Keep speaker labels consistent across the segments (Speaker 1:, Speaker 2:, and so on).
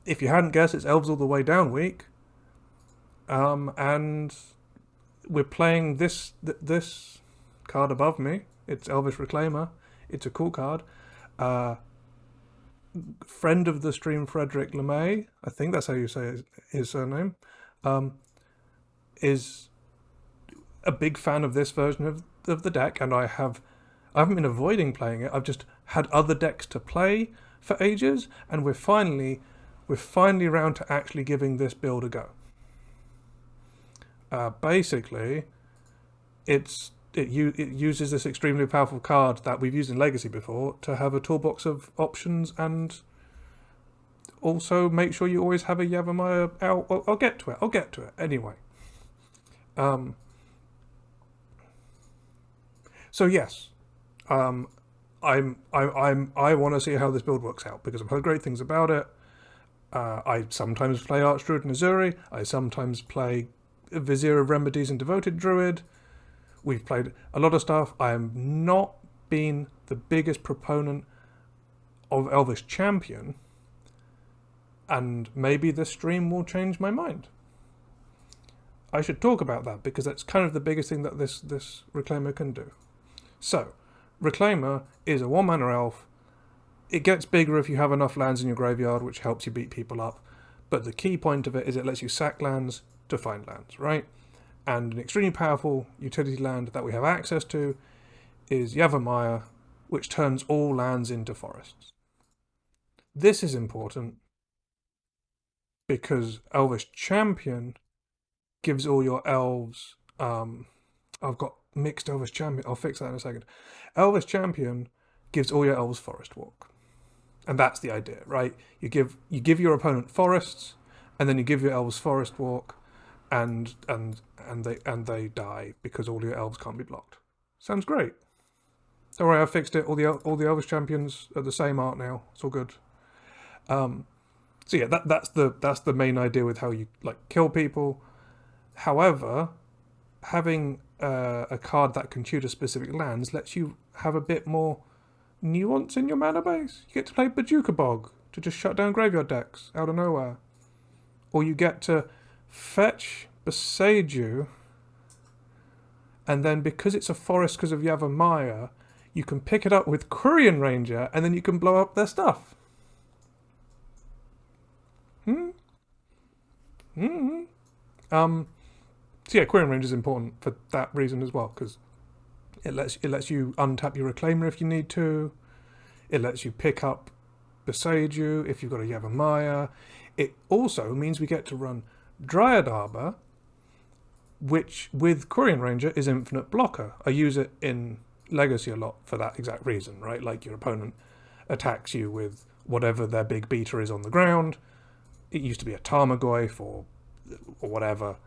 Speaker 1: if you hadn't guessed, it's Elves All the Way Down week. And we're playing this card above me. It's Elvish Reclaimer. It's a cool card. Friend of the stream, Frederick LeMay, I think that's how you say his surname, is a big fan of this version of the deck, and I haven't been avoiding playing it. I've just had other decks to play for ages, and we're finally around to actually giving this build a go. Basically, it uses this extremely powerful card that we've used in Legacy before to have a toolbox of options, and also make sure you always have a Yavimaya out. I'll get to it anyway. So yes, I want to see how this build works out because I've heard great things about it. I sometimes play Archdruid and Azuri. I sometimes play Vizier of Remedies and Devoted Druid. We've played a lot of stuff. I am not been the biggest proponent of Elvish Champion, and maybe this stream will change my mind. I should talk about that because that's kind of the biggest thing that this Reclaimer can do. So, Reclaimer is a 1-mana elf. It gets bigger if you have enough lands in your graveyard, which helps you beat people up. But the key point of it is it lets you sack lands to find lands, right? And an extremely powerful utility land that we have access to is Yavimaya, which turns all lands into forests. This is important because Elvish Champion gives all your elves... I've got mixed Elvish Champion. I'll fix that in a second. Elvish Champion gives all your elves Forest Walk. And that's the idea, right? You give your opponent forests, and then you give your elves Forest Walk, and they die because all your elves can't be blocked. Sounds great. Don't worry, I fixed it. All the Elvish champions are the same art now. It's all good. So yeah, that's the main idea with how you kill people. However, having a card that can tutor specific lands lets you have a bit more nuance in your mana base. You get to play Bajuka Bog to just shut down graveyard decks out of nowhere, or you get to fetch Beseiju, and then because it's a forest because of Yavimaya, you can pick it up with Quirion Ranger, and then you can blow up their stuff. So yeah, Quirion Ranger is important for that reason as well, because it lets you untap your Reclaimer if you need to. It lets you pick up Beseiju if you've got a Yavimaya. It also means we get to run Dryad Arbor, which with Quirion Ranger is infinite blocker. I use it in Legacy a lot for that exact reason, right? Like your opponent attacks you with whatever their big beater is on the ground. It used to be a Tarmogoyf or whatever,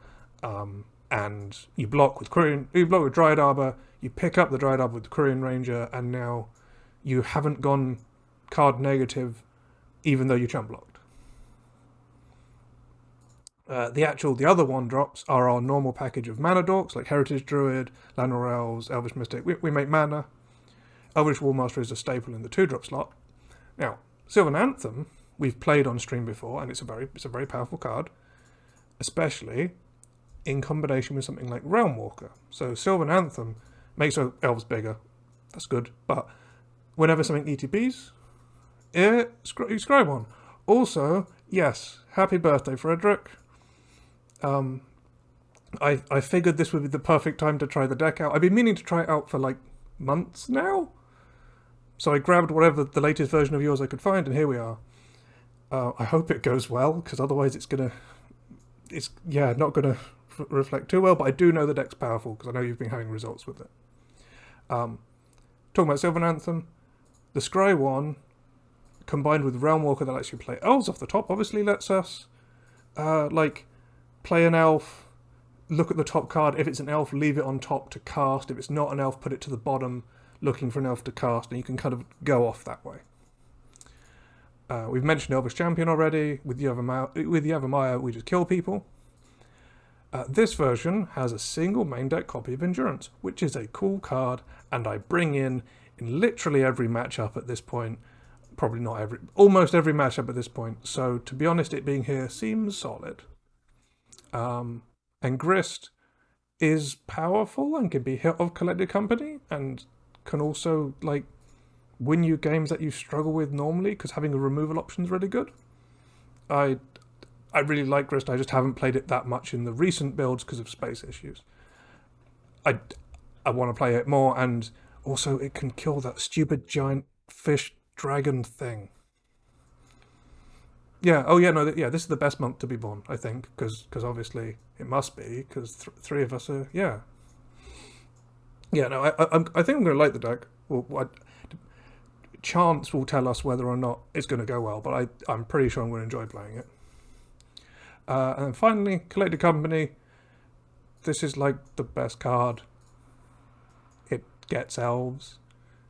Speaker 1: and you block with Dryad Arbor. You pick up the Dryad Arbor with the Quirion Ranger, and now you haven't gone card negative, even though you chump blocked. The other 1-drops are our normal package of mana dorks, like Heritage Druid, Llanowar Elves, Elvish Mystic. We make mana. Elvish Wallmaster is a staple in the 2-drop slot. Now, Sylvan Anthem, we've played on stream before, and it's a very powerful card, especially in combination with something like Realm Walker. So Sylvan Anthem makes our elves bigger. That's good. But whenever something ETBs, you scry one. Also, yes, happy birthday, Frederick. I figured this would be the perfect time to try the deck out. I've been meaning to try it out for months now. So I grabbed whatever the latest version of yours I could find, and here we are. I hope it goes well, because otherwise it's not gonna reflect too well, but I do know the deck's powerful, because I know you've been having results with it. Talking about Sylvan Anthem, the Scry one, combined with Realm Walker that lets you play elves off the top, obviously lets us, play an elf, look at the top card. If it's an elf, leave it on top to cast. If it's not an elf, put it to the bottom, looking for an elf to cast, and you can kind of go off that way. We've mentioned Elvish Champion already. With Yavimaya, we just kill people. This version has a single main deck copy of Endurance, which is a cool card, and I bring in literally every matchup at this point. probably not almost every matchup at this point. So to be honest, it being here seems solid. And Grist is powerful and can be hit off Collected Company and can also like win you games that you struggle with normally because having a removal option is really good. I really like Grist. I just haven't played it that much in the recent builds because of space issues. I want to play it more, and also it can kill that stupid giant fish dragon thing. Yeah. Oh yeah. No. Yeah. This is the best month to be born, I think, because obviously it must be because three of us are. Yeah. Yeah. No. I think I'm going to like the deck. Well, chance will tell us whether or not it's going to go well, but I'm pretty sure I'm going to enjoy playing it. And then finally, Collected Company. This is like the best card. It gets elves.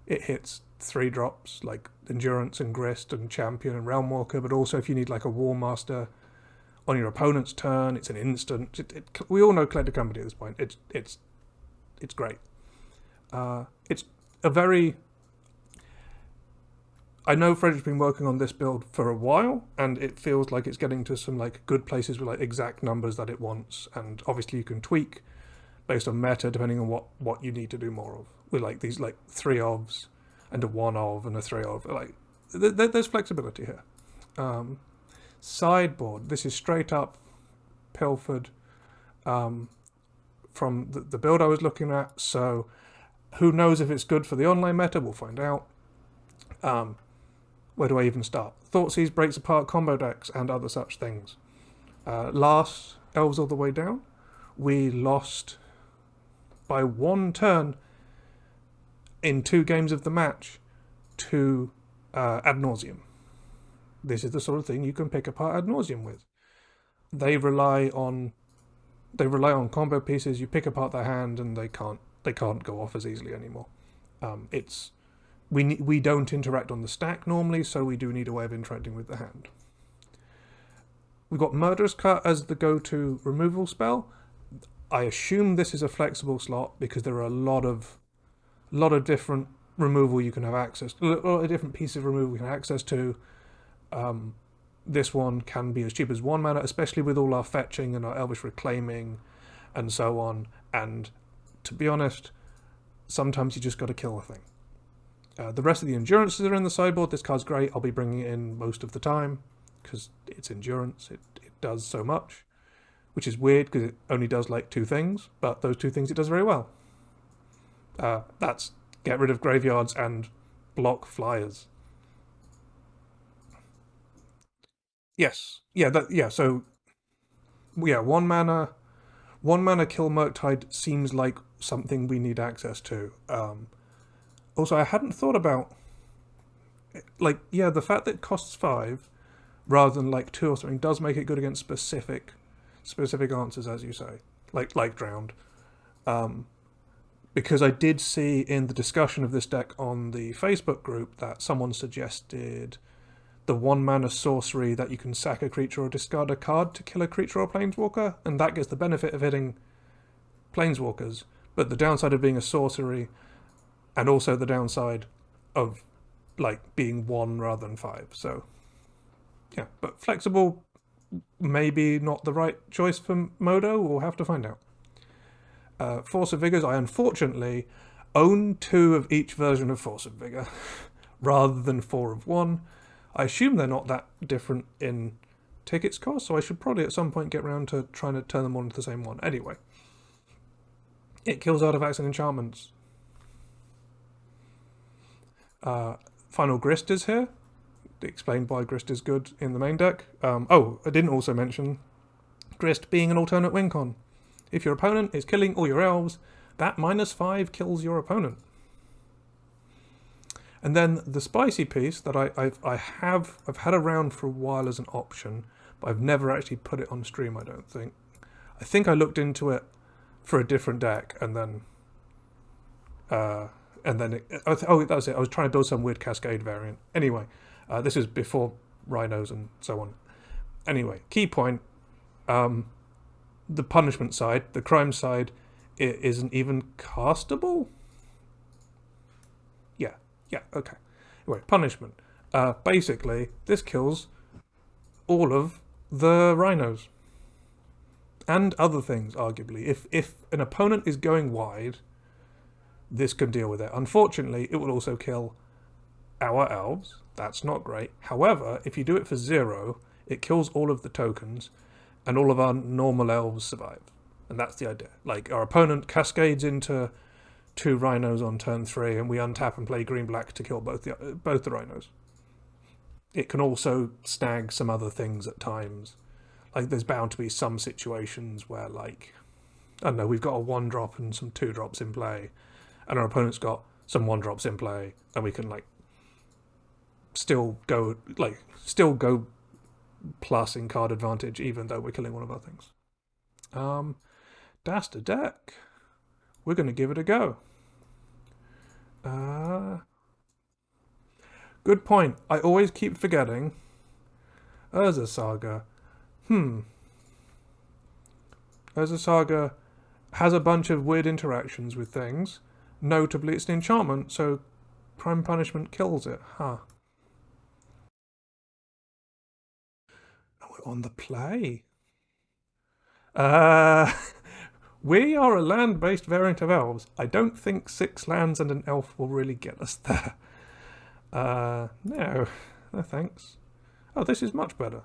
Speaker 1: It hits 3-drops like Endurance and Grist and Champion and Realm Walker, but also if you need like a War Master on your opponent's turn, it's an instant. We all know Collected Company at this point. It's great. It's a very... I know Frederick's been working on this build for a while, and it feels like it's getting to some like good places with like exact numbers that it wants, and obviously you can tweak based on meta depending on what you need to do more of. With like these like 3 ofs and a 1 of and a 3 of, like there's flexibility here. Sideboard. This is straight up pilfered from the build I was looking at. So who knows if it's good for the online meta? We'll find out. Where do I even start? Thoughtseize breaks apart combo decks and other such things. Last Elves all the way down, we lost by 1 turn in 2 games of the match to Ad Nauseam. This is the sort of thing you can pick apart Ad Nauseam with. They rely on combo pieces. You pick apart their hand and they can't go off as easily anymore. We don't interact on the stack normally, so we do need a way of interacting with the hand. We've got Murderous Cut as the go-to removal spell. I assume this is a flexible slot because there are a lot of different removal you can have access to, a lot of different pieces of removal you can have access to. This one can be as cheap as 1 mana, especially with all our fetching and our Elvish Reclaiming and so on. And to be honest, sometimes you just got to kill a thing. The rest of the endurances are in the sideboard. This card's great. I'll be bringing it in most of the time because it's endurance. It does so much, which is weird because it only does like 2 things, but those 2 things it does very well. That's get rid of graveyards and block flyers. Yes. Yeah. So yeah, 1 mana kill Murktide seems like something we need access to. Also, I hadn't thought about, like, yeah, the fact that it costs 5 rather than like 2 or something does make it good against specific answers, as you say, like Drowned. Because I did see in the discussion of this deck on the Facebook group that someone suggested the 1 mana sorcery that you can sack a creature or discard a card to kill a creature or planeswalker, and that gets the benefit of hitting planeswalkers, but the downside of being a sorcery, and also the downside of like being 1 rather than 5. So yeah, but flexible, maybe not the right choice for Modo. We'll have to find out. Force of Vigors. I unfortunately own 2 of each version of Force of Vigor rather than 4 of 1. I assume they're not that different in tickets cost, so I should probably at some point get around to trying to turn them all into the same one. Anyway, it kills artifacts and enchantments. Final Grist is here. Explained why Grist is good in the main deck. Oh, I didn't also mention Grist being an alternate win con. If your opponent is killing all your elves, that -5 kills your opponent. And then the spicy piece that I've had around for a while as an option, but I've never actually put it on stream, I don't think. I think I looked into it for a different deck, and then that was it. I was trying to build some weird Cascade variant. Anyway, this is before Rhinos and so on. Anyway, key point, the punishment side, the crime side, it isn't even castable? Yeah, okay. Anyway, punishment. Basically, this kills all of the rhinos and other things. Arguably, if an opponent is going wide, this can deal with it. Unfortunately, it will also kill our elves. That's not great. However, if you do it for 0, it kills all of the tokens, and all of our normal elves survive. And that's the idea. Like, our opponent cascades into 2 rhinos on turn 3, and we untap and play green-black to kill both the rhinos. It can also snag some other things at times. Like, there's bound to be some situations where, like, I don't know, we've got a 1-drop and some 2-drops in play, and our opponent's got some 1-drops in play, and we can, like, still go plus in card advantage, even though we're killing one of our things. Dastard deck. We're going to give it a go. Good point. I always keep forgetting. Urza Saga. Urza Saga has a bunch of weird interactions with things. Notably, it's an enchantment, so Prime Punishment kills it. Huh. We're on the play. We are a land-based variant of elves. I don't think 6 lands and an elf will really get us there. No. No thanks. Oh, this is much better.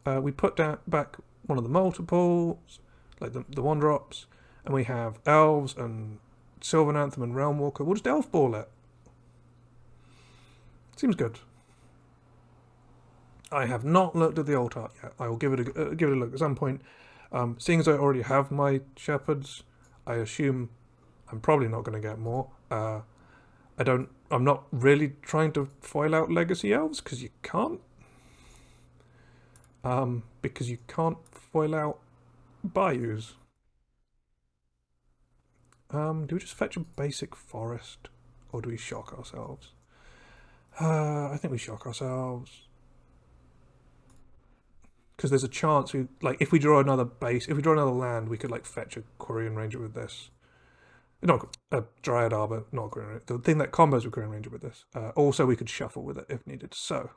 Speaker 1: We put back one of the multiples, like the 1-drops, and we have elves and Sylvan Anthem and Realm Walker. We'll just elf ball it. Seems good. I have not looked at the alt art yet. I will give it a look at some point. Seeing as I already have my shepherds, I assume I'm probably not going to get more. I'm not really trying to foil out legacy elves because you can't. Because you can't foil out bayous. Do we just fetch a basic forest, or do we shock ourselves? I think we shock ourselves. Because there's a chance if we draw another land, we could like fetch a Quirion Ranger with this. Not a Dryad Arbor, not a Quirion Ranger. The thing that combos with Quirion Ranger with this. Also, we could shuffle with it if needed. So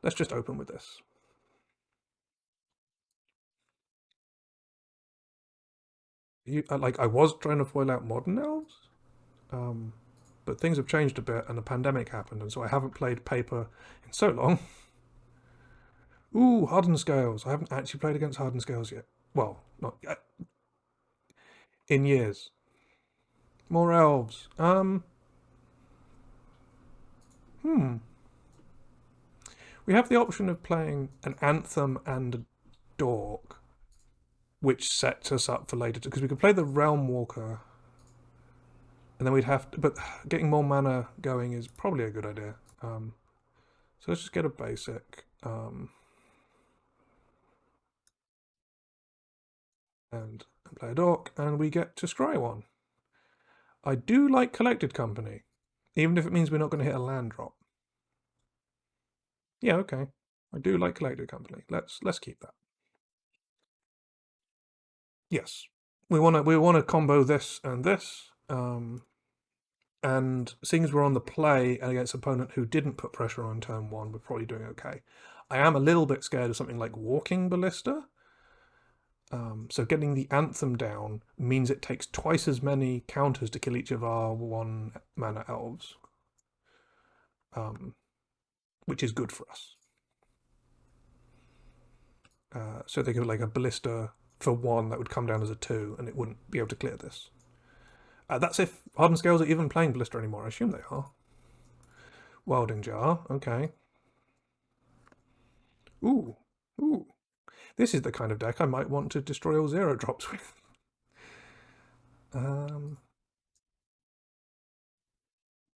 Speaker 1: let's just open with this. I was trying to foil out modern elves, but things have changed a bit, and the pandemic happened, and so I haven't played paper in so long. Ooh, Hardened Scales. I haven't actually played against Hardened Scales yet. Well, not yet. In years. More elves. We have the option of playing an Anthem and a Dork, which sets us up for later, because we could play the Realm Walker, and then we'd have to, but getting more mana going is probably a good idea. So let's just get a basic. And play a Dork, and we get to scry one. I do like Collected Company, even if it means we're not going to hit a land drop. Yeah, okay. I do like Collected Company. Let's keep that. Yes, we want to combo this and this. And seeing as we're on the play and against an opponent who didn't put pressure on turn 1, we're probably doing okay. I am a little bit scared of something like Walking Ballista. So getting the Anthem down means it takes twice as many counters to kill each of our 1 mana elves, which is good for us. So they could like a Ballista for 1 that would come down as a 2, and it wouldn't be able to clear this. That's if Hardened Scales are even playing Ballista anymore. I assume they are. Welding Jar, okay. Ooh. This is the kind of deck I might want to destroy all 0-drops with.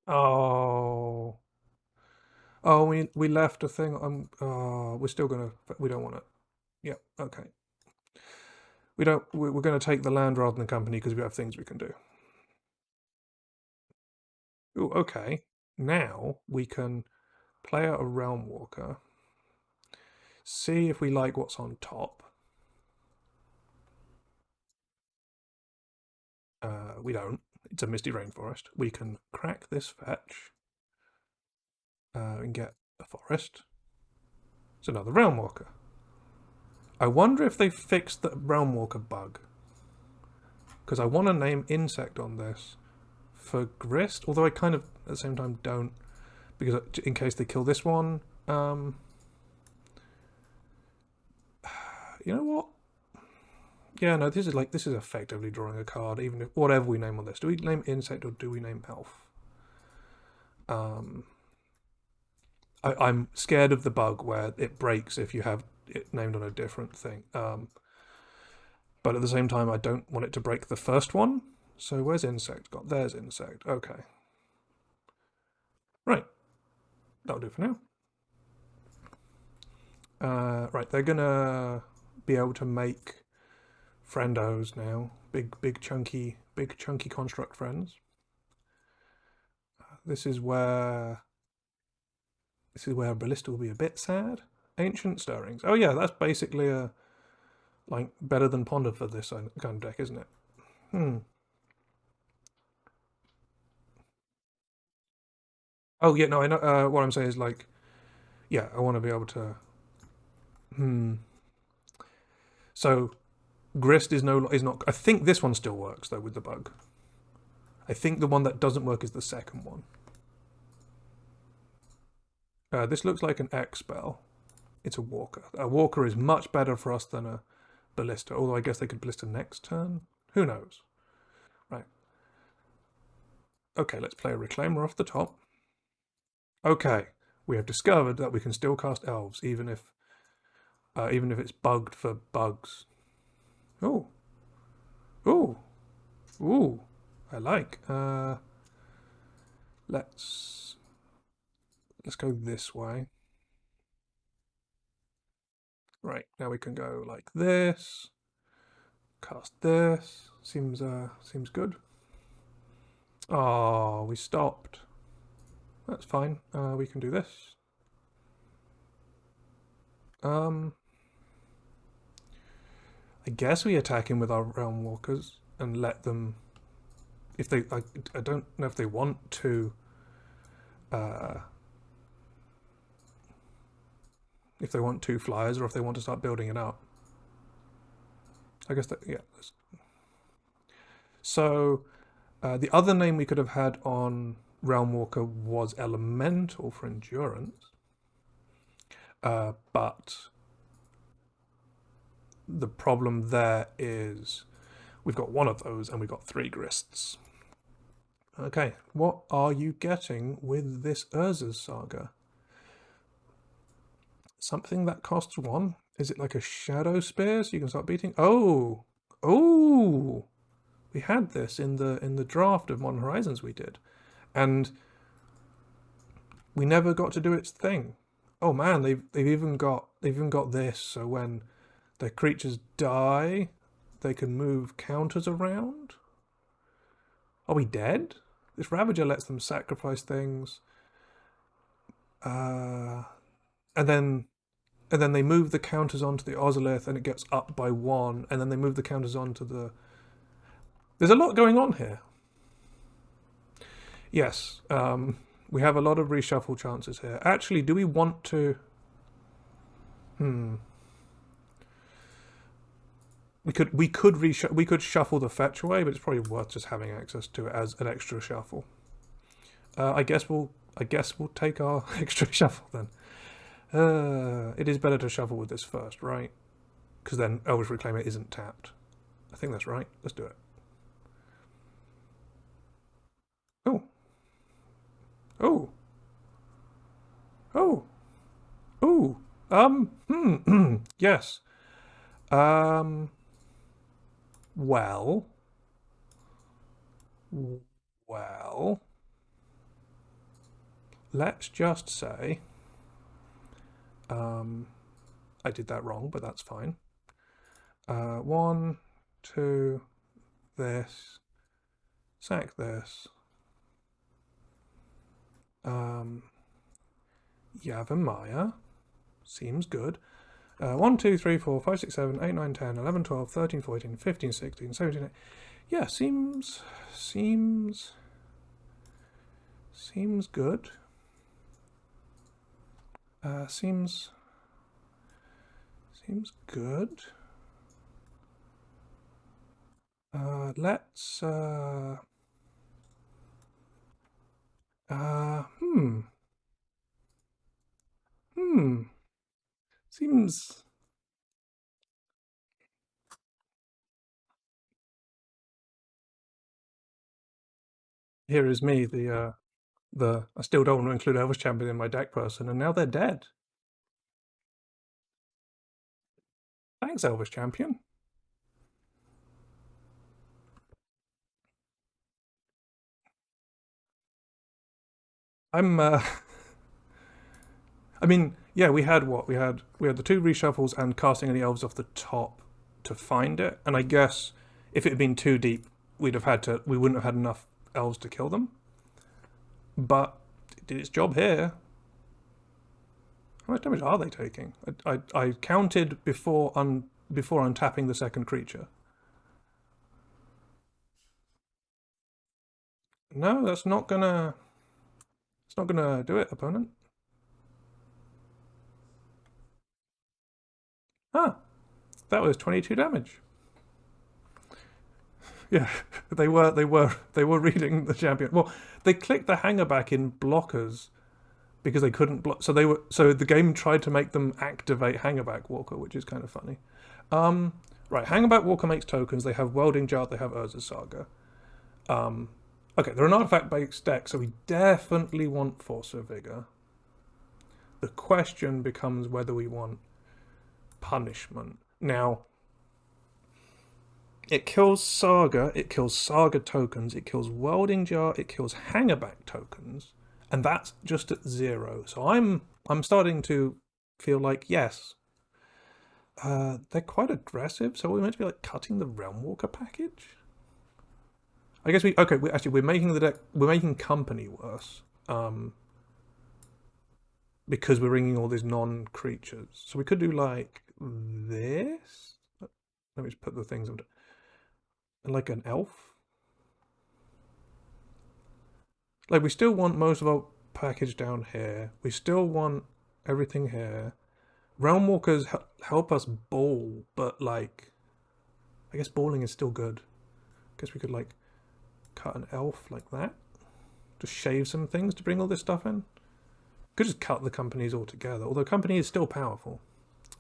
Speaker 1: Oh, we left a thing. We're still gonna. We don't want it. Yeah, okay. We don't. We're going to take the land rather than company because we have things we can do. Ooh, okay. Now we can play out a Realm Walker. See if we like what's on top. We don't. It's a Misty Rainforest. We can crack this fetch. and get a forest. It's another Realm Walker. I wonder if they fixed the Realm Walker bug. Because I want to name insect on this for Grist, although I kind of at the same time don't, because in case they kill this one, you know what? Yeah, no, this is effectively drawing a card, even if whatever we name on this. Do we name insect or do we name elf? I'm scared of the bug where it breaks if you have it named on a different thing. But at the same time, I don't want it to break the first one. So where's insect got? There's insect. Okay. Right. That'll do for now. Right, they're gonna be able to make friendos now. Big chunky construct friends. This is where Ballista will be a bit sad. Ancient Stirrings. Oh yeah, that's basically a better than Ponder for this kind of deck, isn't it? Oh yeah, no, I know. What I'm saying is yeah, I want to be able to. So, Grist is not. I think this one still works though with the bug. I think the one that doesn't work is the second one. This looks like an X spell. It's a Walker. A Walker is much better for us than a Ballista, although I guess they could Ballista next turn. Who knows? Right. Okay, let's play a Reclaimer off the top. Okay, we have discovered that we can still cast Elves, even if it's bugged for bugs. Oh. Ooh. Ooh. I like. Let's go this way. Right, now we can go like this. Cast this. Seems good. Oh, we stopped. That's fine. We can do this. I guess we attack him with our Realm Walkers and let them. If they, I don't know if they want to. If they want 2 flyers or if they want to start building it up. I guess that, yeah. So the other name we could have had on Realm Walker was Elemental for Endurance. But the problem there is we've got 1 of those and we've got 3 Grists. Okay, what are you getting with this Urza's Saga? Something that costs 1? Is it like a Shadow Spear so you can start beating? Oh! Oh! We had this in the draft of Modern Horizons we did. And we never got to do its thing. Oh man, they've even got this, so when their creatures die, they can move counters around. Are we dead? This Ravager lets them sacrifice things. And then they move the counters onto the Ozolith and it gets up by 1, and then they move the counters onto the... There's a lot going on here. Yes, we have a lot of reshuffle chances here. Actually, do we want to... We could shuffle the fetch away, but it's probably worth just having access to it as an extra shuffle. I guess we'll take our extra shuffle then. It is better to shuffle with this first, right? Because then Elvish Reclaimer isn't tapped. I think that's right. Let's do it. Oh. Oh. Oh. Oh. Yes. Well. Let's just say I did that wrong, but that's fine. 1, 2, this, sack this, Yavimaya, seems good. 1, 2, 3, 4, 5, 6, 7, 8, 9, 10, 11, 12, 13, 14, 15, 16, 17, 18. Yeah, seems good. Seems good. Let's hmm. Seems here is me, the I still don't want to include Elvis Champion in my deck person, and now they're dead. Thanks, Elvis Champion. I'm I mean, yeah, we had what? We had the two reshuffles and casting any elves off the top to find it. And I guess if it had been too deep, we wouldn't have had enough elves to kill them. But it did its job here. How much damage are they taking? I counted before untapping the second creature. No, that's not gonna. It's not gonna do it, opponent. Ah, that was 22 damage. Yeah, they were reading the champion. Well, they clicked the hanger back in blockers because they couldn't block. So the game tried to make them activate Hangerback Walker, which is kind of funny. Right, Hangerback Walker makes tokens. They have Welding Jar. They have Urza's Saga. Okay, they're an artifact-based deck, so we definitely want Force of Vigor. The question becomes whether we want Punishment. Now, it kills Saga. It kills Saga tokens. It kills Welding Jar. It kills Hangerback tokens, and that's just at 0. So I'm starting to feel like yes, they're quite aggressive. So we're meant to be like cutting the Realm Walker package. I guess we're making the deck. We're making company worse. Because we're ringing all these non-creatures. So we could do like this. Let me just put the things on. Like an elf. Like we still want most of our package down here. We still want everything here. Realm Walkers help us ball, but like, I guess balling is still good. I guess we could like cut an elf like that. Just shave some things to bring all this stuff in. Could just cut the companies altogether, although company is still powerful.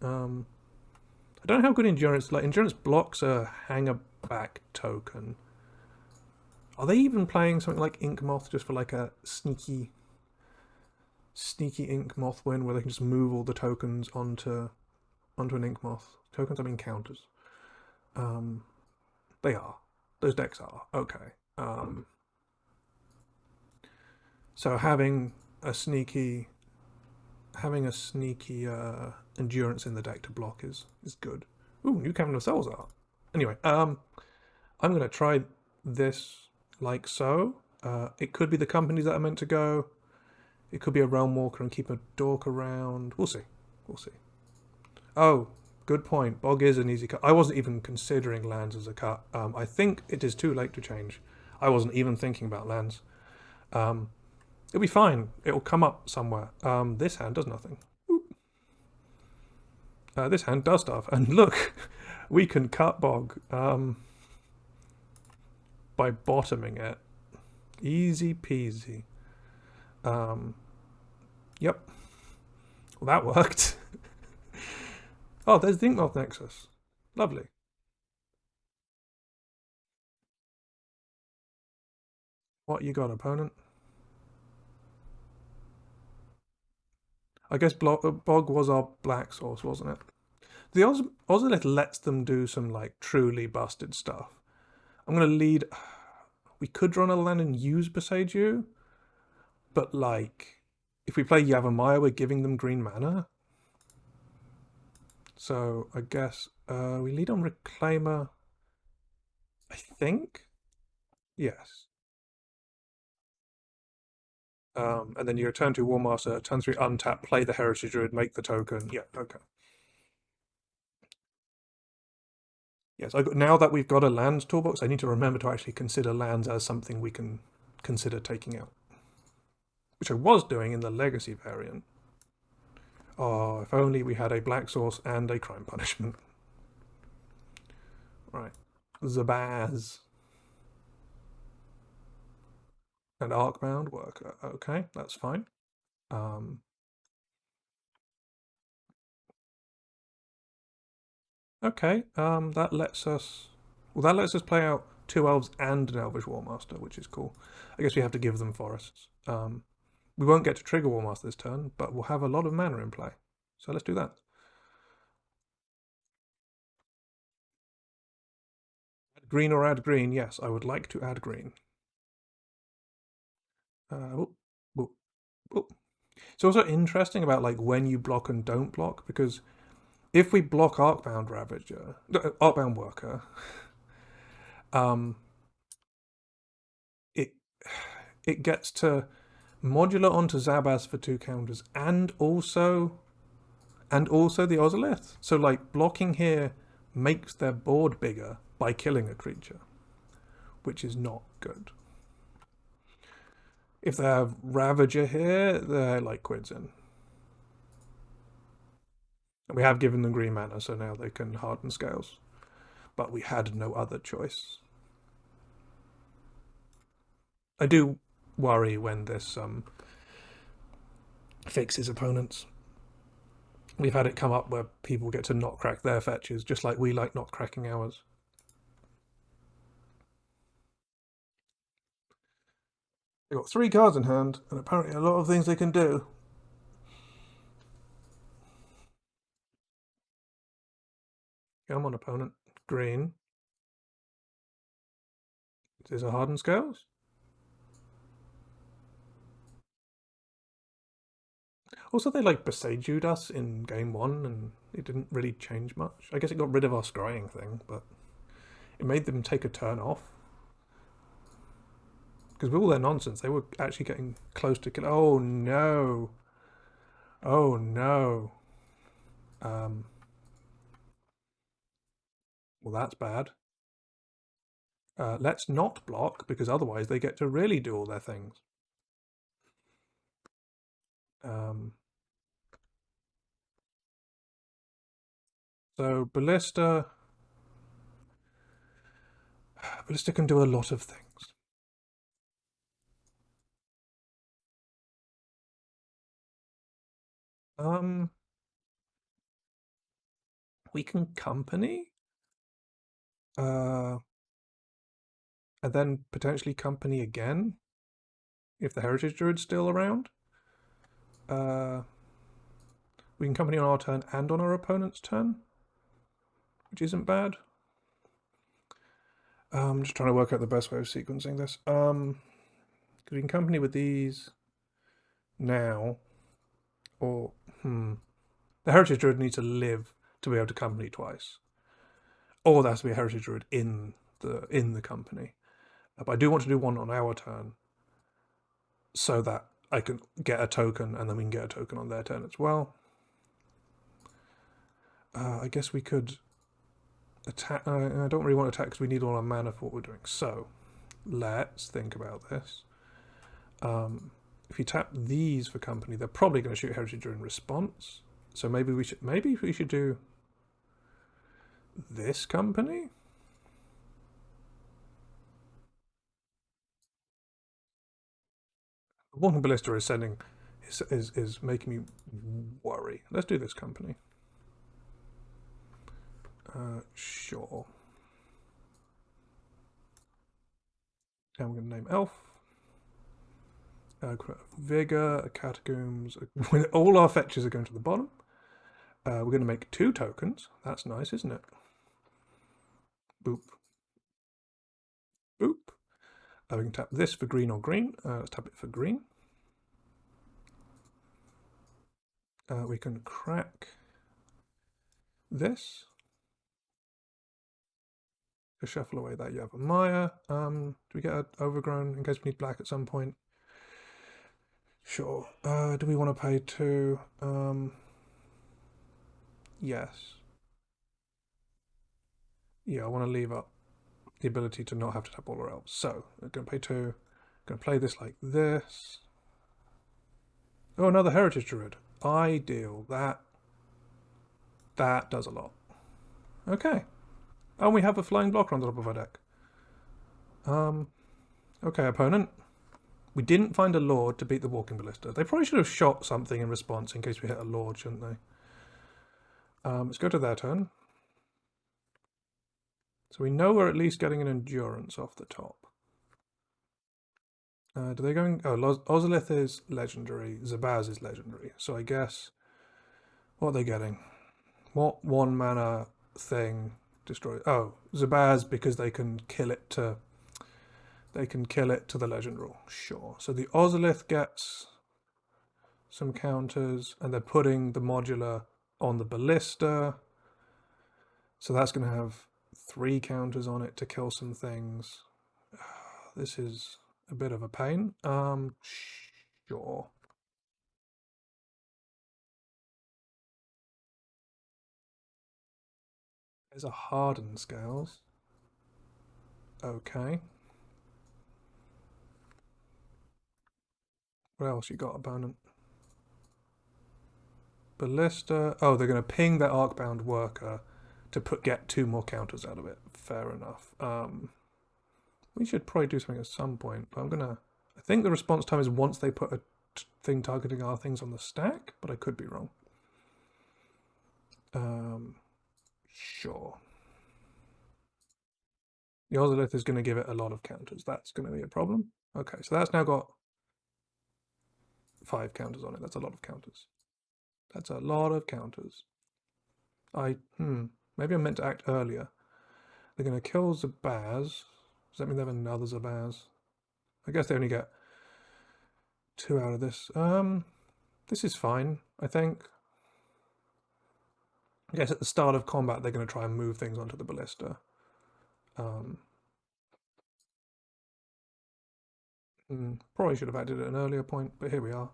Speaker 1: I don't know how good endurance. Like endurance blocks a hanger back token. Are they even playing something like Ink Moth just for like a sneaky Ink Moth win where they can just move all the tokens onto an Ink Moth? Tokens, I mean counters. They are. Those decks are okay. So having a sneaky endurance in the deck to block is good. Ooh, new Cavern of Souls art. Anyway, I'm gonna try this like so. It could be the companies that are meant to go. It could be a Realm Walker and keep a Dork around. We'll see. We'll see. Oh, good point. Bog is an easy cut. I wasn't even considering lands as a cut. I think it is too late to change. I wasn't even thinking about lands. It'll be fine. It'll come up somewhere. This hand does nothing. This hand does stuff. And look, we can cut Bog by bottoming it. Easy peasy. Yep. Well, that worked. Oh, there's the Inkmoth Nexus. Lovely. What you got, opponent? I guess Bog was our black source, wasn't it? The Ozolith lets them do some like truly busted stuff. I'm gonna lead. We could draw another land and use Beseiju, but like, if we play Yavimaya, we're giving them green mana. So I guess we lead on Reclaimer. I think, yes. And then you return to Warmaster, turn 3 untap, play the Heritage Druid, make the token. Yeah, okay. Yes, now that we've got a lands toolbox, I need to remember to actually consider lands as something we can consider taking out. Which I was doing in the Legacy variant. Oh, if only we had a black source and a crime punishment. Right. Zabaz. And Arcbound worker. Okay, that's fine. Um, okay, that lets us... Well, that lets us play out 2 elves and an Elvish Warmaster, which is cool. I guess we have to give them forests. We won't get to trigger Warmaster this turn, but we'll have a lot of mana in play. So let's do that. Add green or add green? Yes, I would like to add green. Oh, oh, oh. It's also interesting about like when you block and don't block, because if we block Arcbound Ravager, Arcbound Worker, it it gets to modular onto Zabaz for 2 counters, and also the Ozolith. So like blocking here makes their board bigger by killing a creature, which is not good. If they have Ravager here, they're like quids in. And we have given them green mana, so now they can harden scales. But we had no other choice. I do worry when this fixes opponents. We've had it come up where people get to not crack their fetches, just like we like not cracking ours. They've got 3 cards in hand, and apparently a lot of things they can do. Come on, opponent. Green. Is a hardened scales? Also, they like besaged us in game 1, and it didn't really change much. I guess it got rid of our scrying thing, but it made them take a turn off. Because with all their nonsense, they were actually getting close to kill. Oh no! Oh no! Well, that's bad. Let's not block, because otherwise they get to really do all their things. So Ballista can do a lot of things. We can company, and then potentially company again if the Heritage Druid's still around. We can company on our turn and on our opponent's turn, which isn't bad. I'm just trying to work out the best way of sequencing this. Because we can company with these now, or the Heritage Druid needs to live to be able to company twice, or there has to be a Heritage Druid in the company. But I do want to do one on our turn, so that I can get a token, and then we can get a token on their turn as well. I guess we could attack. I don't really want to attack because we need all our mana for what we're doing. So let's think about this. If you tap these for company, they're probably going to shoot Heritage Druid in response. So maybe we should do this company. Walking Ballista is sending is making me worry. Let's do this company. Sure. And we're going to name Elf. Vigor, Catacombs. All our fetches are going to the bottom. We're going to make 2 tokens. That's nice, isn't it? Boop. Boop. We can tap this for green or green. Let's tap it for green. We can crack this to shuffle away that Yavimaya. Do we get an overgrown in case we need black at some point? Sure. Do we want to pay 2? Yes. Yeah, I want to leave up the ability to not have to tap all our elves. So, we're going to pay 2. Going to play this like this. Oh, another Heritage Druid. ideal. That does a lot. Okay. Oh, we have a flying blocker on the top of our deck. Okay, opponent. We didn't find a Lord to beat the Walking Ballista. They probably should have shot something in response in case we hit a Lord, shouldn't they? Let's go to their turn. So we know we're at least getting an Endurance off the top. Do they go? Oh, Ozolith is legendary. Zabaz is legendary. So I guess what are they getting? What 1-mana thing destroy? Oh, Zabaz because they can kill it to. They can kill it to the legend rule. Sure. So the Ozolith gets some counters, and they're putting the modular on the ballista. So that's going to have 3 counters on it to kill some things. This is a bit of a pain. Sure. There's a Hardened Scales. Okay. What else you got, opponent? Ballista. Oh, they're going to ping their Arcbound Worker to get 2 more counters out of it. Fair enough. We should probably do something at some point. But I think the response time is once they put a thing targeting our things on the stack, but I could be wrong. Sure. The Ozolith is going to give it a lot of counters. That's going to be a problem. Okay, so that's now got 5 counters on it. That's a lot of counters. That's a lot of counters. Maybe I meant to act earlier. They're going to kill Zabaz. Does that mean they have another Zabaz? I guess they only get 2 out of this. This is fine, I think. I guess at the start of combat, they're going to try and move things onto the ballista. Probably should have acted at an earlier point, but here we are.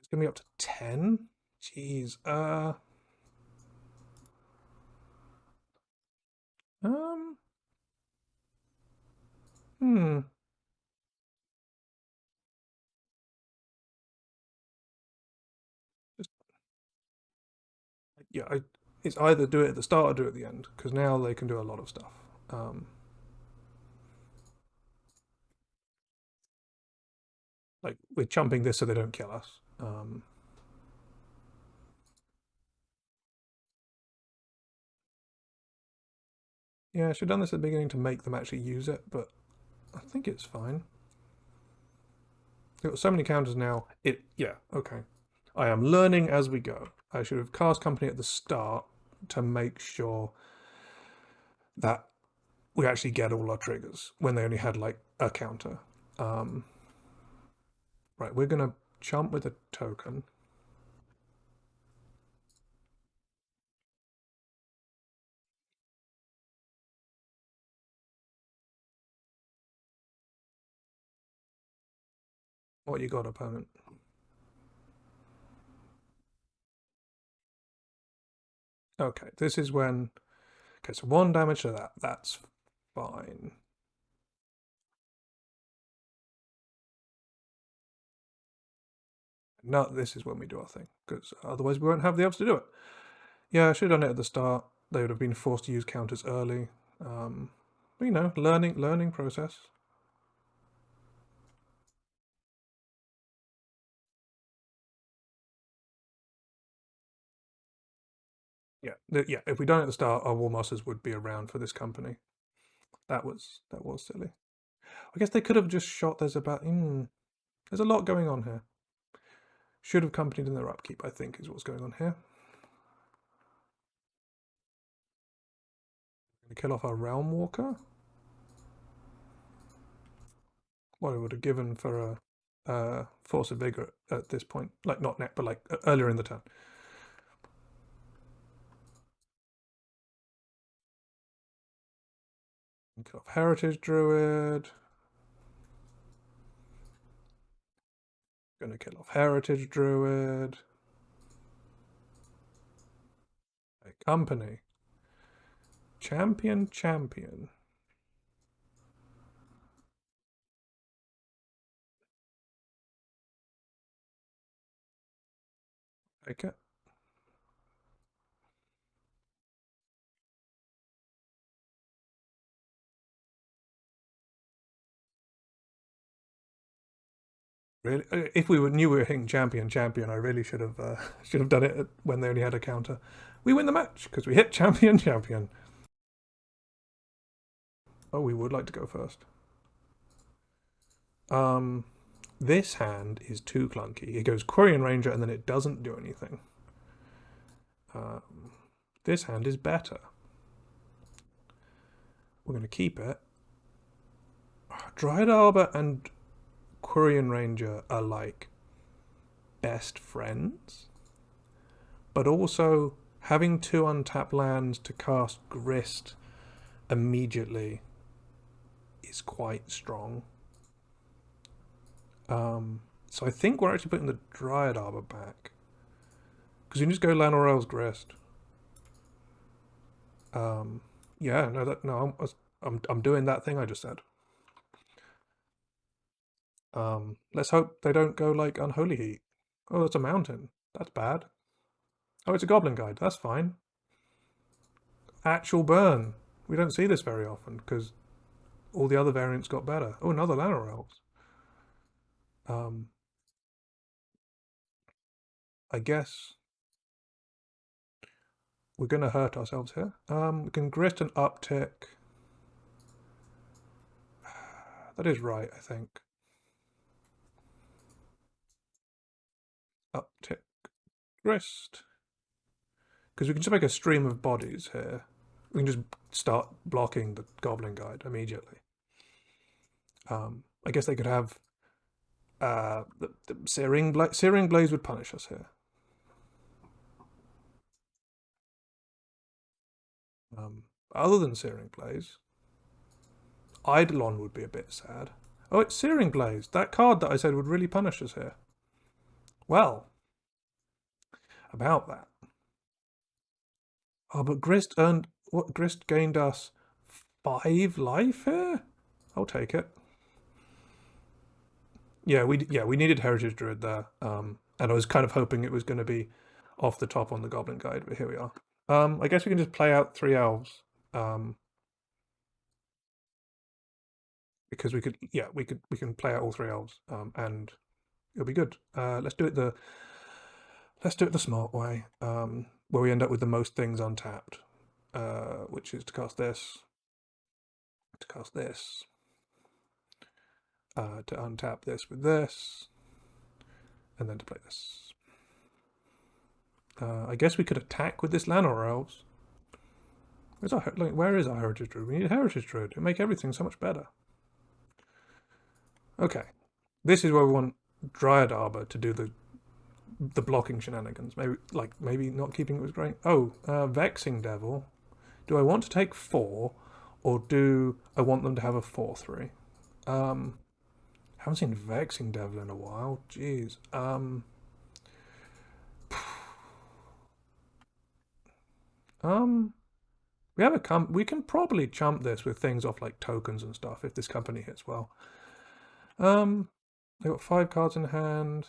Speaker 1: It's going to be up to 10? Jeez. Hmm. Just, yeah, it's either do it at the start or do it at the end, because now they can do a lot of stuff. Like, we're chumping this so they don't kill us. Yeah, I should have done this at the beginning to make them actually use it, but I think it's fine. We've got so many counters now. Yeah, okay. I am learning as we go. I should have cast Company at the start to make sure that we actually get all our triggers when they only had like a counter. Right, we're going to chump with a token. What you got, opponent? Okay, this is when... Okay, so 1 damage to that. That's fine. No, this is when we do our thing, because otherwise we won't have the elves to do it. Yeah, I should have done it at the start. They would have been forced to use counters early. But, you know, learning process. Yeah. If we'd done it at the start, our War Masters would be around for this company. That was silly. I guess they could have just shot. There's a lot going on here. Should have companied in their upkeep, I think, is what's going on here. Going to kill off our Realm Walker. What it would have given for a Force of Vigor at this point. Like, not net, but like earlier in the turn. Kill off Heritage Druid. Going to kill off Heritage Druid. A company. Champion. Take it. Really, if knew we were hitting champion, I really should have done it when they only had a counter. We win the match because we hit champion. Oh, we would like to go first. Um, this hand is too clunky. It goes Quarian Ranger and then it doesn't do anything. This hand is better. We're going to keep it. Dryad Arbor and Quarian Ranger are like best friends, but also having two untapped lands to cast Grist immediately is quite strong. So I think we're actually putting the Dryad Arbor back because you can just go Llanowar Elves Grist. Yeah, I'm doing that thing I just said. Let's hope they don't go like Unholy Heat. Oh, that's a mountain. That's bad. Oh, it's a Goblin Guide. That's fine. Actual burn. We don't see this very often because all the other variants got better. Oh, another Llanowar Elves. I guess we're going to hurt ourselves here. We can Grist and uptick. That is right, I think. Uptick. Grist. Because we can just make a stream of bodies here. We can just start blocking the Goblin Guide immediately. I guess they could have the Searing Blaze would punish us here. Other than Searing Blaze, Eidolon would be a bit sad. Oh, it's Searing Blaze. That card that I said would really punish us here. Well, about that. Oh, but Grist earned what? Grist gained us 5 life here. I'll take it. Yeah, we needed Heritage Druid there. And I was kind of hoping it was going to be off the top on the Goblin Guide, but here we are. I guess we can just play out 3 elves. Because we can play out all 3 elves. And it'll be good. Let's do it the smart way. Where we end up with the most things untapped. Which is to cast this. To cast this. To untap this with this. And then to play this. I guess we could attack with this Llanowar Elves. Where is our Heritage Druid? We need a Heritage Druid. It'll make everything so much better. Okay. This is where we want Dryad Arbor to do the blocking shenanigans. Maybe not keeping it was great. Oh, Vexing Devil. Do I want to take 4, or do I want them to have a 4/3? Haven't seen Vexing Devil in a while. Jeez. We can probably chump this with things off like tokens and stuff if this company hits well. They got 5 cards in hand.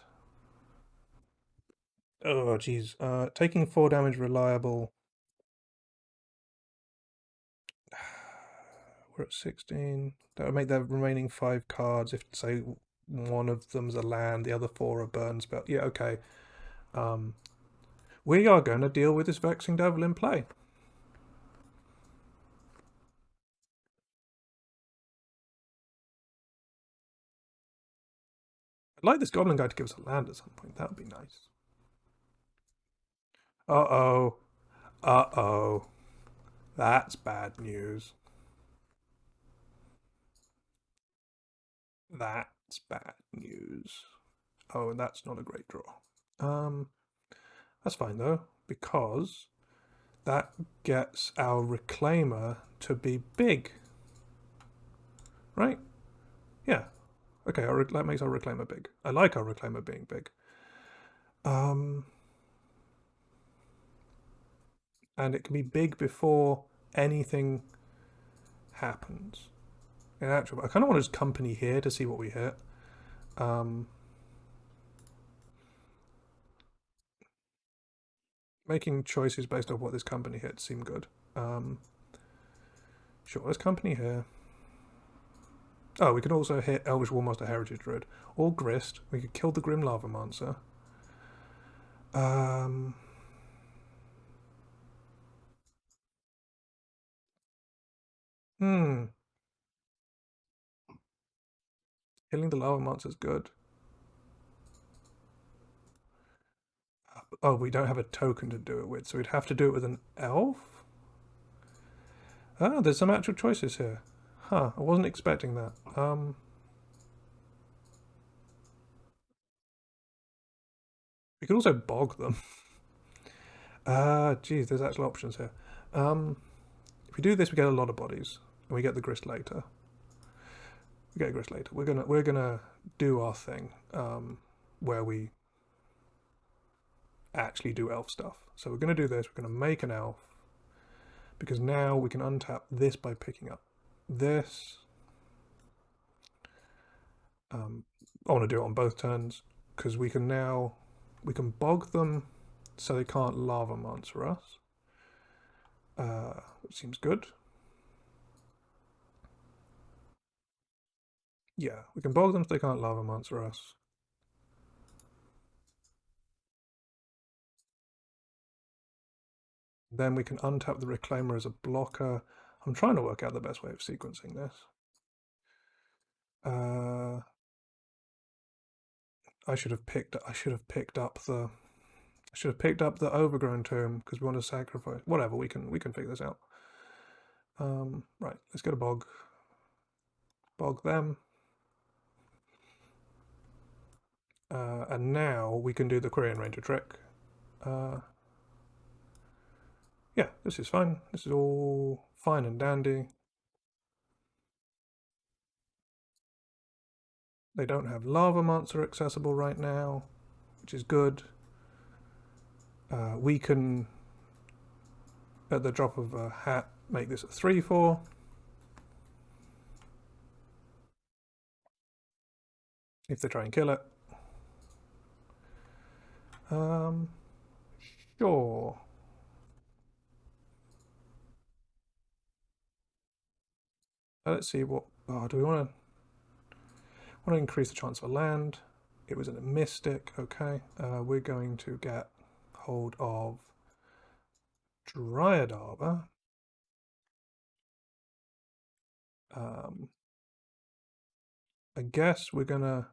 Speaker 1: Oh, jeez. Taking 4 damage reliable. We're at 16. That would make the remaining 5 cards if, say, one of them's a land, the other 4 are burn spell. Yeah, okay. We are going to deal with this Vexing Devil in play. I'd like this Goblin Guy to give us a land at some point. That would be nice. Uh-oh. Uh-oh. That's bad news. That's bad news. Oh, and that's not a great draw. That's fine though, because that gets our Reclaimer to be big. Right? Yeah. Okay, that makes our Reclaimer big. I like our Reclaimer being big. And it can be big before anything happens. In actual, I kind of want to just company here to see what we hit. making choices based on what this company hits seem good. Sure, this company here. Oh, we could also hit Elvish Warmaster Heritage Druid or Grist. We could kill the Grim Lava Monster. Hmm. Killing the Lava Monster is good. Oh, we don't have a token to do it with, so we'd have to do it with an elf? Ah, there's some actual choices here. Huh, I wasn't expecting that. We could also bog them. Geez, there's actual options here. If we do this, we get a lot of bodies, and we get the grist later. We get grist later. We're gonna do our thing, where we actually do elf stuff. So we're gonna do this. We're gonna make an elf, because now we can untap this by picking up this. I want to do it on both turns because we can bog them so they can't lava monster us, which seems good. Yeah, we can bog them so they can't lava monster us. Then we can untap the Reclaimer as a blocker. I'm trying to work out the best way of sequencing this. I should have picked up the Overgrown Tomb because we want to sacrifice. Whatever, we can figure this out. Right, let's get a bog. Bog them. And now we can do the Korean Ranger trick. Yeah, this is fine. This is all fine and dandy. They don't have Lava Monster accessible right now, which is good. We can, at the drop of a hat, make this a 3/4. If they try and kill it. Sure. Let's see what. Oh, do we want to increase the chance of land? It was in a mystic. Okay. We're going to get hold of Dryad Arbor. I guess we're gonna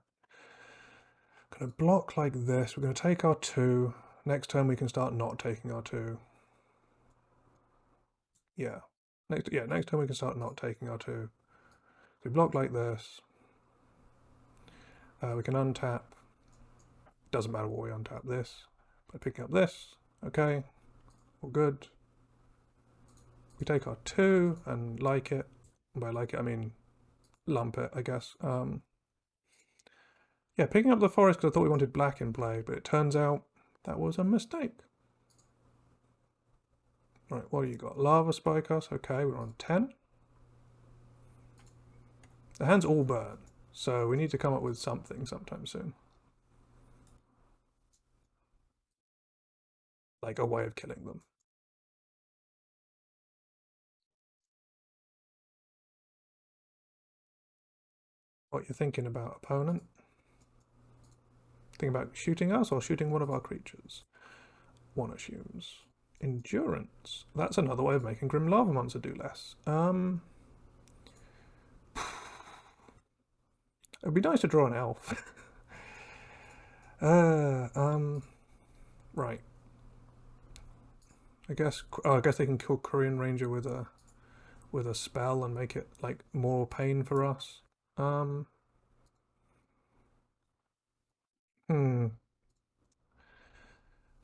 Speaker 1: block like this. We're gonna take our 2. Next turn we can start not taking our 2. Yeah. Next turn we can start not taking our 2. We block like this. We can untap. Doesn't matter what we untap this. By picking up this. Okay. All good. We take our 2 and like it. And by like it I mean lump it, I guess. Yeah, picking up the forest because I thought we wanted black in play, but it turns out that was a mistake. Right, what do you got? Lava Spike us. Okay, we're on 10. The hands all burn, so we need to come up with something sometime soon. Like a way of killing them. What you're thinking about, opponent? Thinking about shooting us or shooting one of our creatures? One assumes. Endurance. That's another way of making Grim Lava Monster do less. It'd be nice to draw an elf. Right. I guess they can kill Korean Ranger with a spell and make it like more pain for us.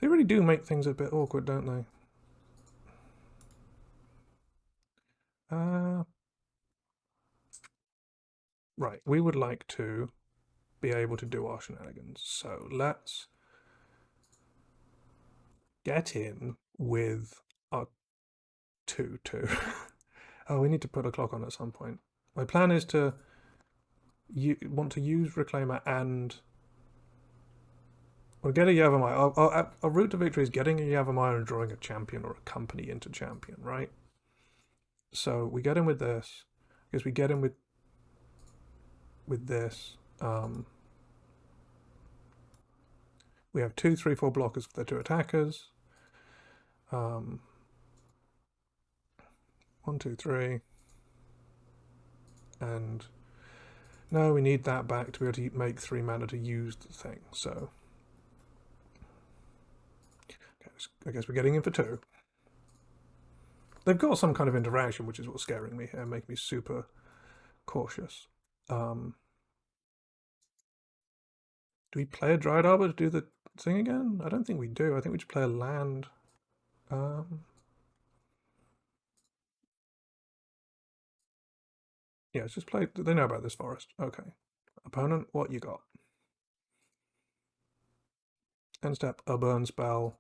Speaker 1: They really do make things a bit awkward, don't they? Right, we would like to be able to do our shenanigans. So let's get in with our 2/2. Oh, we need to put a clock on at some point. My plan is to want to use Reclaimer and We'll get a Yavimaya. Our route to victory is getting a Yavimaya and drawing a champion or a company into champion, right? So we get in with this. Because we get in with this. We have 2, 3, 4 blockers for the 2 attackers. 1, 2, 3. And no, we need that back to be able to make 3 mana to use the thing. So I guess we're getting in for 2. They've got some kind of interaction, which is what's scaring me here, making me super cautious. Do we play a Dryad Arbor to do the thing again? I don't think we do. I think we just play a land. Yeah, let's just play. They know about this forest. Okay. Opponent, what you got? End step, a burn spell.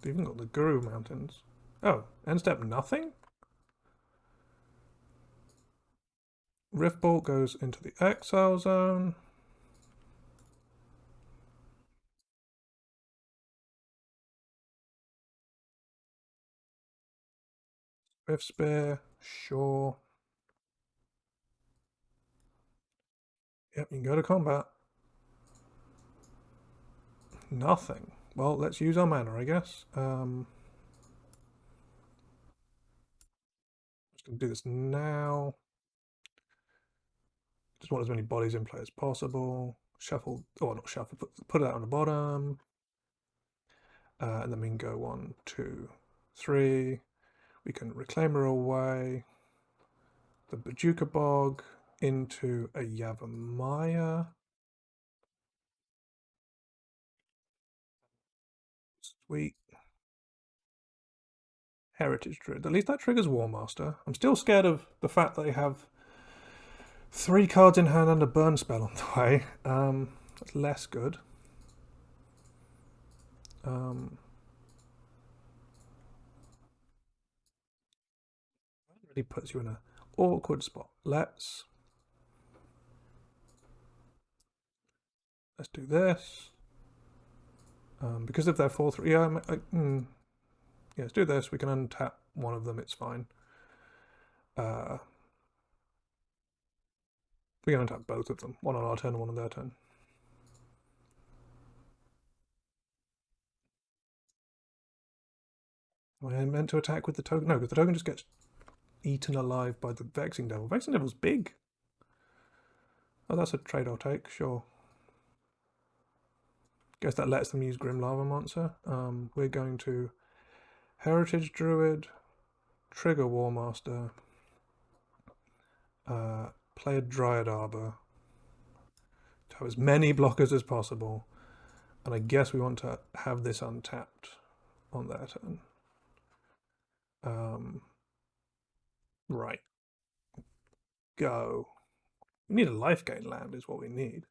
Speaker 1: They've even got the Guru Mountains. Oh, end step, nothing? Rift Bolt goes into the exile zone. Rift Spear, sure. Yep, you can go to combat. Nothing. Well, let's use our mana, I guess. Just going to do this now. Just want as many bodies in play as possible. Shuffle, or not shuffle, put it out on the bottom. And then we can go 1, 2, 3. We can reclaim her away. The Bajuka Bog into a Yavimaya. Sweet. Heritage Druid. At least that triggers War Master. I'm still scared of the fact that they have 3 cards in hand and a burn spell on the way. That's less good. Really puts you in an awkward spot. Let's do this. Because if they're 4/3, yeah, let's do this. We can untap one of them. It's fine. We can untap both of them. One on our turn and one on their turn. I meant to attack with the token. No, because the token just gets eaten alive by the Vexing Devil. Vexing Devil's big. Oh, that's a trade I'll take, sure. Guess that lets them use Grim Lava Monster. We're going to Heritage Druid, trigger War Master, play a Dryad Arbor, to have as many blockers as possible, and I guess we want to have this untapped on their turn. Right. Go. We need a life gain land is what we need.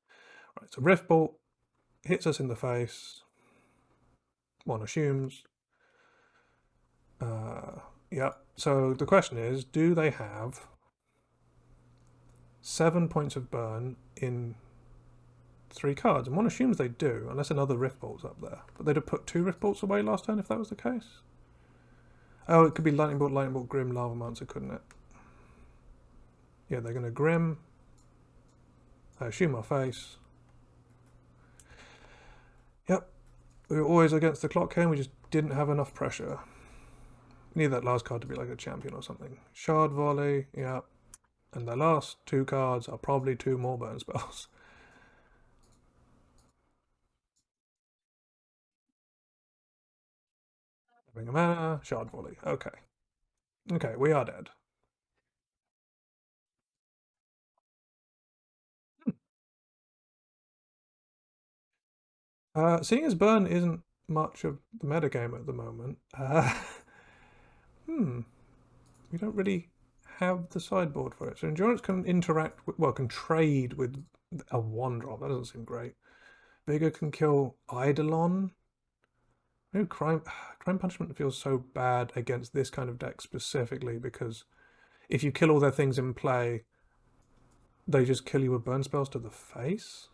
Speaker 1: Right, so Rift Bolt hits us in the face. One assumes. Yeah, so the question is, do they have 7 points of burn in 3 cards? And one assumes they do, unless another Rift Bolt's up there. But they'd have put 2 Rift Bolts away last turn if that was the case. Oh, it could be Lightning Bolt, Grim, Lava Monster, couldn't it? Yeah, they're going to Grim. Assume our face. Yep. We were always against the clock here and we just didn't have enough pressure. We need that last card to be like a champion or something. Shard Volley, yeah. And the last 2 cards are probably 2 more burn spells. Having a mana, Shard Volley. Okay. Okay, we are dead. Seeing as burn isn't much of the metagame at the moment, we don't really have the sideboard for it. So endurance can interact with, well, can trade with a 1-drop. That doesn't seem great. Vigor can kill Eidolon. Maybe crime punishment feels so bad against this kind of deck specifically because if you kill all their things in play, they just kill you with burn spells to the face.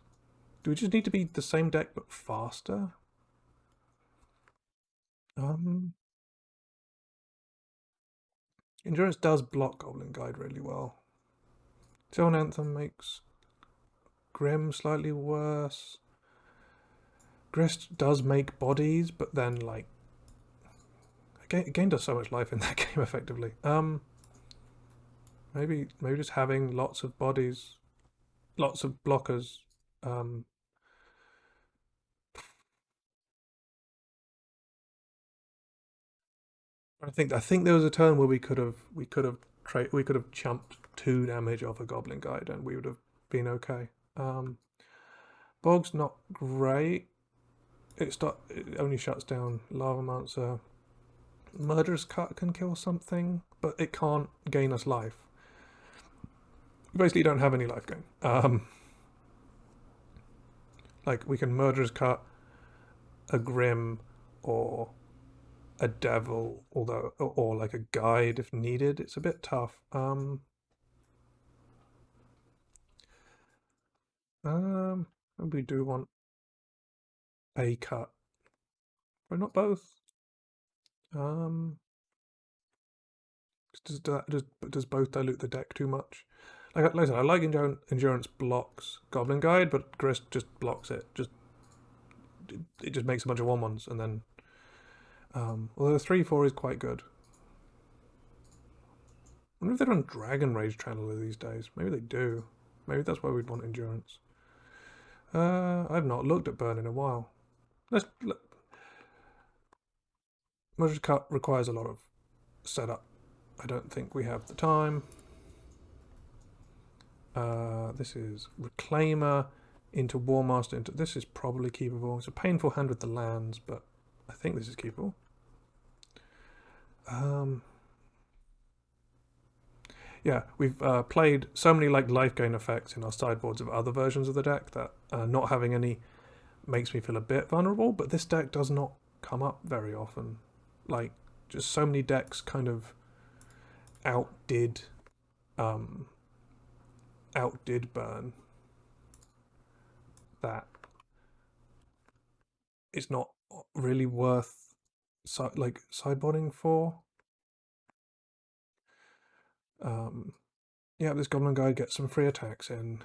Speaker 1: Do we just need to be the same deck but faster? Endurance does block Goblin Guide really well. Sylvan Anthem makes Grim slightly worse. Grist does make bodies, but then like again does so much life in that game effectively. Maybe just having lots of bodies, lots of blockers. Um, I think there was a turn where we could have chumped 2 damage off a Goblin Guide and we would have been okay. Bog's not great. It only shuts down Lava Mancer. Murderous Cut can kill something, but it can't gain us life. We basically don't have any life gain. Like we can Murderous Cut a Grim or a Devil, or like a Guide if needed. It's a bit tough. We do want a cut, but not both. Does both dilute the deck too much? Like I said, I like endurance blocks Goblin Guide, but Grist just blocks it. It just makes a bunch of 1/1s, and then although the 3/4 is quite good. I wonder if they run Dragon Rage Channeler these days. Maybe they do. Maybe that's why we'd want endurance. I've not looked at Burn in a while. Let's look. Murderous Cut requires a lot of setup. I don't think we have the time. This is Reclaimer into Warmaster. This is probably keepable. It's a painful hand with the lands, but I think this is keepable. Yeah, we've played so many like life gain effects in our sideboards of other versions of the deck that not having any makes me feel a bit vulnerable, but this deck does not come up very often. Like, just so many decks kind of outdid Burn that it's not really worth sideboarding for. Yeah, this Goblin Guide gets some free attacks in.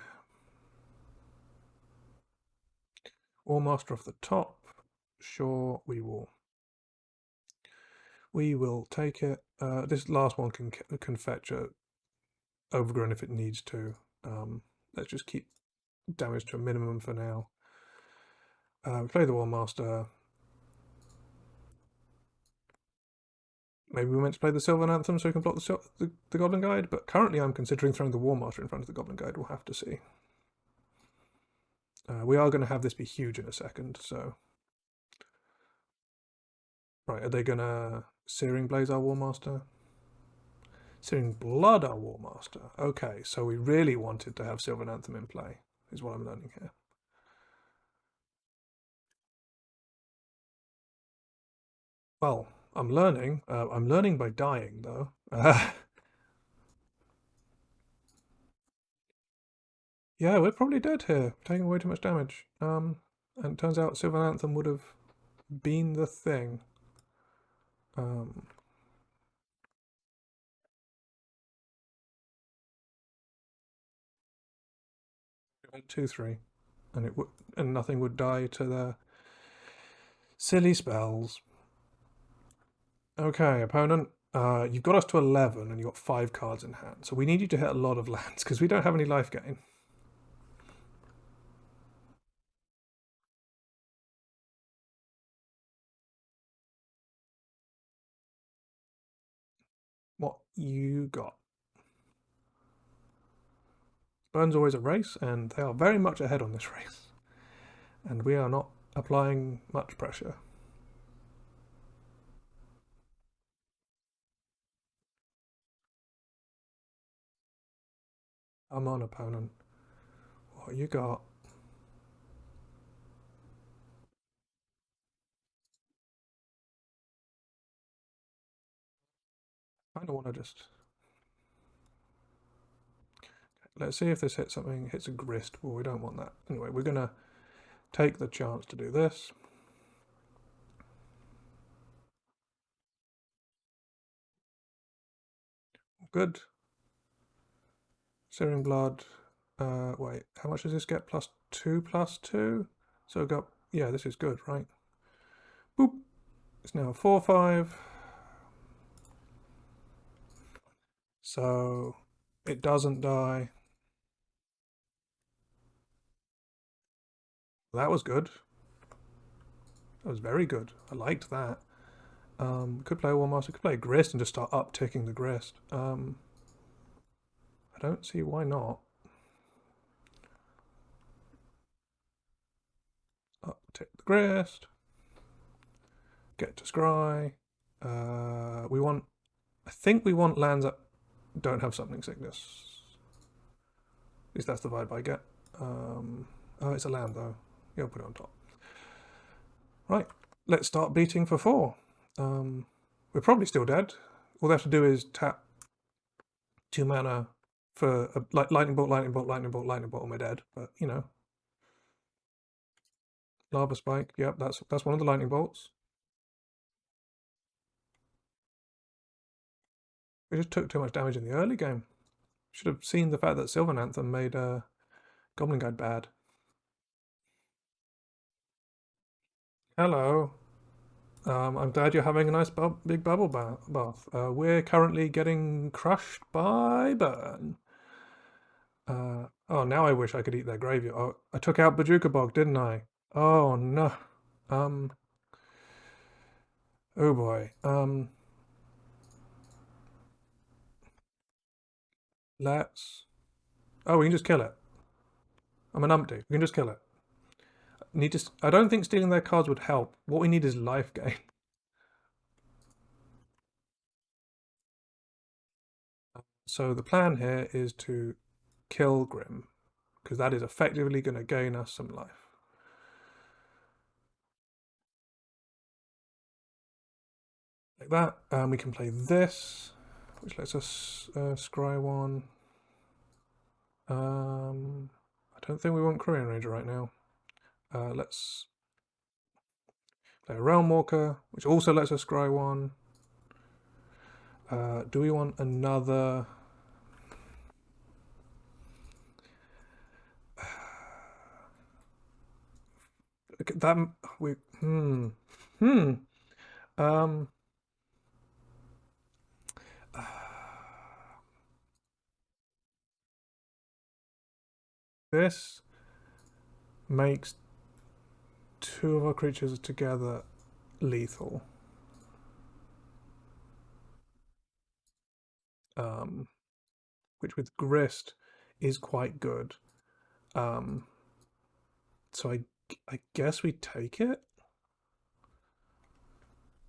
Speaker 1: War Master off the top. Sure, we will. We will take it. This last one can fetch a Overgrown if it needs to. Let's just keep damage to a minimum for now. We play the War Master. Maybe we meant to play the Sylvan Anthem so we can block the Goblin Guide, but currently I'm considering throwing the War Master in front of the Goblin Guide. We'll have to see. We are going to have this be huge in a second, so... Right, are they going to Searing Blaze our War Master? Searing Blood our War Master. Okay, so we really wanted to have Sylvan Anthem in play, is what I'm learning here. Well, I'm learning. I'm learning by dying, though. Yeah, we're probably dead here, taking way too much damage. And it turns out Sylvan Anthem would have been the thing. 2/3, and nothing would die to their silly spells. Okay, opponent. You've got us to 11, and you've got 5 cards in hand. So we need you to hit a lot of lands because we don't have any life gain. What you got? Burn's always a race, and they are very much ahead on this race. And we are not applying much pressure. Come on, opponent. What you got? I kind of want to just... Let's see if this hits something. Hits a grist. Well, we don't want that. Anyway, we're going to take the chance to do this. Good. Searing Blood. Wait, how much does this get? +2/+2? So got, yeah, this is good, right? Boop. It's now 4/5. So it doesn't die. That was good. That was very good. I liked that. Could play War Master, could play Grist and just start upticking the Grist. I don't see why not. Uptick the Grist. Get to Scry. We want, I think we want lands that don't have Summoning Sickness. At least that's the vibe I get. Oh, it's a land though. You'll put it on top. Right, let's start beating for 4. We're probably still dead. All they have to do is tap 2 mana for a lightning bolt, lightning bolt, lightning bolt, lightning bolt, and we're dead. But you know, lava spike. Yep, that's one of the lightning bolts. We just took too much damage in the early game. Should have seen the fact that Sylvan Anthem made Goblin Guide bad. Hello. I'm glad you're having a nice big bubble bath. We're currently getting crushed by burn. Oh, now I wish I could eat their gravy. Oh, I took out Bajuka Bog, didn't I? Oh no. Oh boy. Let's. Oh, we can just kill it. I'm an umpty. We can just kill it. I don't think stealing their cards would help. What we need is life gain. So the plan here is to kill Grim, because that is effectively going to gain us some life. Like that. We can play this, which lets us scry 1. I don't think we want Korean Ranger right now. Let's play a Realm Walker, which also lets us scry 1. Do we want another? That we this makes 2 of our creatures together lethal. Which with Grist is quite good. So I guess we take it.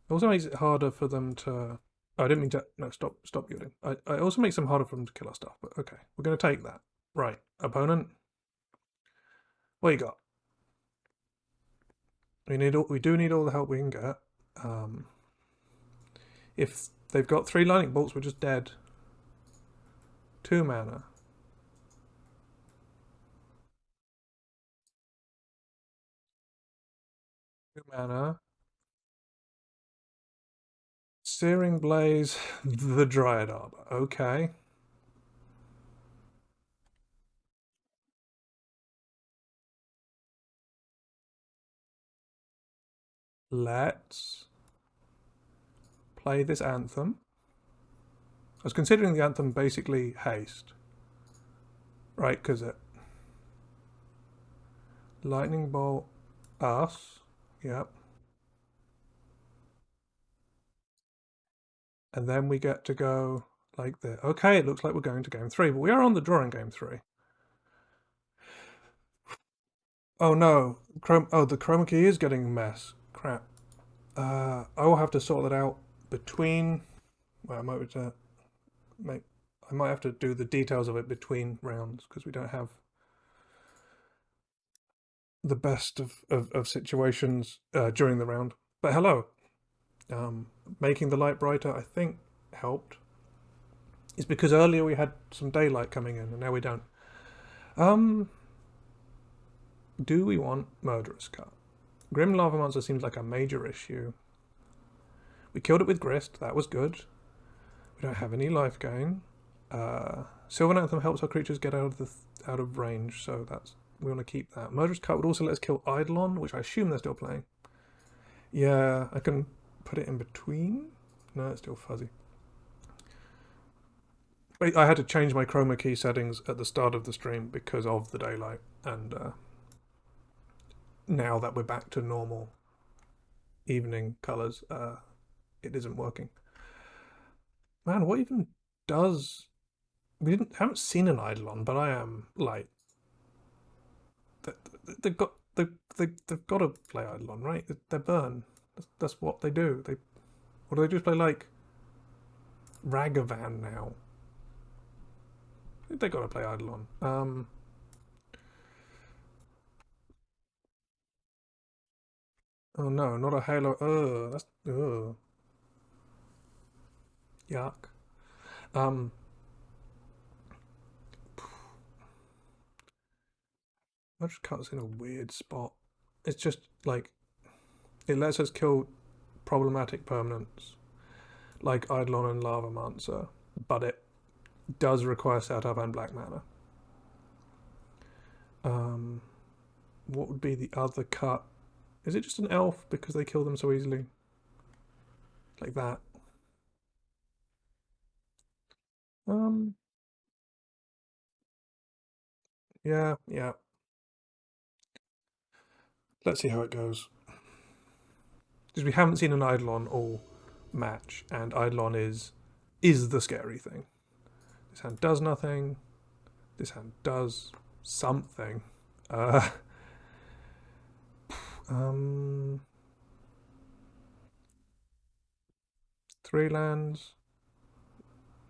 Speaker 1: It also makes it harder for them to. Oh, I didn't mean to. No, stop yielding. It also makes them harder for them to kill our stuff. But okay, we're going to take that. Right, opponent. What you got? We do need all the help we can get. If they've got 3 lightning bolts, we're just dead. 2 mana. 2 mana. Searing Blaze, the Dryad Arbor. Okay. Let's play this Anthem. I was considering the Anthem basically haste. Right, because it... Lightning Bolt us. Yep. And then we get to go like this. Okay, it looks like we're going to game 3, but we are on the draw in game 3. Oh no, the chroma key is getting a mess. Crap. I will have to sort that out between. Well, I might have to do the details of it between rounds because we don't have the best of situations during the round. But hello. Making the light brighter, I think, helped. It's because earlier we had some daylight coming in and now we don't. Do we want Murderous Cut? Grim Lava Monster seems like a major issue. We killed it with Grist, that was good. We don't have any life gain. Sylvan Anthem helps our creatures get out of range, so we want to keep that. Murderous Cut would also let us kill Eidolon, which I assume they're still playing. Yeah, I can put it in between. No, it's still fuzzy. I had to change my chroma key settings at the start of the stream because of the daylight, and now that we're back to normal evening colors, it isn't working. Man, what even does... haven't seen an Eidolon, but I am like... They've got to play Eidolon, right? They're burn. That's what they do. Or do they just play like Ragavan now? They got to play Eidolon. Oh no, not a Halo. That's yuck. Magic Cut's in a weird spot. It's just like it lets us kill problematic permanents like Eidolon and Lavamancer, but it does require setup and black mana. What would be the other cut? Is it just an elf because they kill them so easily? Like that. Yeah. Let's see how it goes. Because we haven't seen an Eidolon all match, and Eidolon is the scary thing. This hand does nothing. This hand does something. Three lands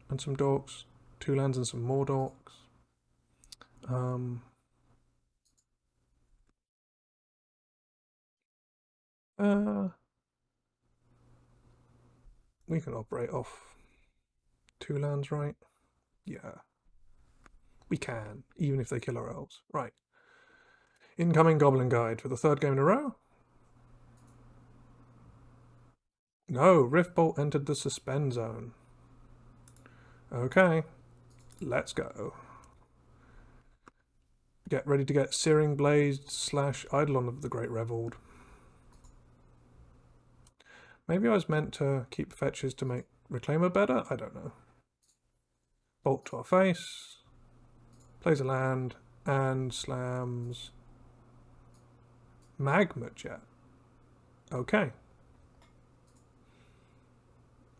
Speaker 1: and some dorks. 2 lands and some more dorks. We can operate off 2 lands, right? Yeah. We can, even if they kill our elves. Right. Incoming Goblin Guide for the 3rd game in a row. No, Riftbolt entered the suspend zone. Okay, let's go. Get ready to get Searing Blaze / Eidolon of the Great Revold. Maybe I was meant to keep fetches to make Reclaimer better? I don't know. Bolt to our face. Plays a land and slams Magma Jet. Okay.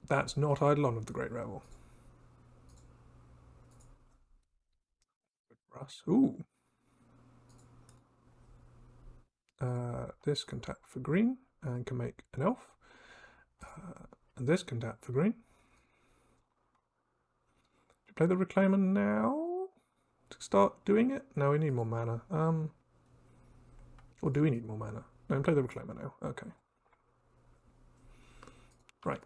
Speaker 1: That's not Eidolon of the Great Revel. Russ. Ooh. This can tap for green and can make an elf. And this can tap for green. Do you play the Reclaimer now to start doing it? No, we need more mana. Or do we need more mana? No, play the Reclaimer now. Okay. Right.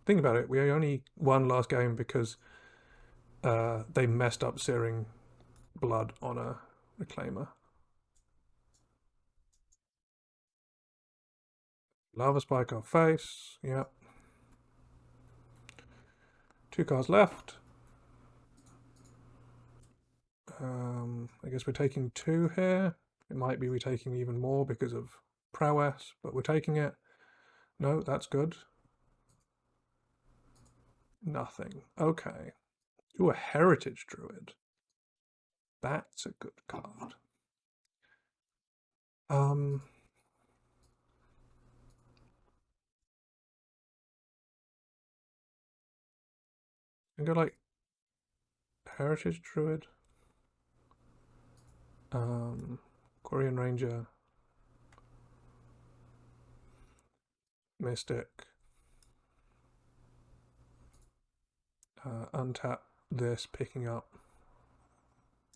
Speaker 1: Think about it. We only won last game because they messed up Searing Blood on a Reclaimer. Lava Spike our face. Yep. 2 cards left. I guess we're taking 2 here. It might be we're taking even more because of prowess, but we're taking it. No, that's good. Nothing. Okay. Ooh, a Heritage Druid. That's a good card. And go like Heritage Druid. Quarian Ranger. Mystic. Untap this, picking up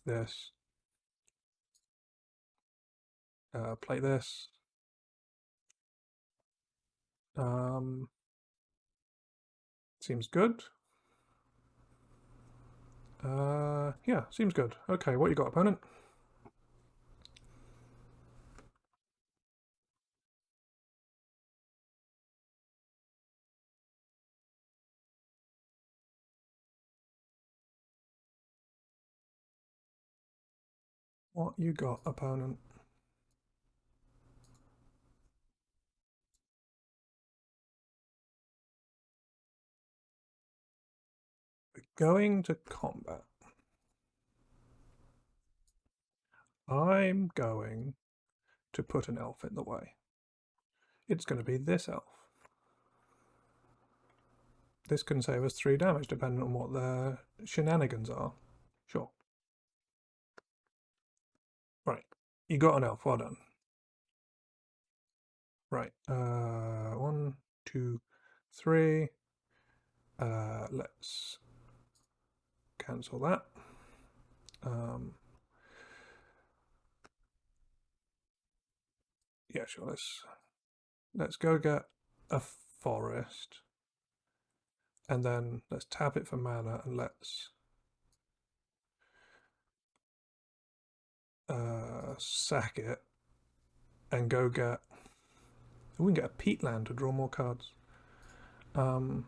Speaker 1: this. Play this. Seems good. Yeah, seems good. Okay, what you got, opponent? What you got, opponent? We're going to combat. I'm going to put an elf in the way. It's going to be this elf. This can save us 3 damage depending on what their shenanigans are. Sure. Right. You got an elf. Well done. Right. 1, 2, 3. Let's cancel that. Yeah, sure. Let's go get a forest, and then let's tap it for mana, and let's sack it, and go get. We can get a peatland to draw more cards. Go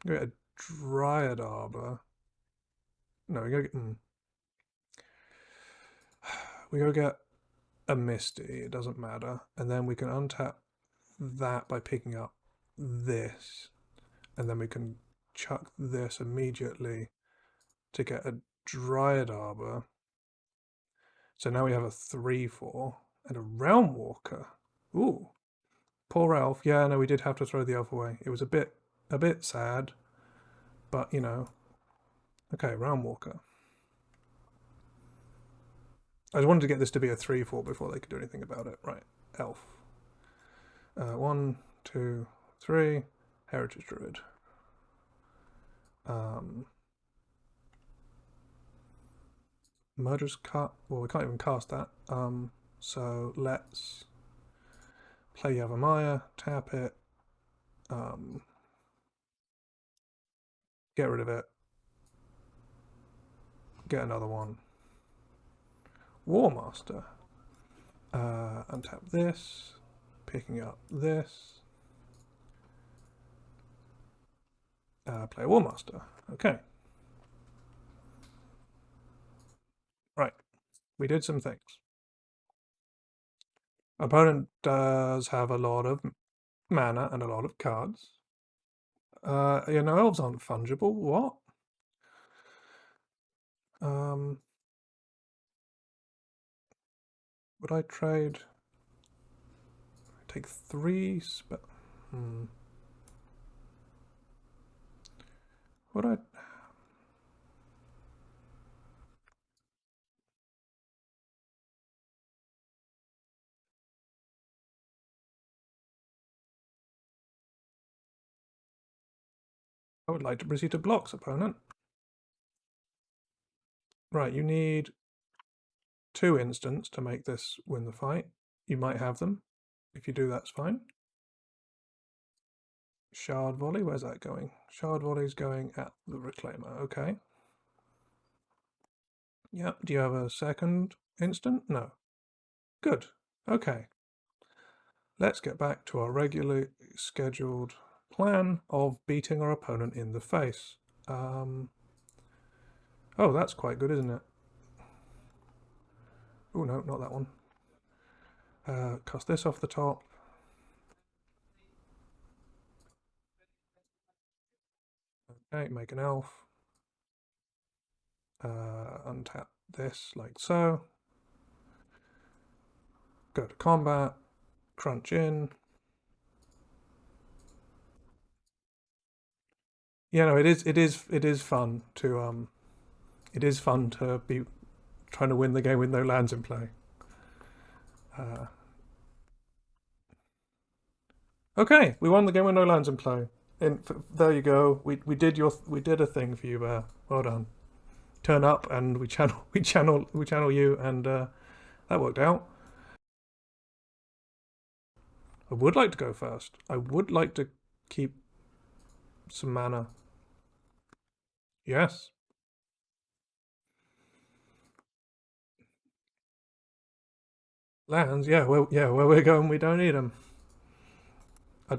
Speaker 1: get a Dryad Arbor. No, we go get. We go get a Misty. It doesn't matter, and then we can untap that by picking up this, and then we can chuck this immediately to get a Dryad Arbor. So now we have a 3/4 and a Realm Walker. Ooh, poor elf. Yeah, no, we did have to throw the elf away. It was a bit sad, but you know. Okay, Realm Walker. I just wanted to get this to be a 3/4 before they could do anything about it. Right, elf. 1, 2, 3. Heritage Druid. Murderous Cut. Well, we can't even cast that. So let's play Yavimaya, tap it, get rid of it, get another one. War Master. Untap this, picking up this. Play War Master. Okay. Right. We did some things. Opponent does have a lot of mana and a lot of cards. You know, elves aren't fungible. What? Would I trade? Take 3 Would I? I would like to proceed to blocks, opponent. Right, you need 2 instants to make this win the fight. You might have them. If you do, that's fine. Shard Volley, where's that going? Shard Volley's going at the Reclaimer, okay. Yep, do you have a second instant? No. Good, okay. Let's get back to our regularly scheduled plan of beating our opponent in the face. Oh, that's quite good, isn't it? Oh, no, not that one. Cast this off the top. Okay, make an elf. Untap this like so. Go to combat. Crunch in. Yeah, no, it is fun to be trying to win the game with no lands in play. Okay, we won the game with no lands in play. And there you go. We did a thing for you there. Well done. Turn up and we channel you, and that worked out. I would like to go first. I would like to keep some mana. Yes. Lands, yeah, where we're going, we don't need them. I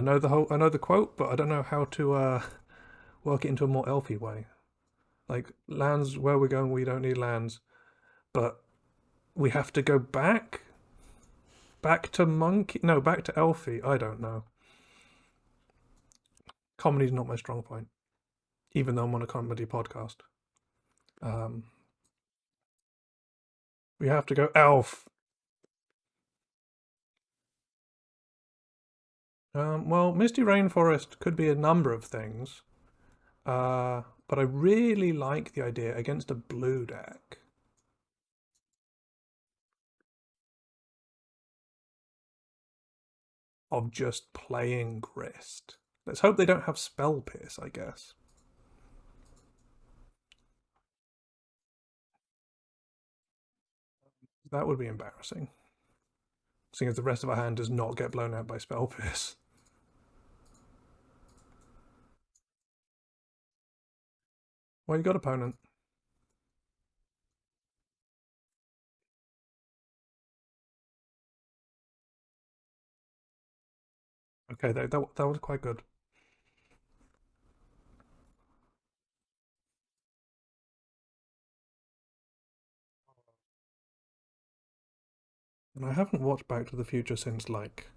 Speaker 1: know the quote, but I don't know how to work it into a more elfy way. Like lands, where we're going, we don't need lands. but we have to go back to monkey. No, back to Elfie. I don't know. Comedy's not my strong point, even though I'm on a comedy podcast. Um, we have to go Elf. Well, Misty Rainforest could be a number of things, but I really like the idea against a blue deck. Of just playing Grist. Let's hope they don't have Spell Pierce, I guess. That would be embarrassing. Seeing as the rest of our hand does not get blown out by Spell Pierce. Well, you got opponent. Okay, that was quite good. And I haven't watched Back to the Future since like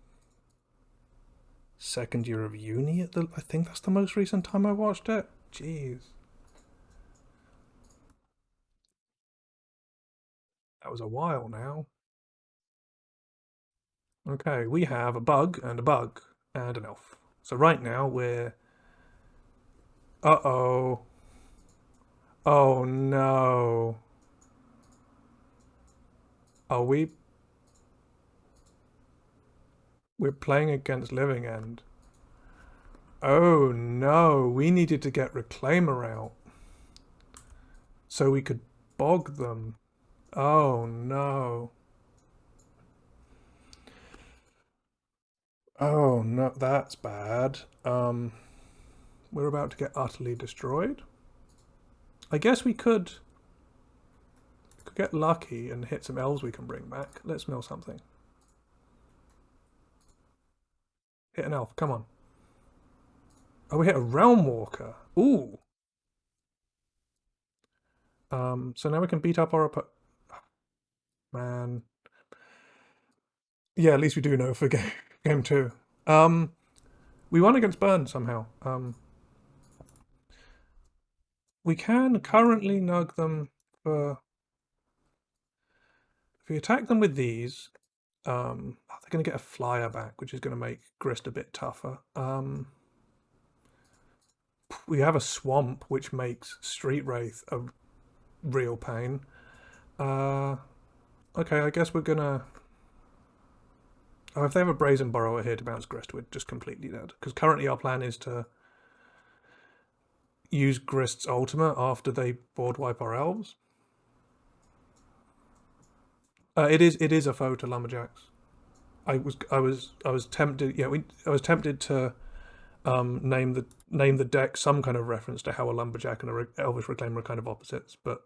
Speaker 1: second year of uni. I think that's the most recent time I watched it. Jeez, that was a while now. Okay, we have a bug and a bug and an elf. So right now we're. Uh-oh. Oh no. Are we? We're playing against Living End. Oh no, we needed to get Reclaimer out so we could bog them. Oh no. Oh no, that's bad. We're about to get utterly destroyed. I guess we could get lucky and hit some elves we can bring back. Let's mill something. Hit an elf, come on. Oh, we hit a Realm Walker. Ooh. So now we can beat up our opponent. Man. Yeah, at least we do know for game two. We won against Burn somehow. We can currently nug them for. If we attack them with these, they're going to get a flyer back, which is going to make Grist a bit tougher. We have a swamp, which makes Street Wraith a real pain. Okay, I guess we're gonna. Oh, if they have a Brazen Burrower here to bounce Grist, we're just completely dead. Because currently our plan is to use Grist's ultimate after they board wipe our elves. It is a foe to Lumberjacks. I was tempted. Yeah, I was tempted to name the deck some kind of reference to how a Lumberjack and a Elvish Reclaimer are kind of opposites, but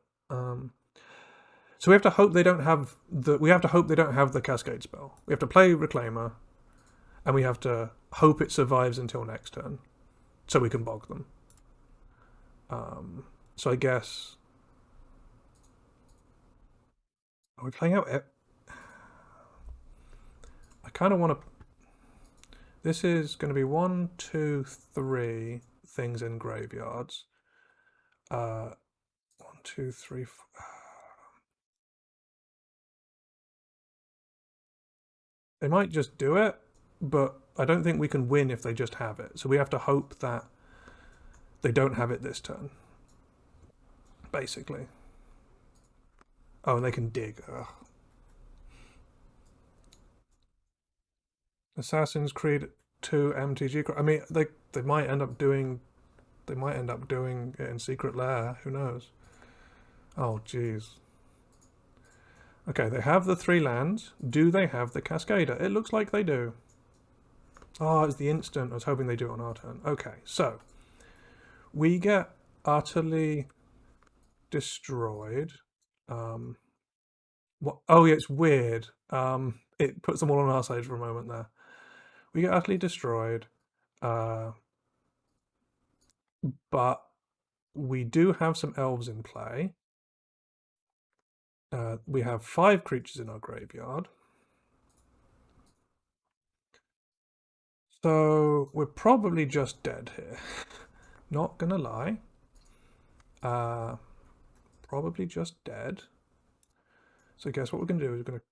Speaker 1: so we have to hope they don't have the Cascade spell. We have to play Reclaimer, and we have to hope it survives until next turn, so we can bog them. So I guess. Are we playing out? I kind of want to. This is going to be 1, 2, 3 things in graveyards. 1, 2, 3. They might just do it, but I don't think we can win if they just have it. So we have to hope that they don't have it this turn. Basically. Oh, and they can dig. Ugh. Assassin's Creed 2 MtG. I mean, they might end up doing it in Secret Lair. Who knows? Oh, jeez. Okay, they have the 3 lands. Do they have the Cascader? It looks like they do. Oh, it's the instant. I was hoping they do it on our turn. Okay, so we get utterly destroyed. What? Oh, yeah, it's weird. It puts them all on our side for a moment there. We get utterly destroyed, but we do have some elves in play. We have 5 creatures in our graveyard. So we're probably just dead here. Not gonna lie. Probably just dead. So guess what we're gonna do is we're gonna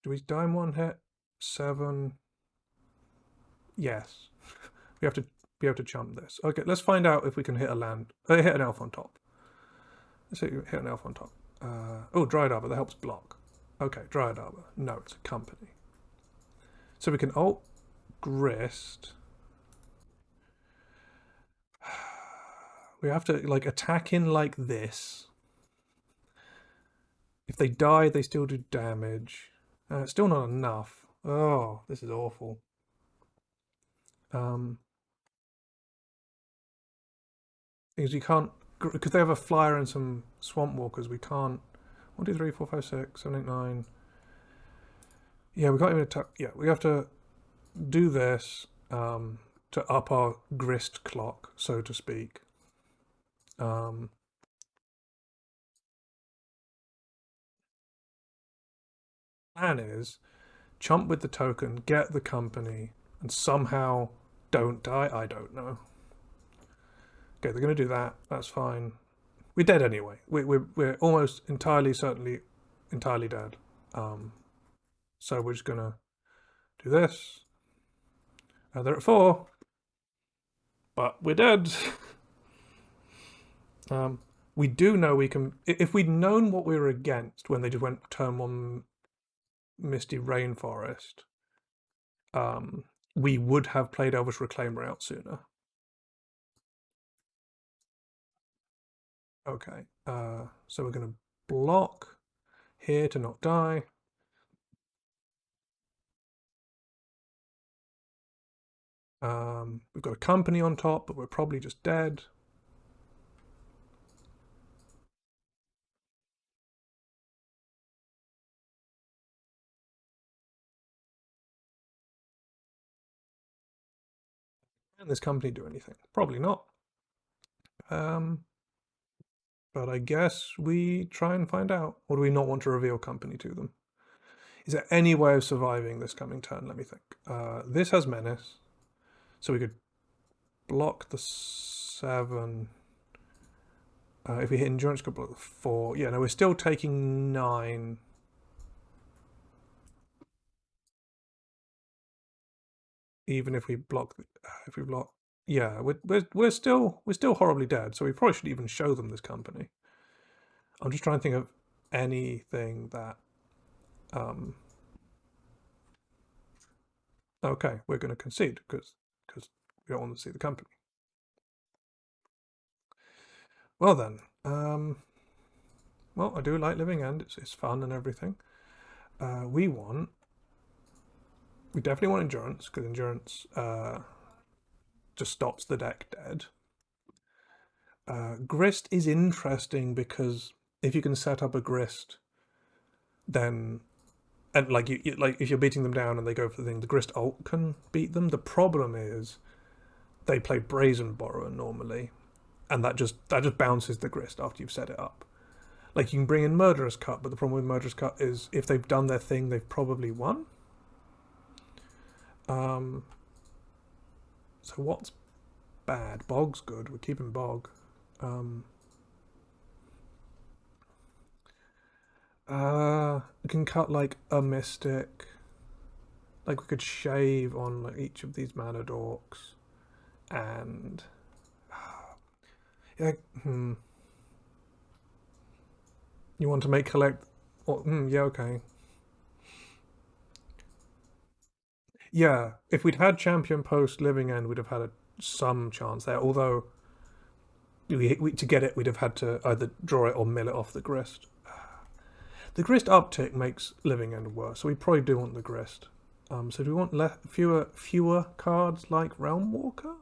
Speaker 1: do we die in 1 hit? 7. Yes. we have to chump this. Okay, let's find out if we can hit a land. Hit an elf on top. Let's hit an elf on top. Oh, Dryad Arbor, that helps block. Okay, Dryad Arbor. No, it's a company. So we can ult Grist. We have to like attack in like this. If they die, they still do damage. It's still not enough. Oh, this is awful. Because you can't, because they have a flyer and some swamp walkers. We can't. 1, 2, 3, 4, 5, 6, 7, 8, 9. Yeah, we can't even attack. Yeah, we have to do this to up our grist clock, so to speak. Plan is chump with the token, get the company, and somehow don't die. I don't know. Okay, they're going to do that. That's fine. We're dead anyway. We're almost entirely, certainly, entirely dead. So we're just going to do this. They're at 4. But we're dead. We do know we can... If we'd known what we were against when they just went turn 1 Misty Rainforest, we would have played Elvish Reclaimer out sooner. Okay, so we're going to block here to not die. We've got a company on top, but we're probably just dead. Can this company do anything? Probably not. But I guess we try and find out. Or do we not want to reveal company to them? Is there any way of surviving this coming turn? Let me think. This has Menace. So we could block the 7. If we hit Endurance, could block the 4. Yeah, no, we're still taking 9. Even if we block, yeah, we're still horribly dead. So we probably should even show them this company. I'm just trying to think of anything that. Okay, we're going to concede because we don't want to see the company. Well then, well, I do like Living End. It's fun and everything. We definitely want Endurance, because Endurance just stops the deck dead. Grist is interesting because if you can set up a Grist, then and like you like if you're beating them down and they go for the thing, the Grist ult can beat them. The problem is they play Brazen Borrower normally, and that just bounces the Grist after you've set it up. Like you can bring in Murderous Cut, but the problem with Murderous Cut is if they've done their thing, they've probably won. So what's bad? Bog's good. We're keeping Bog. We can cut like a Mystic. Like we could shave on like each of these mana dorks, and yeah, you want to make collect? Or, yeah, okay. Yeah, if we'd had Champion post Living End, we'd have had some chance there. Although, to get it, we'd have had to either draw it or mill it off the Grist. The Grist uptick makes Living End worse, so we probably do want the Grist. So do we want fewer cards like Realm Walker?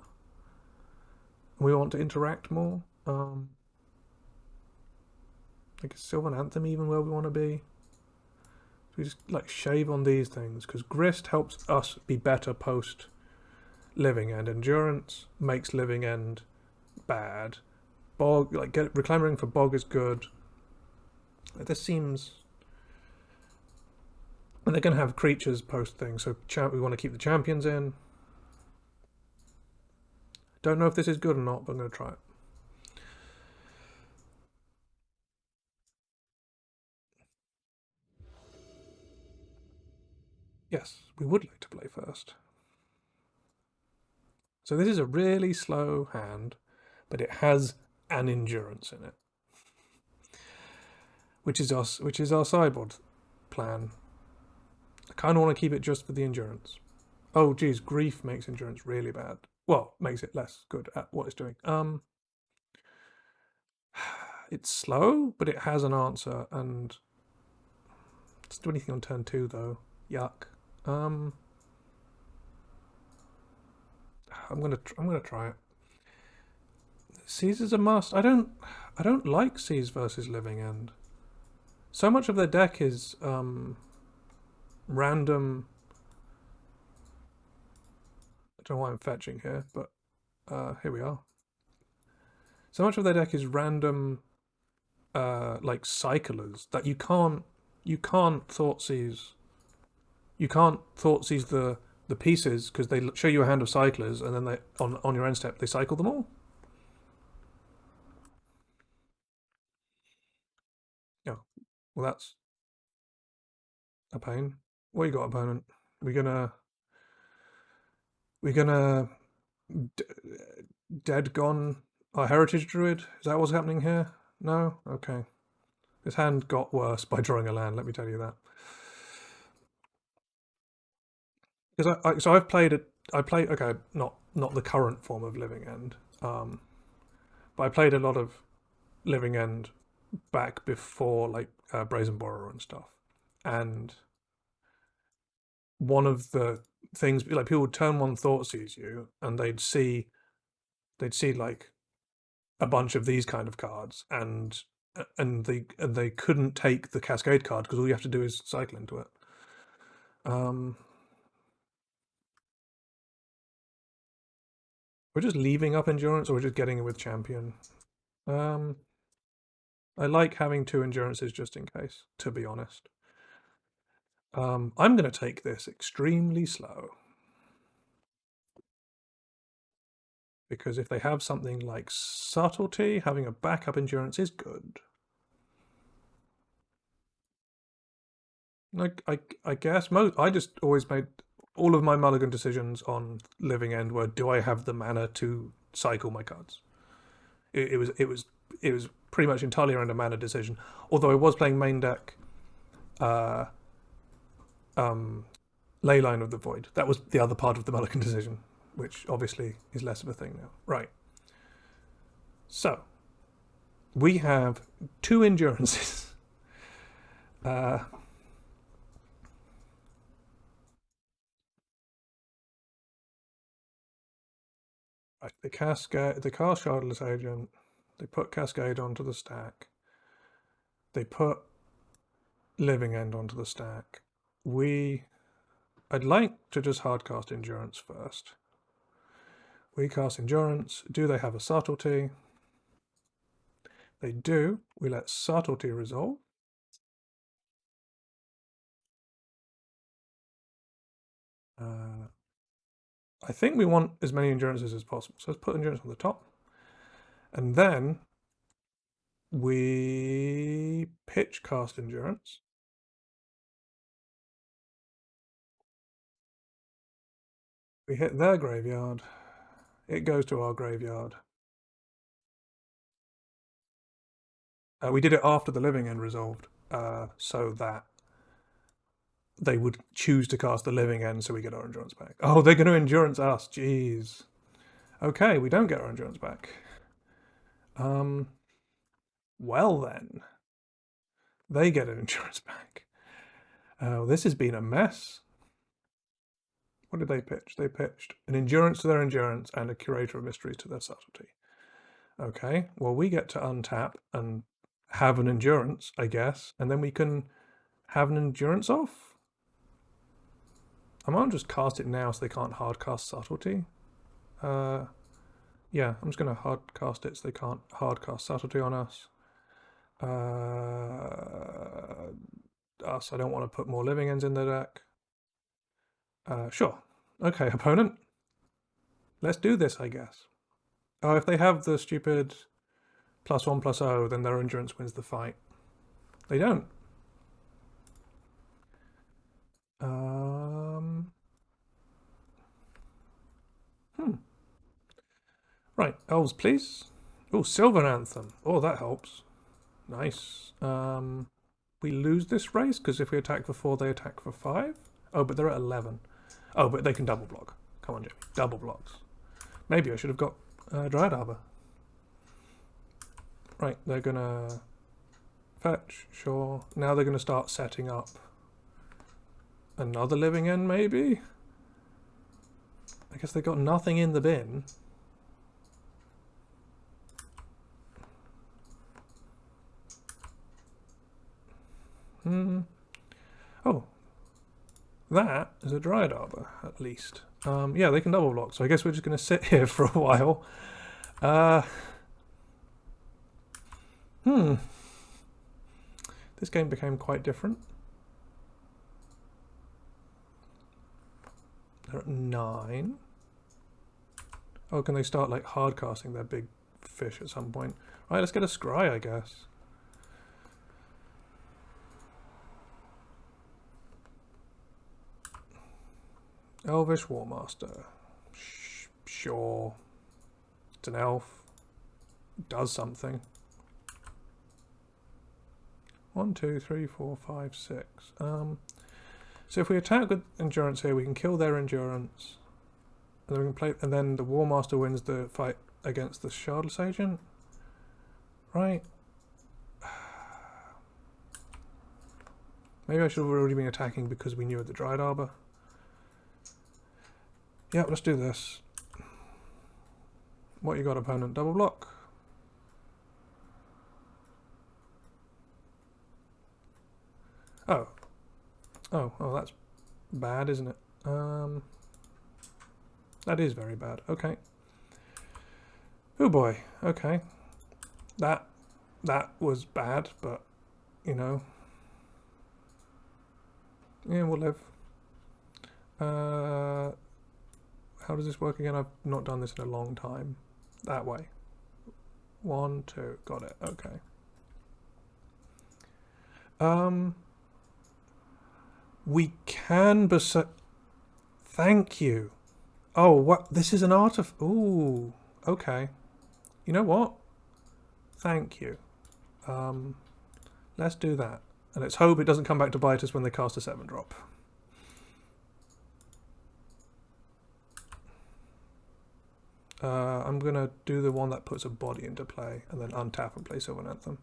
Speaker 1: We want to interact more. Like a Sylvan Anthem, even where we want to be. We just like shave on these things because Grist helps us be better post Living End. Endurance makes Living End bad. Bog, like Reclaiming for Bog is good. This seems And they're going to have creatures post things, so we want to keep the champions in. Don't know if this is good or not, but I'm going to try it. Yes, we would like to play first. So this is a really slow hand, but it has an endurance in it, which is our sideboard plan. I kind of want to keep it just for the endurance. Oh, geez, grief makes endurance really bad. Well, makes it less good at what it's doing. It's slow, but it has an answer, and it doesn't do anything on turn 2 though. Yuck. I'm gonna try it. Seize is a must. I don't like Seize versus Living End. So much of their deck is random. I don't know why I'm fetching here, but here we are. So much of their deck is random, like cyclers that you can't Thoughtseize. You can't Thoughtseize the pieces because they show you a hand of cyclers, and then they on your end step they cycle them all. Yeah, well that's a pain. What you got, opponent? We're gonna dead gone our heritage druid. Is that what's happening here? No. Okay. This hand got worse by drawing a land. Let me tell you that. Because so I've played it. I play okay, not the current form of Living End, but I played a lot of Living End back before like Brazen Borrower and stuff. And one of the things like people would turn one Thoughtseize you, and they'd see like a bunch of these kind of cards, and they couldn't take the Cascade card because all you have to do is cycle into it. We're just leaving up endurance, or we're just getting it with champion. I like having 2 endurances just in case, to be honest. I'm going to take this extremely slow. Because if they have something like subtlety, having a backup endurance is good. I guess I just always made all of my mulligan decisions on Living End were, do I have the mana to cycle my cards? It was pretty much entirely around a mana decision. Although I was playing main deck Leyline of the Void. That was the other part of the mulligan decision, which obviously is less of a thing now. Right. So we have 2 endurances. Right, they cast Shardless Agent. They put Cascade onto the stack. They put Living End onto the stack. I'd like to just hardcast Endurance first. We cast Endurance. Do they have a subtlety? They do. We let subtlety resolve. I think we want as many endurances as possible. So let's put endurance on the top. And then we pitch cast endurance. We hit their graveyard. It goes to our graveyard. We did it after the Living End resolved, so that they would choose to cast the Living End so we get our endurance back. Oh, they're going to endurance us. Jeez. Okay, we don't get our endurance back. Well then. They get an endurance back. This has been a mess. What did they pitch? They pitched an endurance to their endurance and a curator of mysteries to their subtlety. Okay, well, we get to untap and have an endurance, I guess, and then we can have an endurance off. I might just cast it now so they can't hard cast subtlety. Yeah, I'm just going to hard cast it so they can't hard cast subtlety on us. us. I don't want to put more living ends in the deck. Sure. Okay, opponent. Let's do this, I guess. Oh, if they have the stupid +1/+0, then their endurance wins the fight. They don't. Right, elves, please. Oh, Silver Anthem. Oh, that helps. Nice. We lose this race because if we attack for 4, they attack for 5. Oh, but they're at 11. Oh, but they can double block. Come on, Jimmy. Double blocks. Maybe I should have got Dryad Arbor. Right, they're gonna fetch, sure. Now they're gonna start setting up another living end, maybe? I guess they got nothing in the bin. Oh, that is a Dryad Arbor, at least. Yeah, they can double block, so I guess we're just going to sit here for a while. This game became quite different. They're at 9. Oh, can they start like hard casting their big fish at some point? Right, let's get a scry, I guess. Elvish War Master. Sure. It's an elf. Does something. 1, 2, 3, 4, 5, 6. So if we attack with endurance here, we can kill their endurance. And then we can play, and then the War Master wins the fight against the Shardless Agent. Right. Maybe I should have already been attacking because we knew of the Dryad Arbor. Yeah, let's do this. What you got, opponent? Double block. Oh. Oh, that's bad, isn't it? That is very bad. Okay. Oh boy. Okay. That was bad, but you know. Yeah, we'll live. How does this work again? I've not done this in a long time. That way. 1, 2. Got it. Okay. We can thank you. Oh, what? This is an artifact. Ooh. Okay. You know what? Thank you. Let's do that. And let's hope it doesn't come back to bite us when they cast a 7-drop. I'm going to do the one that puts a body into play and then untap and play Silver Anthem.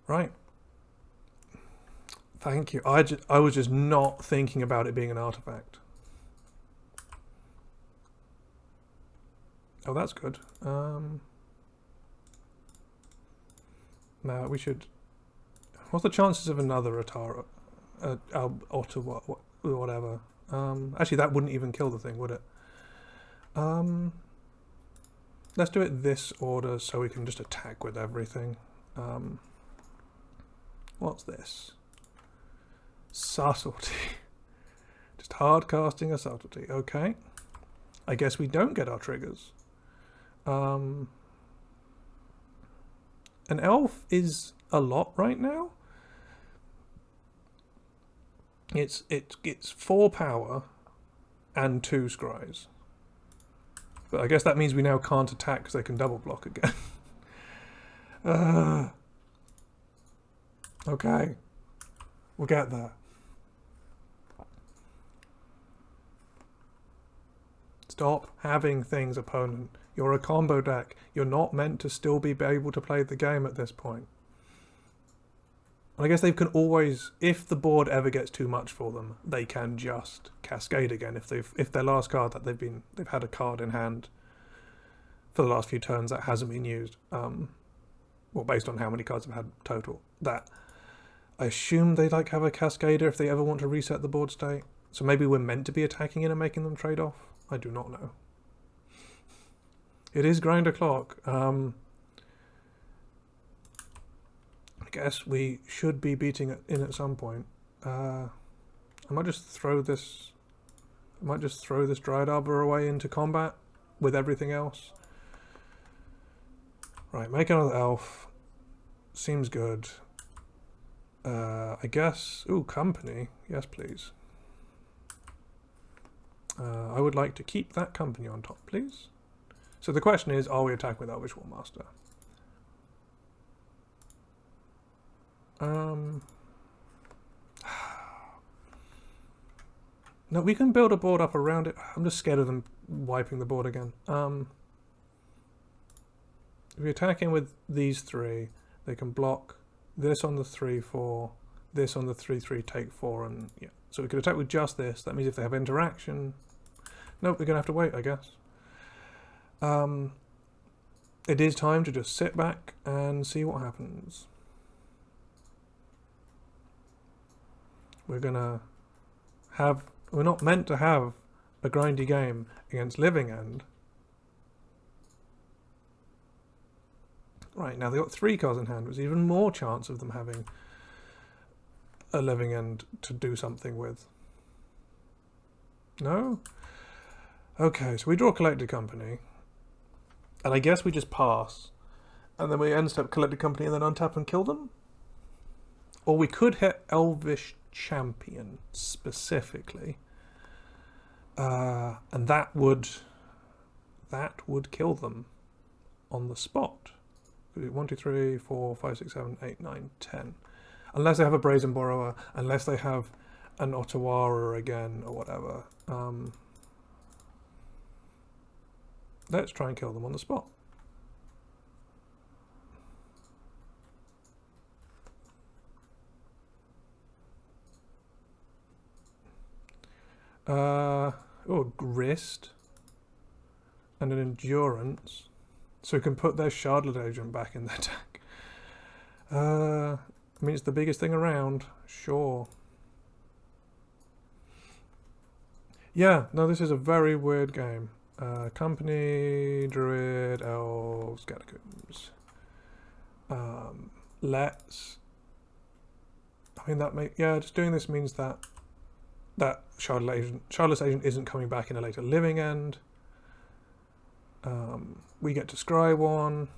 Speaker 1: Right. Thank you. I was just not thinking about it being an artifact. Oh, that's good. No, we should... What's the chances of another Atara? Ottawa, whatever. Actually, that wouldn't even kill the thing, would it? Let's do it this order so we can just attack with everything. What's this? Subtlety. Just hard casting a subtlety. Okay. I guess we don't get our triggers. An elf is a lot right now. It's 4 power and 2 scries. But I guess that means we now can't attack because they can double block again. Okay. We'll get there. Stop having things, opponent. You're a combo deck. You're not meant to still be able to play the game at this point. And I guess they can always, if the board ever gets too much for them, they can just cascade again. If their last card that they've had a card in hand for the last few turns that hasn't been used. Well, based on how many cards they've had total. That I assume they like have a cascader if they ever want to reset the board state. So maybe we're meant to be attacking in and making them trade off. I do not know. It is grind o'clock. I guess we should be beating it in at some point. I might just throw this. I might just throw this Dryad Arbor away into combat with everything else. Right, make another elf. Seems good. I guess. Ooh, company. Yes, please. I would like to keep that company on top, please. So the question is, are we attacking with Elvish Warmaster? No, we can build a board up around it. I'm just scared of them wiping the board again. If we're attacking with these three, they can block this on the 3/4, this on the 3/3, take 4, and yeah. So we could attack with just this. That means if they have interaction, nope, they're gonna have to wait, I guess. It is time to just sit back and see what happens. We're gonna have. We're not meant to have a grindy game against Living End. Right, now they've got 3 cards in hand, which is even more chance of them having a Living End to do something with. No? Okay, so we draw Collected Company. And I guess we just pass. And then we end step Collected Company and then untap and kill them? Or we could hit Elvish Champion specifically. And that would kill them on the spot. 1, 2, 3, 4, 5, 6, 7, 8, 9, 10. Unless they have a Brazen Borrower, unless they have an Ottawara again or whatever. Let's try and kill them on the spot. Grist and an Endurance, so we can put their Shardlet Agent back in their deck. I mean, it's the biggest thing around, sure. Yeah, no, this is a very weird game. Company, Druid, Elves, Catacombs. Let's. I mean, just doing this means that Shardless Agent isn't coming back in a later Living End. We get to scry one.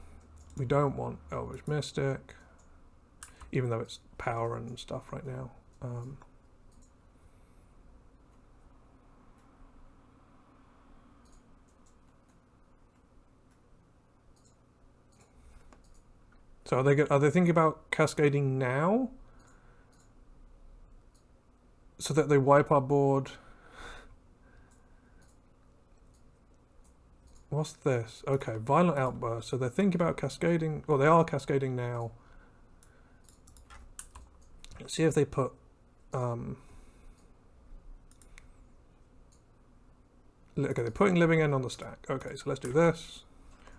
Speaker 1: We don't want Elvish Mystic, even though it's power and stuff right now. So are they thinking about cascading now, so that they wipe our board? What's this? Okay, Violent Outburst. So they're thinking about cascading. Well, they are cascading now. Let's see if they put. Okay, they're putting Living End on the stack. Okay, so let's do this.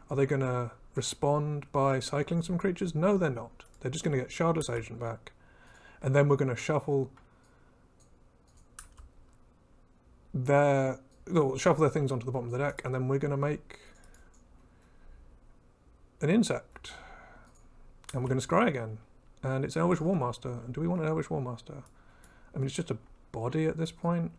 Speaker 1: Are they going to respond by cycling some creatures? No, they're not. They're just going to get Shardless Agent back. And then we're going to shuffle their things onto the bottom of the deck, and then we're going to make an insect. And we're going to scry again. And it's Elvish Warmaster. And do we want an Elvish Warmaster? I mean, it's just a body at this point.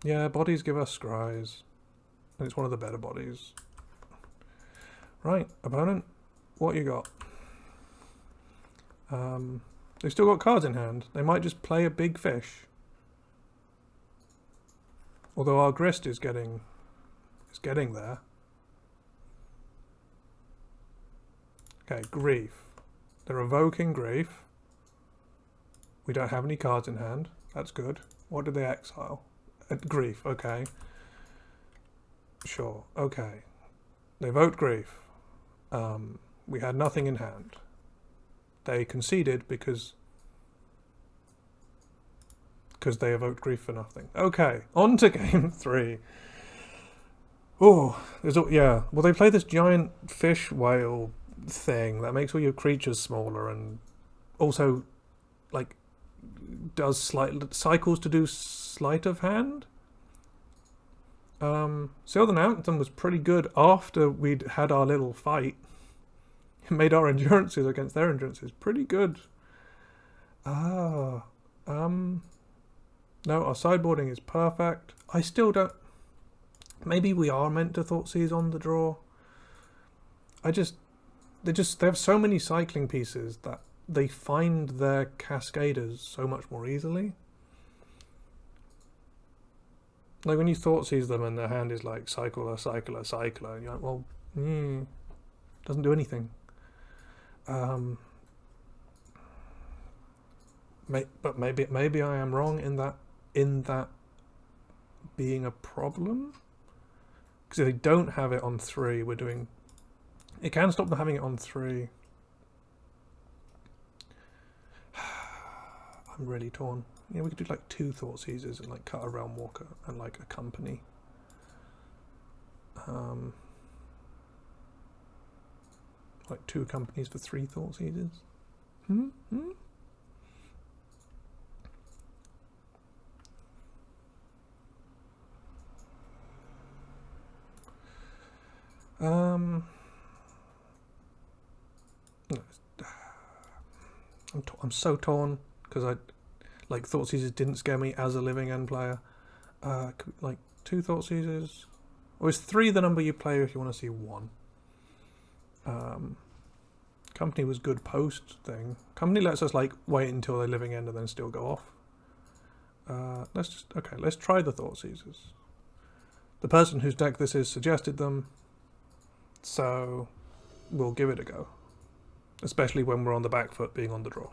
Speaker 1: Yeah, bodies give us scries. And it's one of the better bodies. Right, opponent, what you got? They've still got cards in hand. They might just play a big fish. Although our Grist is getting there. Okay, Grief. They're evoking Grief. We don't have any cards in hand. That's good. What did they exile? Grief, okay. Sure, okay. They vote Grief. We had nothing in hand. They conceded because they evoked Grief for nothing. Okay, on to game 3. Oh, yeah. Well, they play this giant fish whale thing that makes all your creatures smaller and also, like, does cycles to do sleight of hand. Sealed Anthem was pretty good after we'd had our little fight. It made our endurances against their endurances pretty good. No, our sideboarding is perfect. I still don't... Maybe we are meant to Thoughtseize on the draw. They have so many cycling pieces that they find their cascaders so much more easily. Like when you Thoughtseize them and their hand is like cycler, cycler, cycler, and you're like, well, doesn't do anything. But maybe I am wrong in that being a problem. Because if they don't have it on 3, we're doing... It can stop them having it on 3. I'm really torn. Yeah, we could do like 2 Thoughtseizers and like cut a Realm Walker and like a company. Like 2 companies for 3 Thoughtseizers. I'm so torn because like Thoughtseizers didn't scare me as a living end player. Like 2 Thoughtseizers, or is 3 the number you play if you want to see 1? Company was good post thing. Company lets us like wait until they're living end and then still go off. Let's try the Thoughtseizers. The person whose deck this is suggested them, so we'll give it a go. Especially when we're on the back foot being on the draw.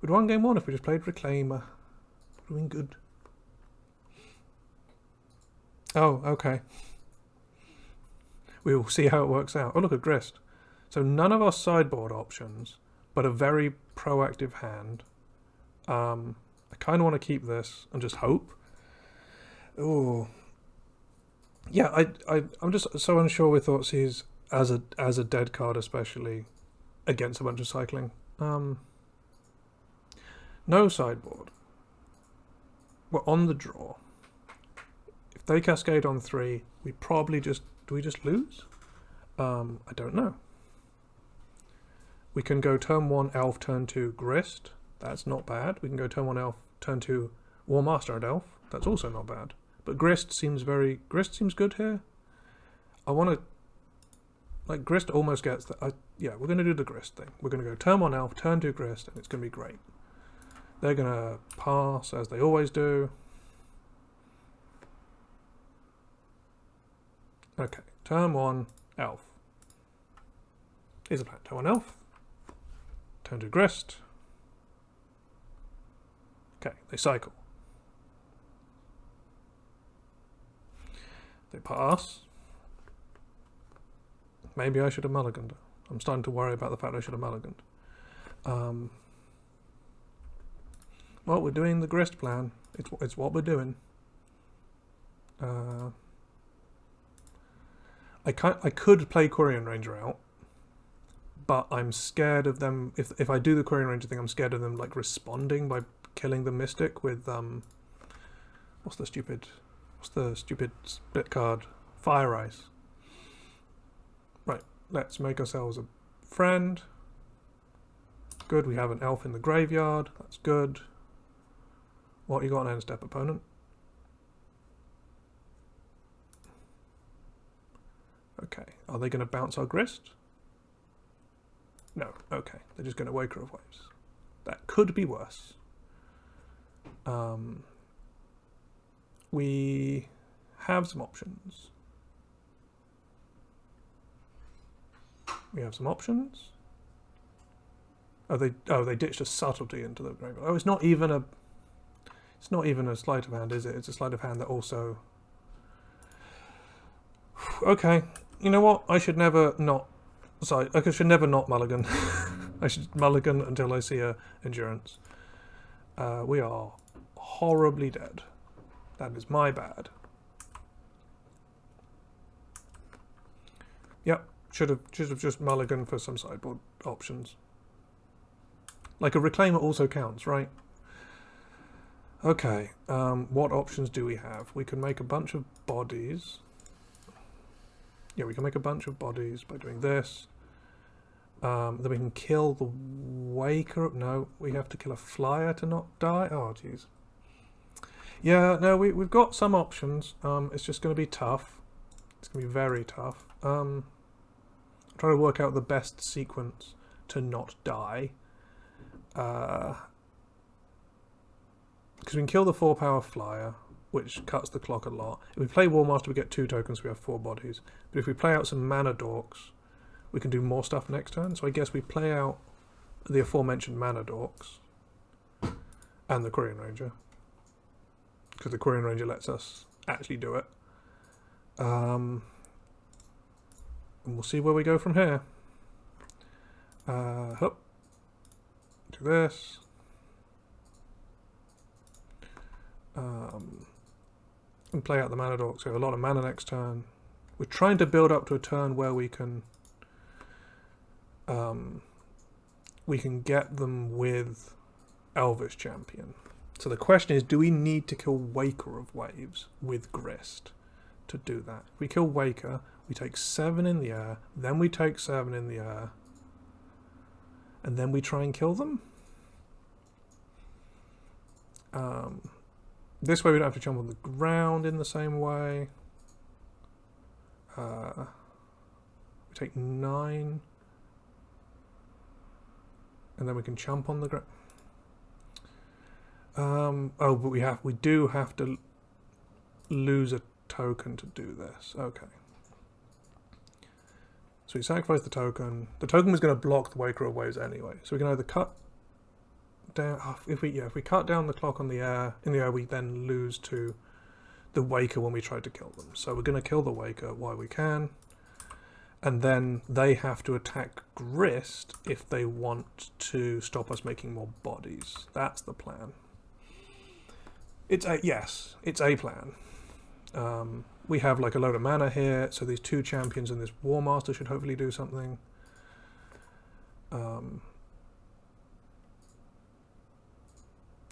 Speaker 1: We'd won game 1 if we just played Reclaimer. Would have been good. Oh, okay. We will see how it works out. Oh, look at Grist. So none of our sideboard options, but a very proactive hand. I kind of want to keep this and just hope. Oh. Yeah, I'm just so unsure with Thoughtseize as a dead card, especially against a bunch of cycling. No sideboard. We're on the draw. If they cascade on 3, we probably just... Do we just lose? I don't know. We can go turn 1 Elf, turn 2 Grist. That's not bad. We can go turn 1 Elf, turn 2 War Master and Elf. That's also not bad. But Grist seems good here. I want to... Like, Grist almost gets that. Yeah, we're going to do the Grist thing. We're going to go turn 1 Elf, turn 2 Grist, and it's going to be great. They're going to pass, as they always do. Okay, turn 1 Elf. Here's a plan. Turn 1 Elf. Turn 2 Grist. Okay, they cycle. They pass. Maybe I should have mulliganed. I'm starting to worry about the fact I should have mulliganed. Well, we're doing the Grist plan. It's what we're doing. I could play Quirion Ranger out, but I'm scared of them. If I do the Quirion Ranger thing, I'm scared of them like responding by killing the Mystic with what's the stupid split card? Fire Ice. Right, let's make ourselves a friend. Good, we have an elf in the graveyard. That's good. What, you got an end step opponent? Okay, are they going to bounce our Grist? No, okay, they're just going to Waker of Waves. That could be worse. We have some options. Oh, they ditched a subtlety into the graveyard. Oh, it's not even a sleight of hand, is it? It's a sleight of hand that also... Okay, you know what? I should never not mulligan. I should mulligan until I see a endurance. We are horribly dead. That is my bad. Yep, should have just mulligan for some sideboard options. Like a Reclaimer also counts, right? Okay, what options do we have? We can make a bunch of bodies. Yeah, we can make a bunch of bodies by doing this. Then we can kill the Waker. No, we have to kill a flyer to not die. Oh, jeez. Yeah, no, we've got some options. It's just going to be tough. It's going to be very tough. I'm trying to work out the best sequence to not die. Because we can kill the 4-power flyer, which cuts the clock a lot. If we play War Master, we get 2 tokens, we have 4 bodies. But if we play out some mana dorks, we can do more stuff next turn. So I guess we play out the aforementioned mana dorks and the Quirion Ranger, because the Quirion Ranger lets us actually do it. And we'll see where we go from here. Do this. And play out the mana dorks. We have a lot of mana next turn. We're trying to build up to a turn where we can get them with Elves Champion. So the question is, do we need to kill Waker of Waves with Grist to do that? If we kill Waker, we take 7 in the air, then we take 7 in the air, and then we try and kill them? This way we don't have to jump on the ground in the same way. We take 9. And then we can jump on the ground. Oh, but we do have to lose a token to do this. Okay. So we sacrifice the token. The token was going to block the Waker of Waves anyway. So we can either cut down. Oh, if we cut down the clock on the air, in the air, we then lose to the Waker when we try to kill them. So we're going to kill the Waker while we can. And then they have to attack Grist if they want to stop us making more bodies. That's the plan. It's a plan. We have like a load of mana here, so these 2 champions and this War Master should hopefully do something.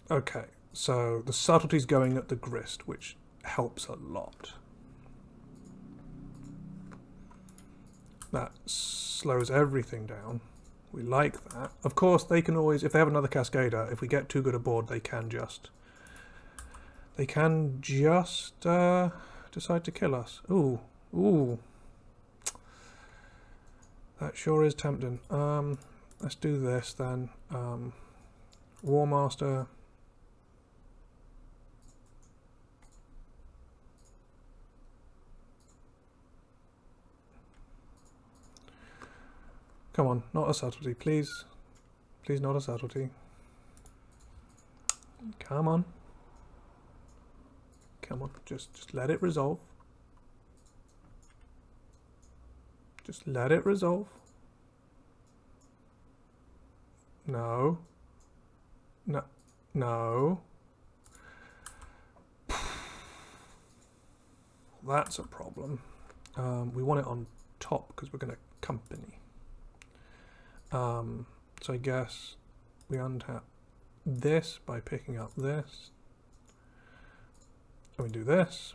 Speaker 1: Okay, so the subtlety's going at the Grist, which helps a lot. That slows everything down. We like that. Of course, they can always, if they have another Cascader, if we get too good a board, they can just decide to kill us. Ooh, ooh. That sure is tempting. Let's do this then. War Master. Come on, not a subtlety, please. Please, not a subtlety. Come on. Come on, just let it resolve. Just let it resolve. No. No. No. That's a problem. We want it on top because we're going to company. So I guess we untap this by picking up this. And we do this.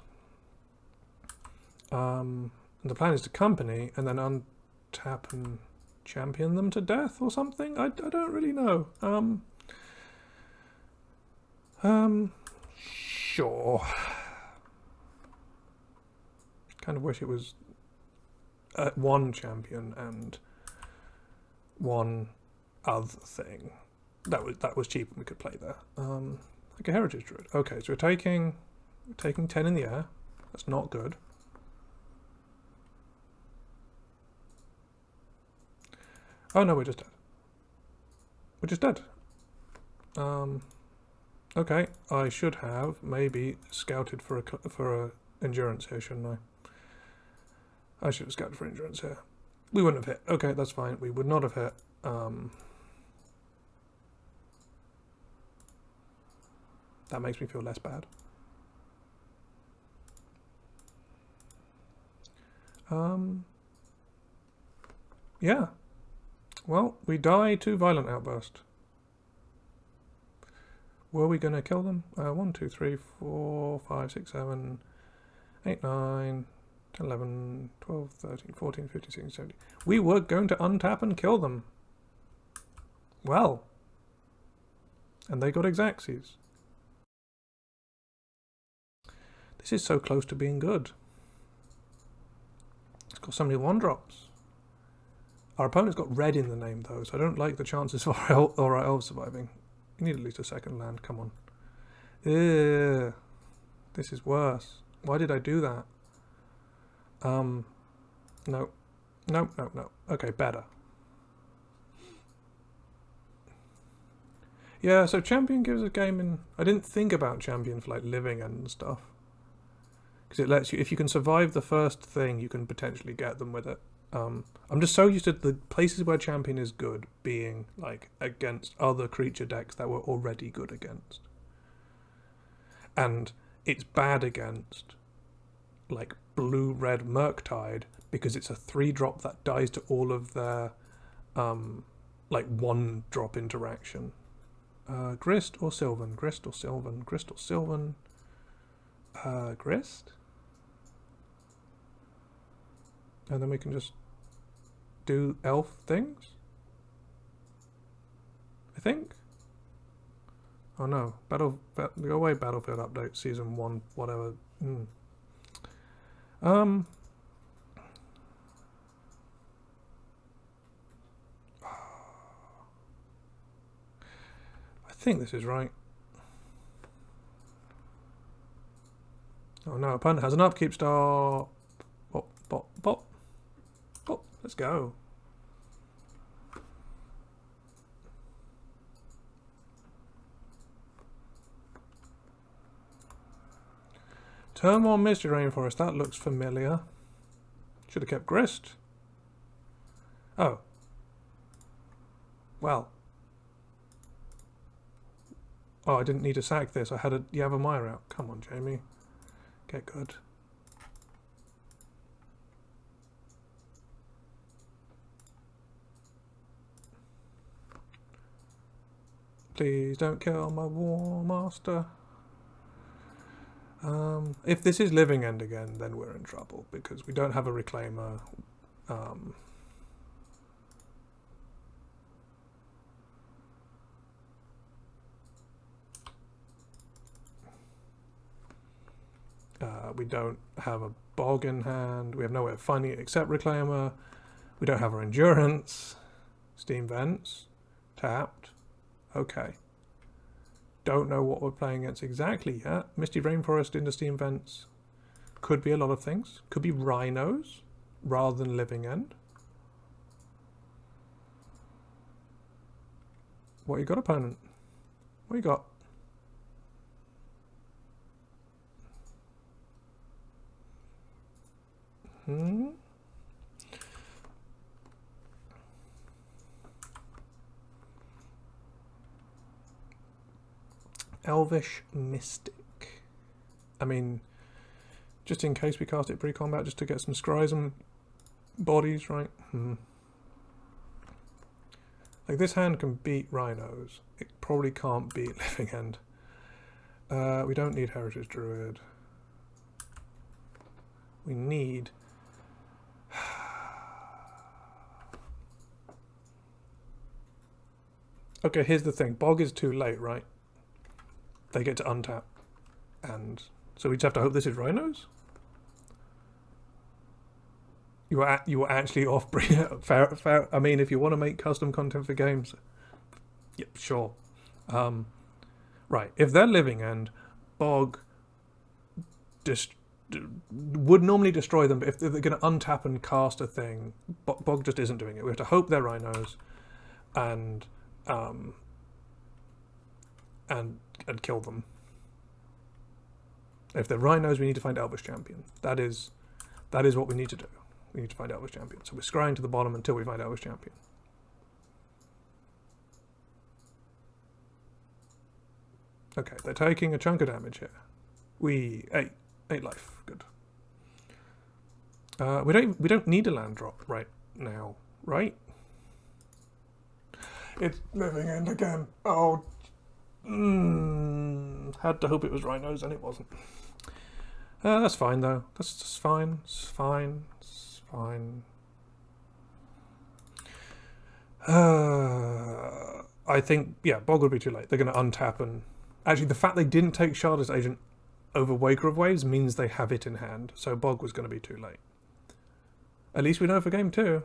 Speaker 1: And the plan is to company and then untap and champion them to death or something. I don't really know. Sure. Kind of wish it was one champion and one other thing. That was cheap and we could play there. Like a heritage druid. Okay, so we're taking 10 in the air. That's not good. Oh no, we're just dead. We're just dead. Okay, I should have maybe scouted for a endurance here, shouldn't I? I should have scouted for endurance here. We wouldn't have hit. Okay, that's fine. We would not have hit. That makes me feel less bad. Yeah. Well, we die to Violent Outburst. were we going to kill them? 1, 2, 3, 4, 5, 6, 7, 8, 9, 10, 11, 12, 13, 14, 15, 16, 17. We were going to untap and kill them. Well. And they got Exaxes. This is so close to being good. It's got so many 1-drops. Our opponent's got red in the name though, so I don't like the chances for our elves surviving. You need at least a second land, come on. Ew, this is worse. Why did I do that? No. No, no, no. Okay, better. Yeah, so Champion gives a game in... I didn't think about Champion for like living and stuff. Because it lets you... If you can survive the first thing, you can potentially get them with it. I'm just so used to the places where Champion is good being like against other creature decks that were already good against. And it's bad against like blue-red Murktide because it's a 3-drop that dies to all of their like 1-drop interaction. Grist or Sylvan? Grist or Sylvan? Grist or Sylvan? Grist? And then we can just do elf things? I think? Oh no. Go away, Battlefield Update, Season 1, whatever. I think this is right. Oh no, opponent has an upkeep stop. Bop, bop, bop. Bop, let's go. Turmoil Misty Rainforest, that looks familiar. Should have kept Grist. Oh. Well. Oh, I didn't need to sack this. I had a Yavimaya out. Come on, Jamie. Get good. Please don't kill my War Master. If this is Living End again, then we're in trouble because we don't have a Reclaimer. We don't have a Bog in hand. We have no way of finding it except Reclaimer. We don't have our Endurance. Steam Vents. Tapped. Okay. Don't know what we're playing against exactly yet. Misty Rainforest into Steam Vents. Could be a lot of things. Could be Rhinos rather than Living End. What you got, opponent? What you got? Elvish Mystic. I mean, just in case we cast it pre-combat, just to get some scries and bodies, right? Like this hand can beat Rhinos. It probably can't beat Living End. We don't need Heritage Druid. We need... Okay, here's the thing. Bog is too late, right? They get to untap. And so we just have to hope this is Rhinos? You were actually off. Fair. I mean, if you want to make custom content for games, yep, sure. Right. If they're Living End, Bog would normally destroy them, but if they're going to untap and cast a thing, Bog just isn't doing it. We have to hope they're Rhinos, and kill them. If they're Rhinos, we need to find Elvish Champion. That is what we need to do. We need to find Elvish Champion. So we're scrying to the bottom until we find Elvish Champion. Okay, they're taking a chunk of damage here. We 8 life. Good. We don't need a land drop right now, right? It's Living End again. Oh, Had to hope it was rhinos, and it wasn't. That's fine though. That's just fine. It's fine. It's fine. I think, yeah, Bog would be too late. They're going to untap and... Actually, the fact they didn't take Shard's Agent over Waker of Waves means they have it in hand. So Bog was going to be too late. At least we know for game 2.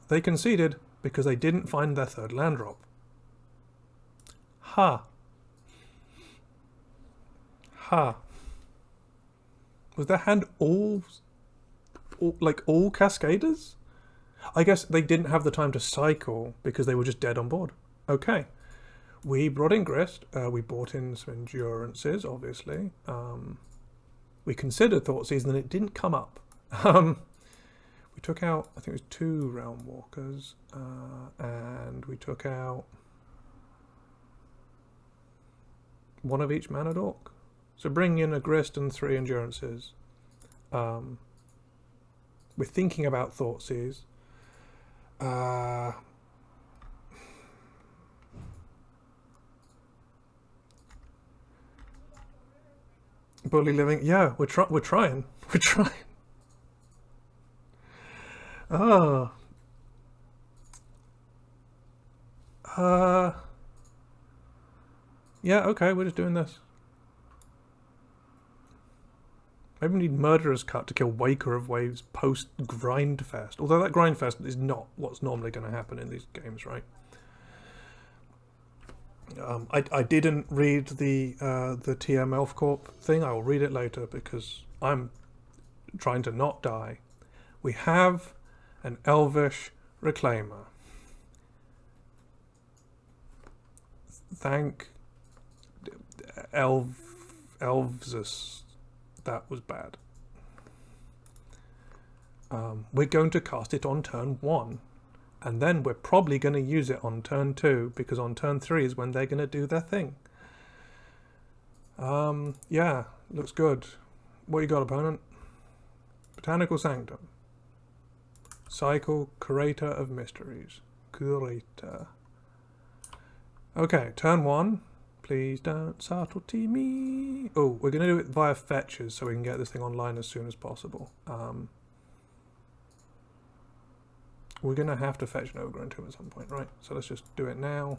Speaker 1: They conceded because they didn't find their 3rd land drop. Ha. Ha. Was their hand all Cascaders? I guess they didn't have the time to cycle because they were just dead on board. Okay. We brought in Grist. We brought in some Endurances, obviously. We considered Thoughtseize and it didn't come up. We took out, I think it was 2 Realm Walkers. And we took out 1 of each Mana Dork. So bring in a Grist and 3 Endurances. We're thinking about Thoughtseize. Bully Living. Yeah, we're trying. We're trying. Oh. Yeah, okay, we're just doing this. Maybe we need Murderer's Cut to kill Waker of Waves post Grindfest. Although that Grindfest is not what's normally going to happen in these games, right? I didn't read the TM Elf Corp thing. I will read it later because I'm trying to not die. We have an Elvish Reclaimer. Thank Elves. That was bad. We're going to cast it on turn 1. And then we're probably going to use it on turn 2, because on turn 3 is when they're going to do their thing. Yeah, looks good. What you got, opponent? Botanical Sanctum. Cycle, Curator of Mysteries. Curator. Okay, turn 1. Please don't subtlety me. Oh, we're going to do it via fetches so we can get this thing online as soon as possible. We're going to have to fetch an Ogre into him at some point, right? So let's just do it now.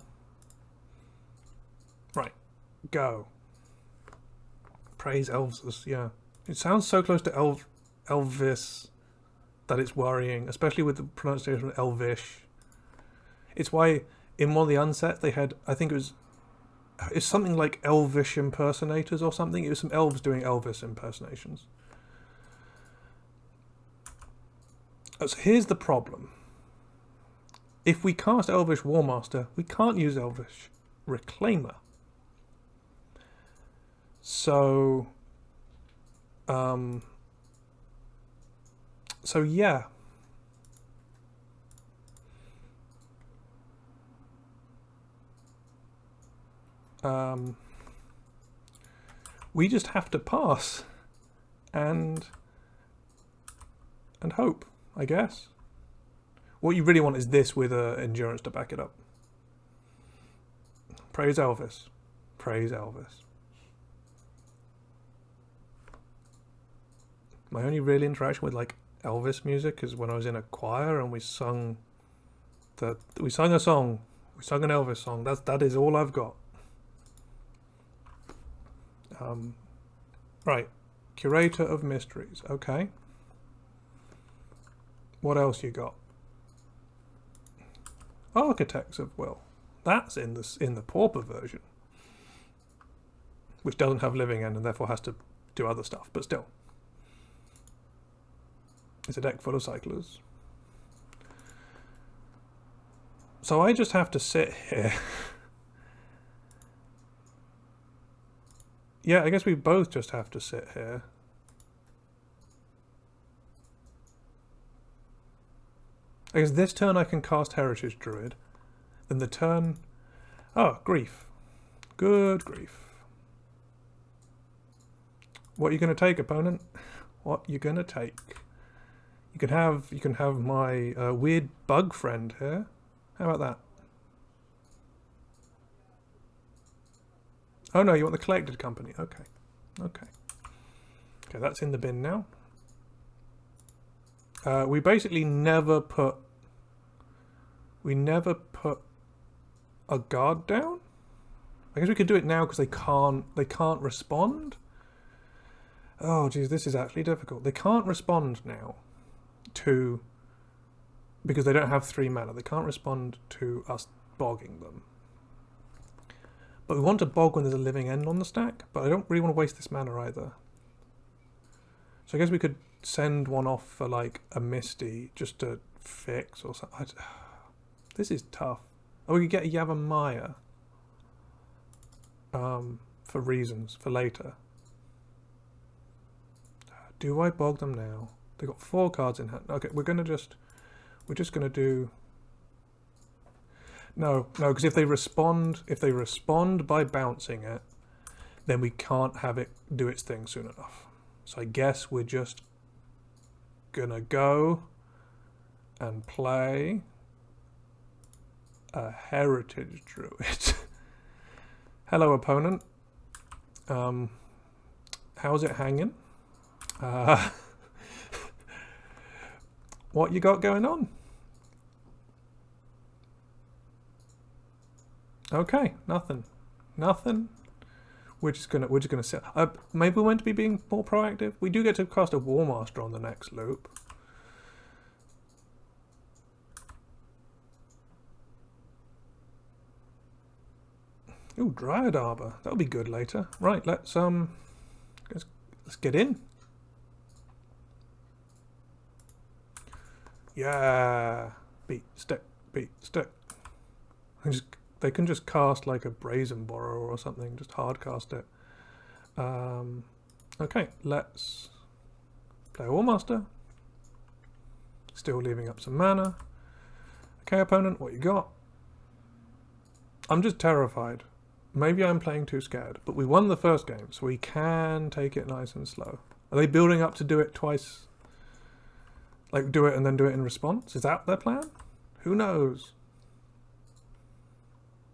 Speaker 1: Right. Go. Praise Elves. Yeah. It sounds so close to Elvis that it's worrying, especially with the pronunciation of Elvish. It's why in one of the unsets they had, I think it's something like Elvish impersonators or something. It was some elves doing Elvis impersonations. So here's the problem. If we cast Elvish Warmaster, we can't use Elvish Reclaimer. So yeah. We just have to pass and hope, I guess. What you really want is this with endurance to back it up. Praise Elvis. Praise Elvis. My only real interaction with like Elvis music is when I was in a choir and we sung a song. We sung an Elvis song. That is all I've got. Right. Curator of Mysteries. Okay. What else you got? Architects of Will. That's in the Pauper version, which doesn't have Living End and therefore has to do other stuff, but still. It's a deck full of cyclers. So I just have to sit here. Yeah, I guess we both just have to sit here. I guess this turn I can cast Heritage Druid. Then the turn... Oh, Grief. Good grief. What are you going to take, opponent? What you going to take? You're You can have my weird bug friend here. How about that? Oh no, you want the collected company. Okay. Okay. Okay, that's in the bin now. We basically never put a guard down. I guess we could do it now because they can't respond. Oh geez, this is actually difficult. They can't respond now to, because they don't have 3 mana. They can't respond to us bogging them. But we want to bog when there's a living end on the stack, but I don't really want to waste this mana either. So I guess we could send one off for like a Misty just to fix or something. This is tough. Oh, we could get a Yavimaya for reasons, for later. Do I bog them now? They've got 4 cards in hand. Okay, we're just gonna do... No, because if they respond by bouncing it, then we can't have it do its thing soon enough. So I guess we're just gonna go and play a Heritage Druid. Hello, opponent. How's it hanging? What you got going on? Okay, nothing. We're just gonna sit. Maybe we're meant to be being more proactive. We do get to cast a War Master on the next loop. Ooh, Dryad Arbor. That'll be good later. Right, let's get in. Yeah. Beat stick. They can just cast like a Brazen Borrower or something. Just hard cast it. Okay, let's play War Master. Still leaving up some mana. Okay, opponent, what you got? I'm just terrified. Maybe I'm playing too scared, but we won the first game, so we can take it nice and slow. Are they building up to do it twice? Like, do it and then do it in response? Is that their plan? Who knows?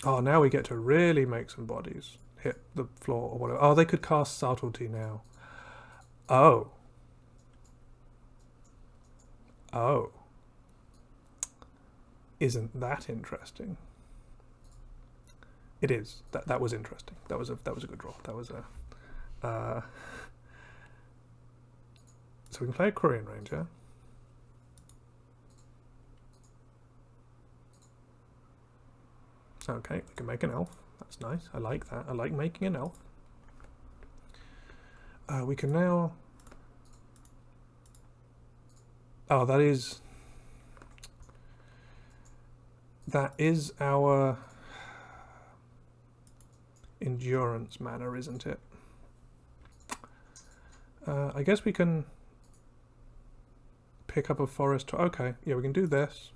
Speaker 1: Oh, now we get to really make some bodies hit the floor or whatever. Oh, they could cast Subtlety now. Oh. Oh. Isn't that interesting? It is. That was interesting. That was a good draw. That was a. So we can play a Quirion Ranger. Okay, we can make an elf. That's nice. I like that. I like making an elf. We can now. Oh, that is our endurance mana, isn't it? I guess we can pick up a forest. Okay, yeah, we can do this.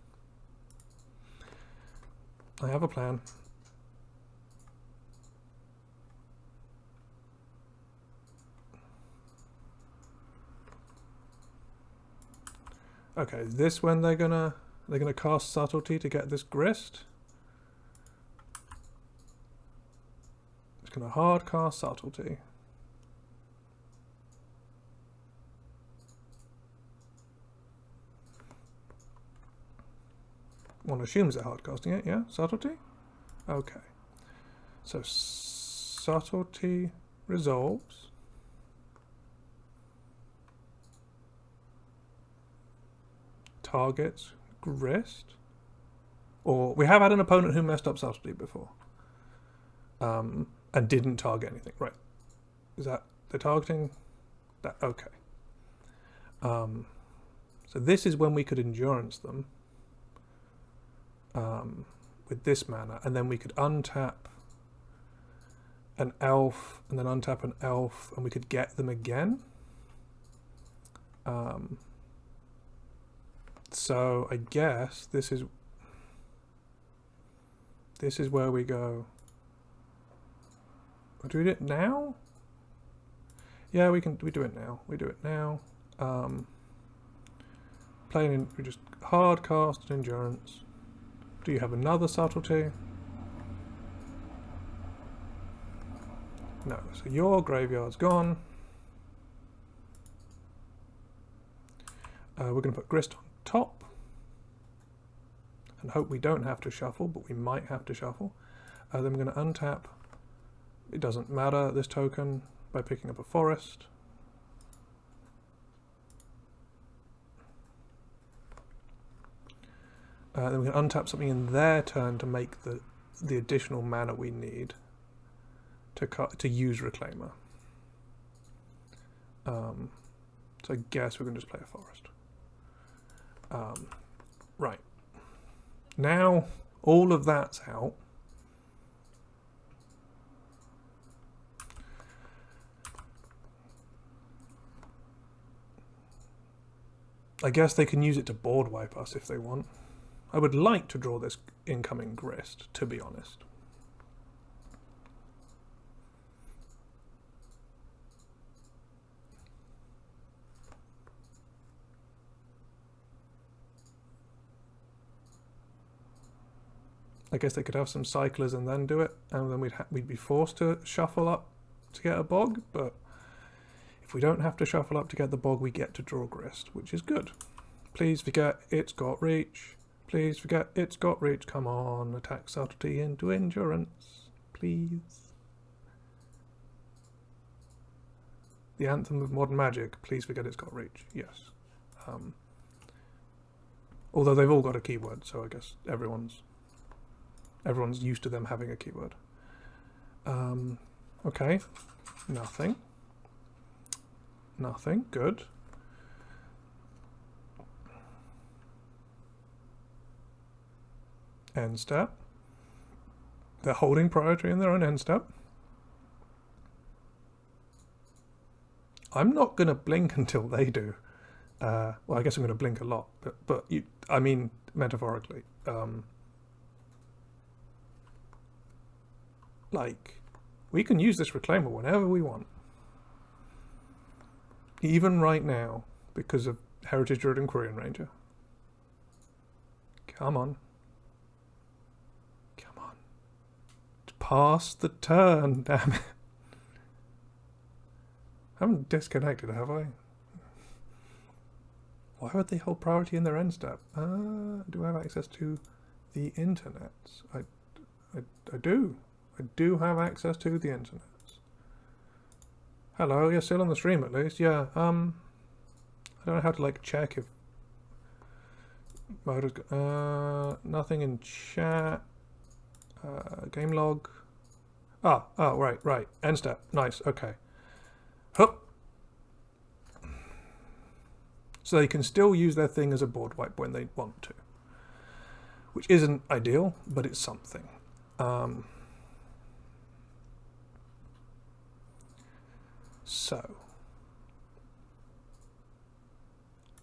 Speaker 1: I have a plan. Okay, is this when they're gonna cast Subtlety to get this Grist? It's gonna hard cast Subtlety. One assumes they're hard casting it, yeah? Subtlety? Okay. So Subtlety resolves. Targets Grist. Or we have had an opponent who messed up Subtlety before. And didn't target anything. Right. Is that they're targeting that? Okay. So this is when we could endurance them. With this mana, and then we could untap an elf and then untap an elf, and we could get them again. So I guess this is where we go. Do we do it now? Yeah, we do it now. We do it now. playing in just hard cast and endurance. Do you have another subtlety? No. So your graveyard's gone. We're going to put Grist on top and hope we don't have to shuffle, but we might have to shuffle. Then we're going to untap. It doesn't matter, this token, by picking up a forest. Then we can untap something in their turn to make the additional mana we need to use Reclaimer. So I guess we can just play a forest. Right. Now all of that's out. I guess they can use it to board wipe us if they want. I would like to draw this incoming Grist, to be honest. I guess they could have some cyclers and then do it, and then we'd be forced to shuffle up to get a bog, but if we don't have to shuffle up to get the bog, we get to draw Grist, which is good. Please forget it's got reach. Please forget it's got reach. Come on, attack subtlety into endurance, please. The anthem of modern magic. Please forget it's got reach. Yes. Although they've all got a keyword, so I guess everyone's used to them having a keyword. Okay. Nothing. Nothing. Good. End step. They're holding priority in their own end step. I'm not going to blink until they do. Well, I guess I'm going to blink a lot, but I mean metaphorically. Like, we can use this Reclaimer whenever we want. Even right now, because of Heritage Druid and Quirion Ranger. Come on. Come on. Pass the turn, damn it. I haven't disconnected, have I? Why would they hold priority in their end step? Do I have access to the internet? I do. I do have access to the internet. Hello, you're still on the stream at least. Yeah, I don't know how to like check if nothing in chat. Game log. Oh, right. End step. Nice, okay. Hup. So they can still use their thing as a board wipe when they want to. Which isn't ideal, but it's something. So,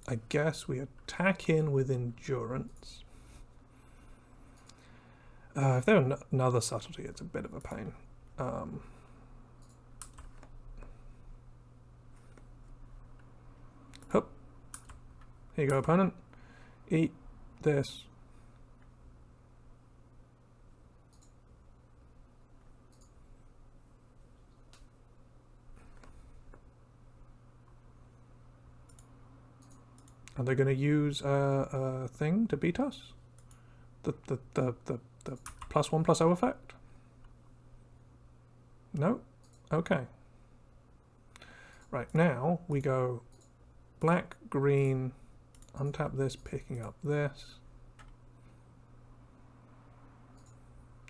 Speaker 1: I guess we attack in with endurance. If they're another subtlety, it's a bit of a pain. Hup. Here you go, opponent. Eat this. Are they going to use a thing to beat us? The +1/+0 effect? No? Okay. Right, now we go black, green, untap this, picking up this.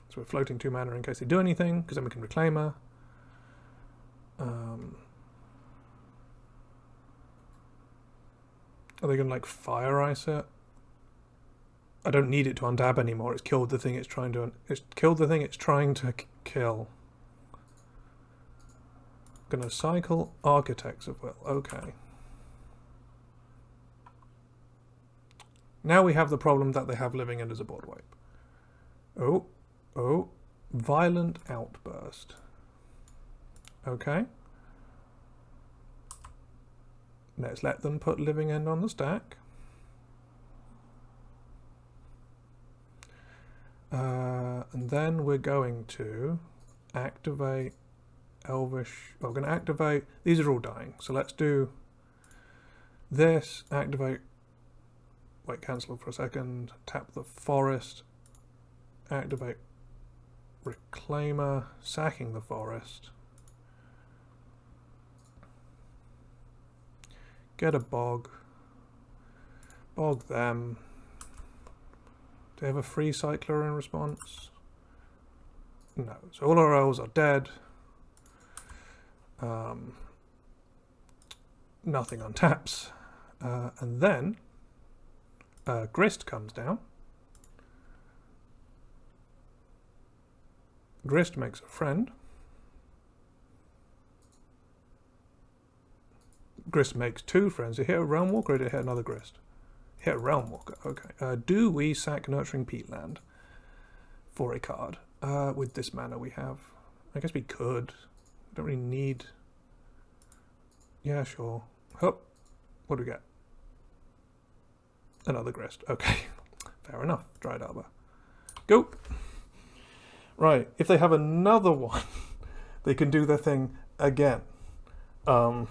Speaker 1: So we're floating 2 mana in case they do anything, because then we can Reclaimer. Are they going to like Fire Ice it? I don't need it to untap anymore. It's killed the thing it's trying to. It's killed the thing it's trying to kill. Gonna cycle Architects of Will. Okay. Now we have the problem that they have Living End as a board wipe. Oh, Violent Outburst. Okay. Let's let them put Living End on the stack. And then we're going to activate Elvish. Well, we're going to activate. These are all dying. So let's do this. Activate. Wait, cancel for a second. Tap the forest. Activate Reclaimer. Sacking the forest. Get a bog. Bog them. Do they have a free cycler in response? No. So all our elves are dead. Nothing untaps. And then Grist comes down. Grist makes a friend. Grist makes 2 friends. Did it hit a Realm Walker or did it hit another Grist? Hit a Realm Walker, okay. Do we sack Nurturing Peatland for a card? With this mana we have. I guess we could. We don't really need... Yeah, sure. Hup. What do we get? Another Grist. Okay. Fair enough. Dried Arbor. Go! Right. If they have another one, they can do their thing again. But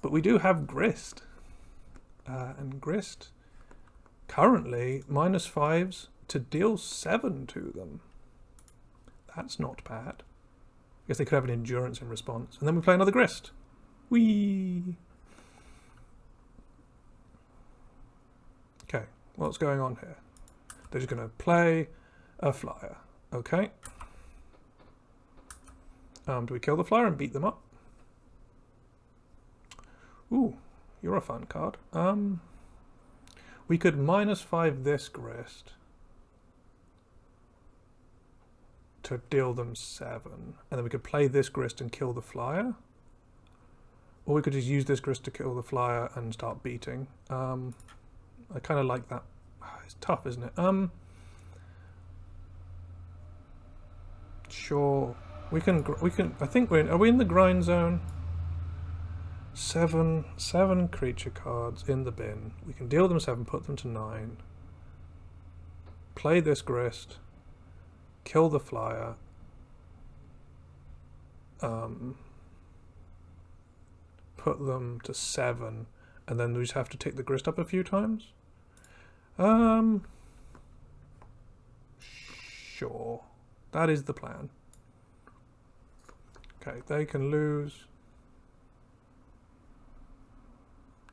Speaker 1: we do have Grist. And Grist currently -5s to deal 7 to them. That's not bad. I guess they could have an endurance in response. And then we play another Grist. Whee! Okay, what's going on here? They're just going to play a flyer. Okay. Do we kill the flyer and beat them up? Ooh, you're a fun card. We could -5 this Grist to deal them 7. And then we could play this Grist and kill the flyer. Or we could just use this Grist to kill the flyer and start beating. I kind of like that. It's tough, isn't it? Sure. We can, I think are we in the grind zone? 7 creature cards in the bin. We can deal them 7, put them to 9. Play this Grist. Kill the flyer. Put them to 7. And then we just have to tick the Grist up a few times? Sure. That is the plan. Okay, they can lose.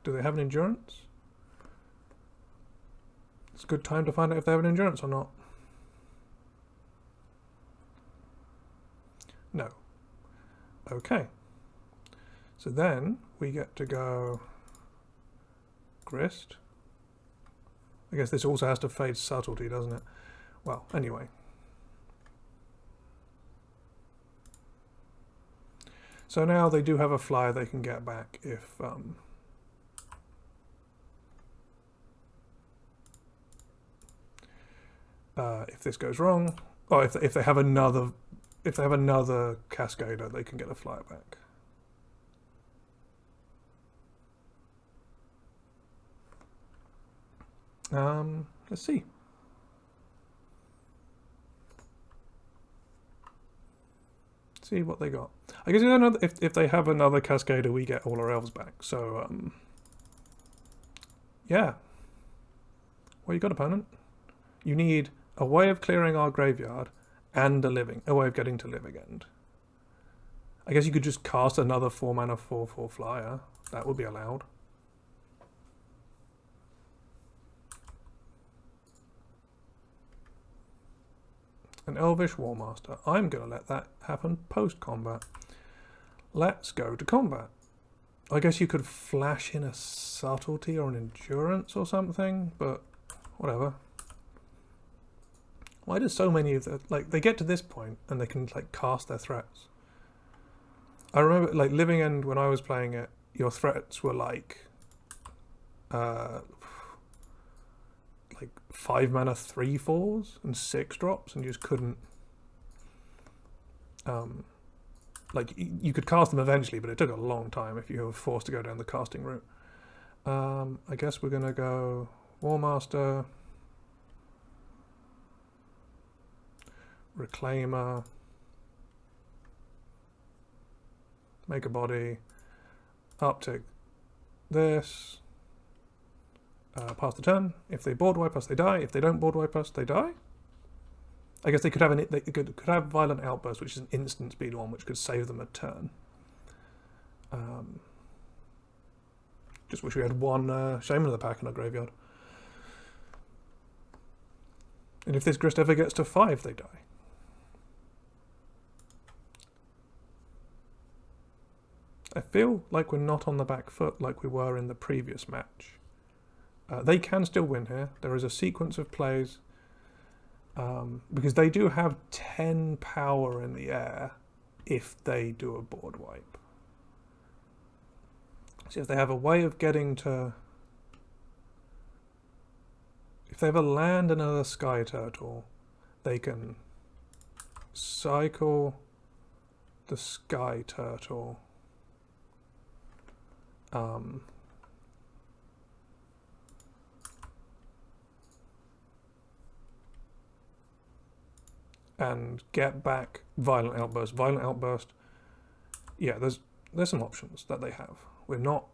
Speaker 1: Do they have an endurance? It's a good time to find out if they have an endurance or not. No. Okay. So then we get to go Grist. I guess this also has to fade subtlety, doesn't it? Well, anyway. So now they do have a flyer they can get back if this goes wrong, or if they have another Cascader, they can get a flyer back. Let's see. See what they got. I guess if they have another Cascader, we get all our elves back. So yeah. What you got, opponent? You need a way of clearing our graveyard and a way of getting to live again. I guess you could just cast another 4-mana 4/4 flyer. That would be allowed. An Elvish Warmaster. I'm going to let that happen post-combat. Let's go to combat. I guess you could flash in a subtlety or an endurance or something, but whatever. Why do so many of the, like, they get to this point and they can like cast their threats? I remember like Living End when I was playing it, your threats were like 5-mana 3/4s and 6 drops, and you just couldn't like you could cast them eventually, but it took a long time if you were forced to go down the casting route. I guess we're gonna go Warmaster. Reclaimer, make a body, uptick this, pass the turn. If they board wipe us, they die. If they don't board wipe us, they die. I guess they could have they could have Violent Outburst, which is an instant speed one, which could save them a turn. Just wish we had one Shaman of the Pack in our graveyard. And if this Grist ever gets to 5, they die. I feel like we're not on the back foot like we were in the previous match. They can still win here. There is a sequence of plays because they do have 10 power in the air if they do a board wipe. So if they have a way of getting to... If they have a land and another Sky Turtle, they can cycle the Sky Turtle. And get back Violent Outburst. Violent Outburst, yeah, there's some options that they have. We're not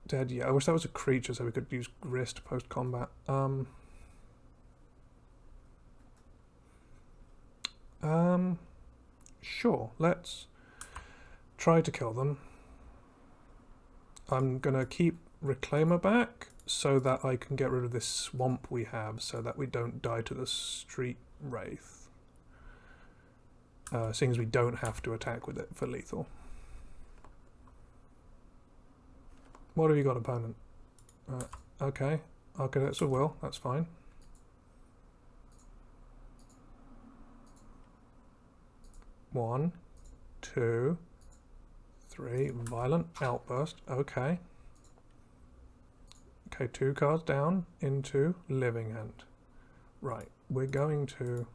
Speaker 1: dead yet. I wish that was a creature so we could use Grist post-combat. Sure, let's try to kill them. I'm gonna keep Reclaimer back so that I can get rid of this swamp we have so that we don't die to the Street Wraith. Seeing as we don't have to attack with it for lethal. What have you got, opponent? Okay, Architects of Will, that's fine. One, two, three, Violent Outburst, okay. Okay, 2 cards down into Living End. Right, we're going to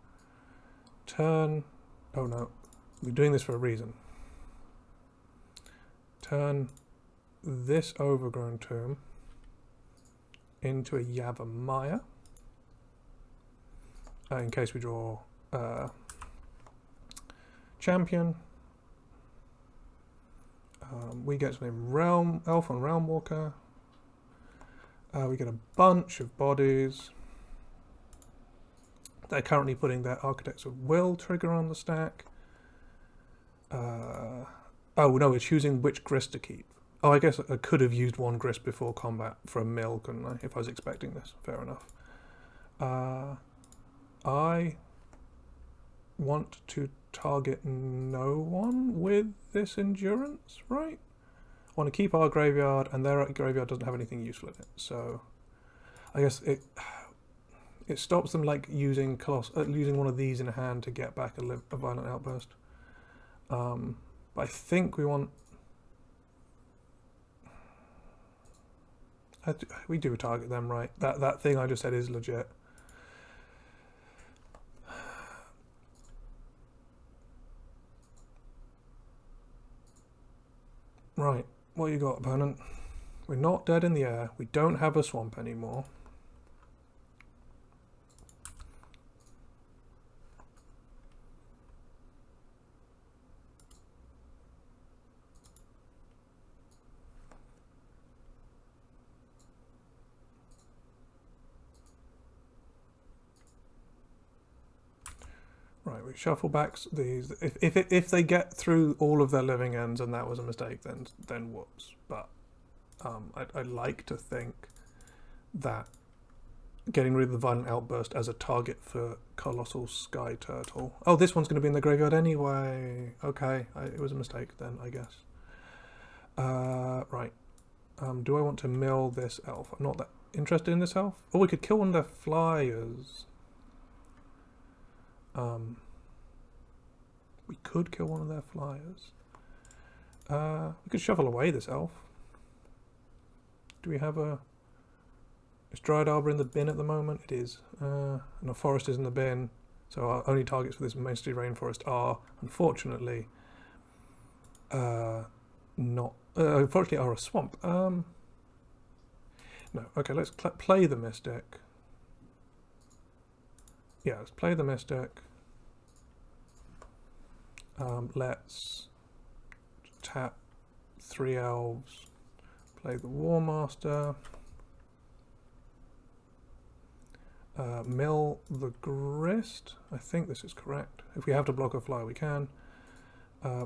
Speaker 1: turn... Oh no, we're doing this for a reason. Turn this Overgrown Tomb into a Yavimaya. In case we draw Champion. We get something Elf on Realm Walker. We get a bunch of bodies. They're currently putting their Architects of Will trigger on the stack. Oh no, we're choosing which Grist to keep. Oh, I guess I could have used one Grist before combat for a mill, couldn't I? If I was expecting this. Fair enough. I want to target no one with this Endurance, right? I want to keep our graveyard, and their graveyard doesn't have anything useful in it. So, I guess it stops them like using using one of these in hand to get back a Violent Outburst. But I think we want... we do target them, right? That thing I just said is legit. Right, what you got, opponent? We're not dead in the air. We don't have a swamp anymore. Right, we shuffle back these. If they get through all of their living ends and that was a mistake, then whoops. But I like to think that getting rid of the Violent Outburst as a target for Colossal Sky Turtle. Oh, this one's going to be in the graveyard anyway. Okay, it was a mistake then, I guess. Right. Do I want to mill this elf? I'm not that interested in this elf. Oh, we could kill one of their flyers. We could kill one of their flyers. We could shuffle away this elf. Do we have a... Is Dryad Arbor in the bin at the moment? It is. And a forest is in the bin. So our only targets for this Mainstay Rainforest are, unfortunately, unfortunately are a swamp. No, okay, let's play the Mystic. Yeah, let's play the Mystic. Let's tap 3 Elves, play the War Master, mill the Grist. I think this is correct. If we have to block a fly, we can.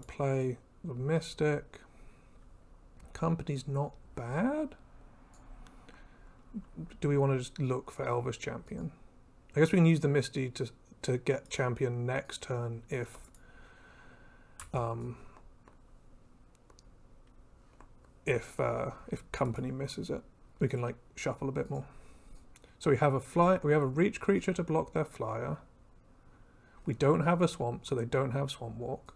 Speaker 1: Play the Mystic. Company's not bad. Do we want to just look for Elvis Champion? I guess we can use the Misty to get Champion next turn if Company misses it. We can like shuffle a bit more. So we have a reach creature to block their flyer. We don't have a swamp, so they don't have Swamp Walk.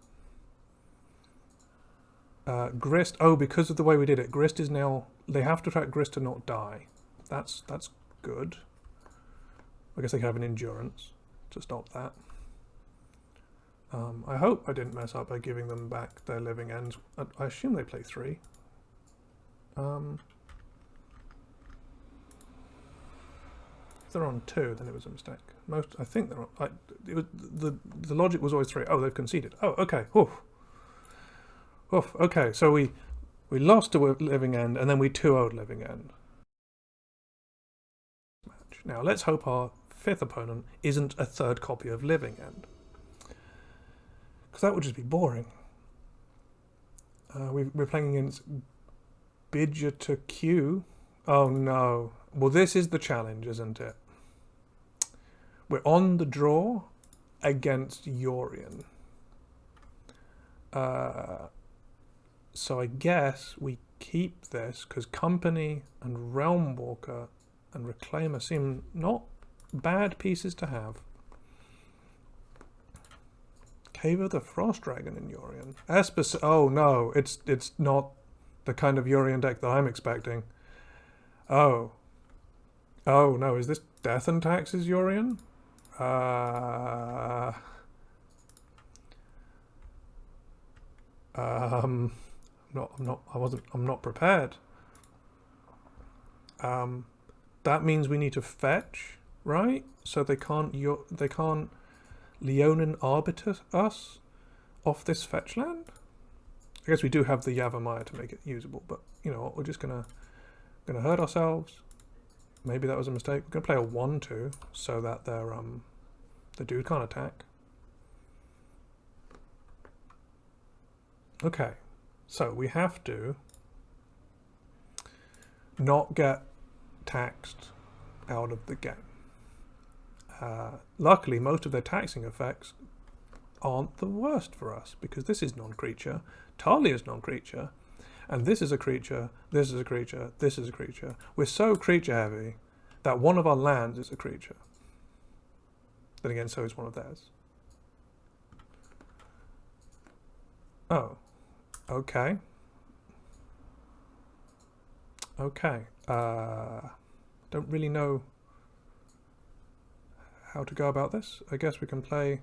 Speaker 1: Grist, oh, because of the way we did it, Grist is now, they have to track Grist to not die. That's good. I guess they can have an Endurance to stop that. I hope I didn't mess up by giving them back their living ends. I assume they play 3. If they're on 2, then it was a mistake. I think they're on. The logic was always 3. Oh, they've conceded. Oh, okay. Oof. Oof. Okay, so we lost a living end, and then we 2-0'd living end. Now let's hope our 5th opponent isn't a 3rd copy of living end, because that would just be boring. We're playing against Bidger to Q. Oh no. Well, this is the challenge, isn't it? We're on the draw against Yorion. So I guess we keep this, because Company and Realmwalker and Reclaimer seem not bad pieces to have. Cave of the Frost Dragon in Yorion. Oh no, it's not the kind of Yorion deck that I'm expecting. Oh. Oh no, is this Death and Taxes Yorion? I'm not prepared. That means we need to fetch, right? So they can't Leonin Arbiter us off this fetch land? I guess we do have the Yavimaya to make it usable, but you know what, we're just gonna hurt ourselves. Maybe that was a mistake. We're gonna play a 1/2 so that the dude can't attack. Okay, so we have to not get taxed out of the game. Luckily, most of their taxing effects aren't the worst for us, because this is non-creature, Talia's non-creature, and this is a creature, this is a creature, this is a creature. We're so creature heavy that one of our lands is a creature. Then again, so is one of theirs. Oh, okay. Okay. Don't really know how to go about this. I guess we can play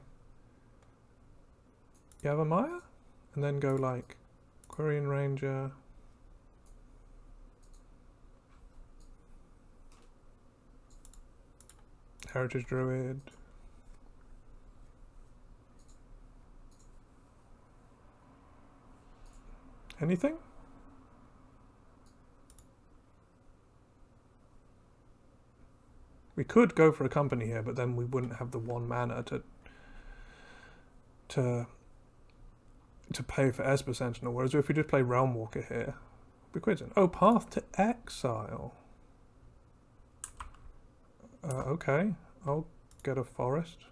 Speaker 1: Yavimaya and then go like Quirion Ranger, Heritage Druid, anything? We could go for a Company here, but then we wouldn't have the 1 mana to pay for Esper Sentinel, whereas if we just play Realmwalker here, we quit it. Oh, Path to Exile. Okay, I'll get a forest.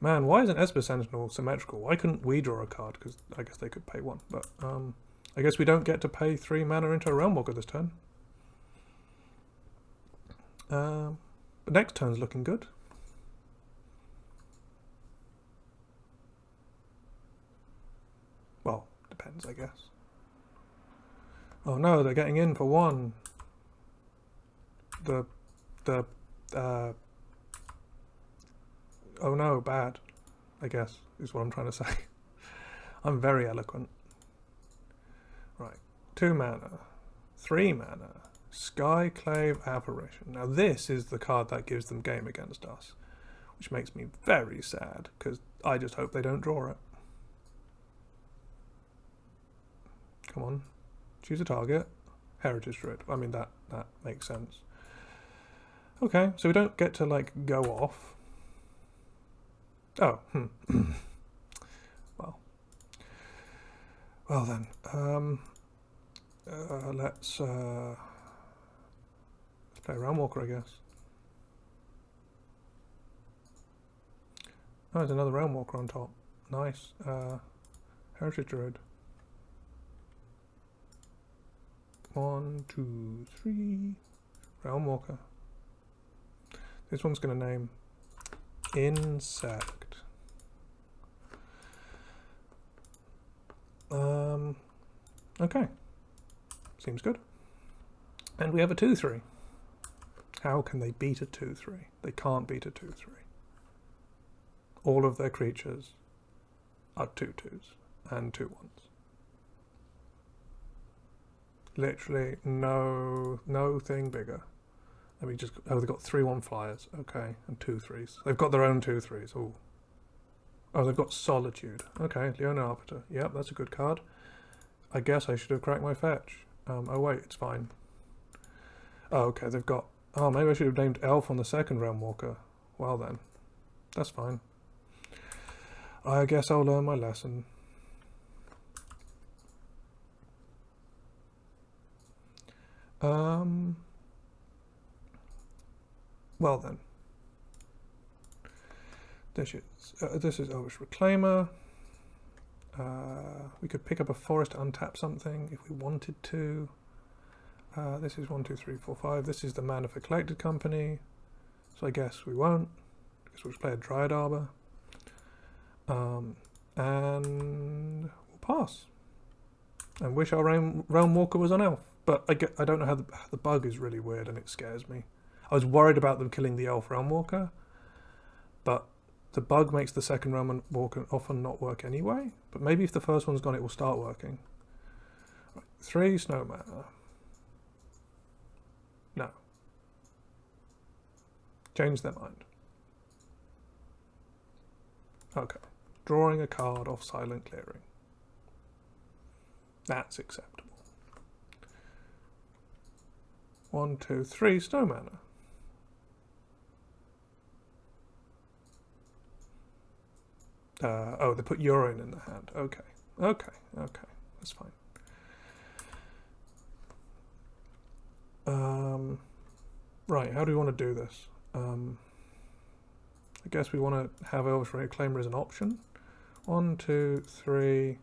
Speaker 1: Man, why isn't Esper Sentinel symmetrical? Why couldn't we draw a card? Because I guess they could pay 1, but I guess we don't get to pay 3 mana into a Realmwalker this turn. But next turn's looking good. Well, depends, I guess. Oh no, they're getting in for 1. Oh no, bad, I guess, is what I'm trying to say. I'm very eloquent. Right, 2 mana, 3 mana, Skyclave Apparition. Now this is the card that gives them game against us, which makes me very sad, because I just hope they don't draw it. Come on, choose a target. Heritage Druid. I mean, that makes sense. Okay, so we don't get to, like, go off. Oh, Well then, let's play Realm Walker, I guess. Oh, there's another Realm Walker on top. Nice. Heritage Druid. 1, 2, 3. Realm Walker. This one's going to name Insect. Okay. Seems good. And we have a 2/3. How can they beat a 2/3? They can't beat a 2/3. All of their creatures are 2/2s and 2/1s. Literally no thing bigger. Let me just, oh, they've got 3/1 flyers, okay, and 2/3s. They've got their own 2/3s. Oh, they've got Solitude. Okay, Leona Arbiter. Yep, that's a good card. I guess I should have cracked my fetch. Oh wait, it's fine. Oh, okay, they've got, oh, maybe I should have named Elf on the second Realm Walker. Well then, that's fine. I guess I'll learn my lesson. Well then, this is Elvish Reclaimer. We could pick up a forest to untap something if we wanted to. This is 1, 2, 3, 4, 5. This is the mana for Collected Company, so I guess we won't. I guess we'll just play a Dryad Arbor, and we'll pass. And wish our Realm Walker was on Elf. But I don't know how the bug is really weird and it scares me. I was worried about them killing the Elf Realm Walker, but the bug makes the second Realm Walker often not work anyway. But maybe if the first one's gone, it will start working. Right, 3 snow mana. No. Change their mind. Okay. Drawing a card off Silent Clearing. That's acceptable. 1, 2, 3 snow mana. Oh, they put urine in the hand. Okay, that's fine. Right, how do we want to do this? I guess we want to have Elvish Reclaimer as an option. 1, 2, 3,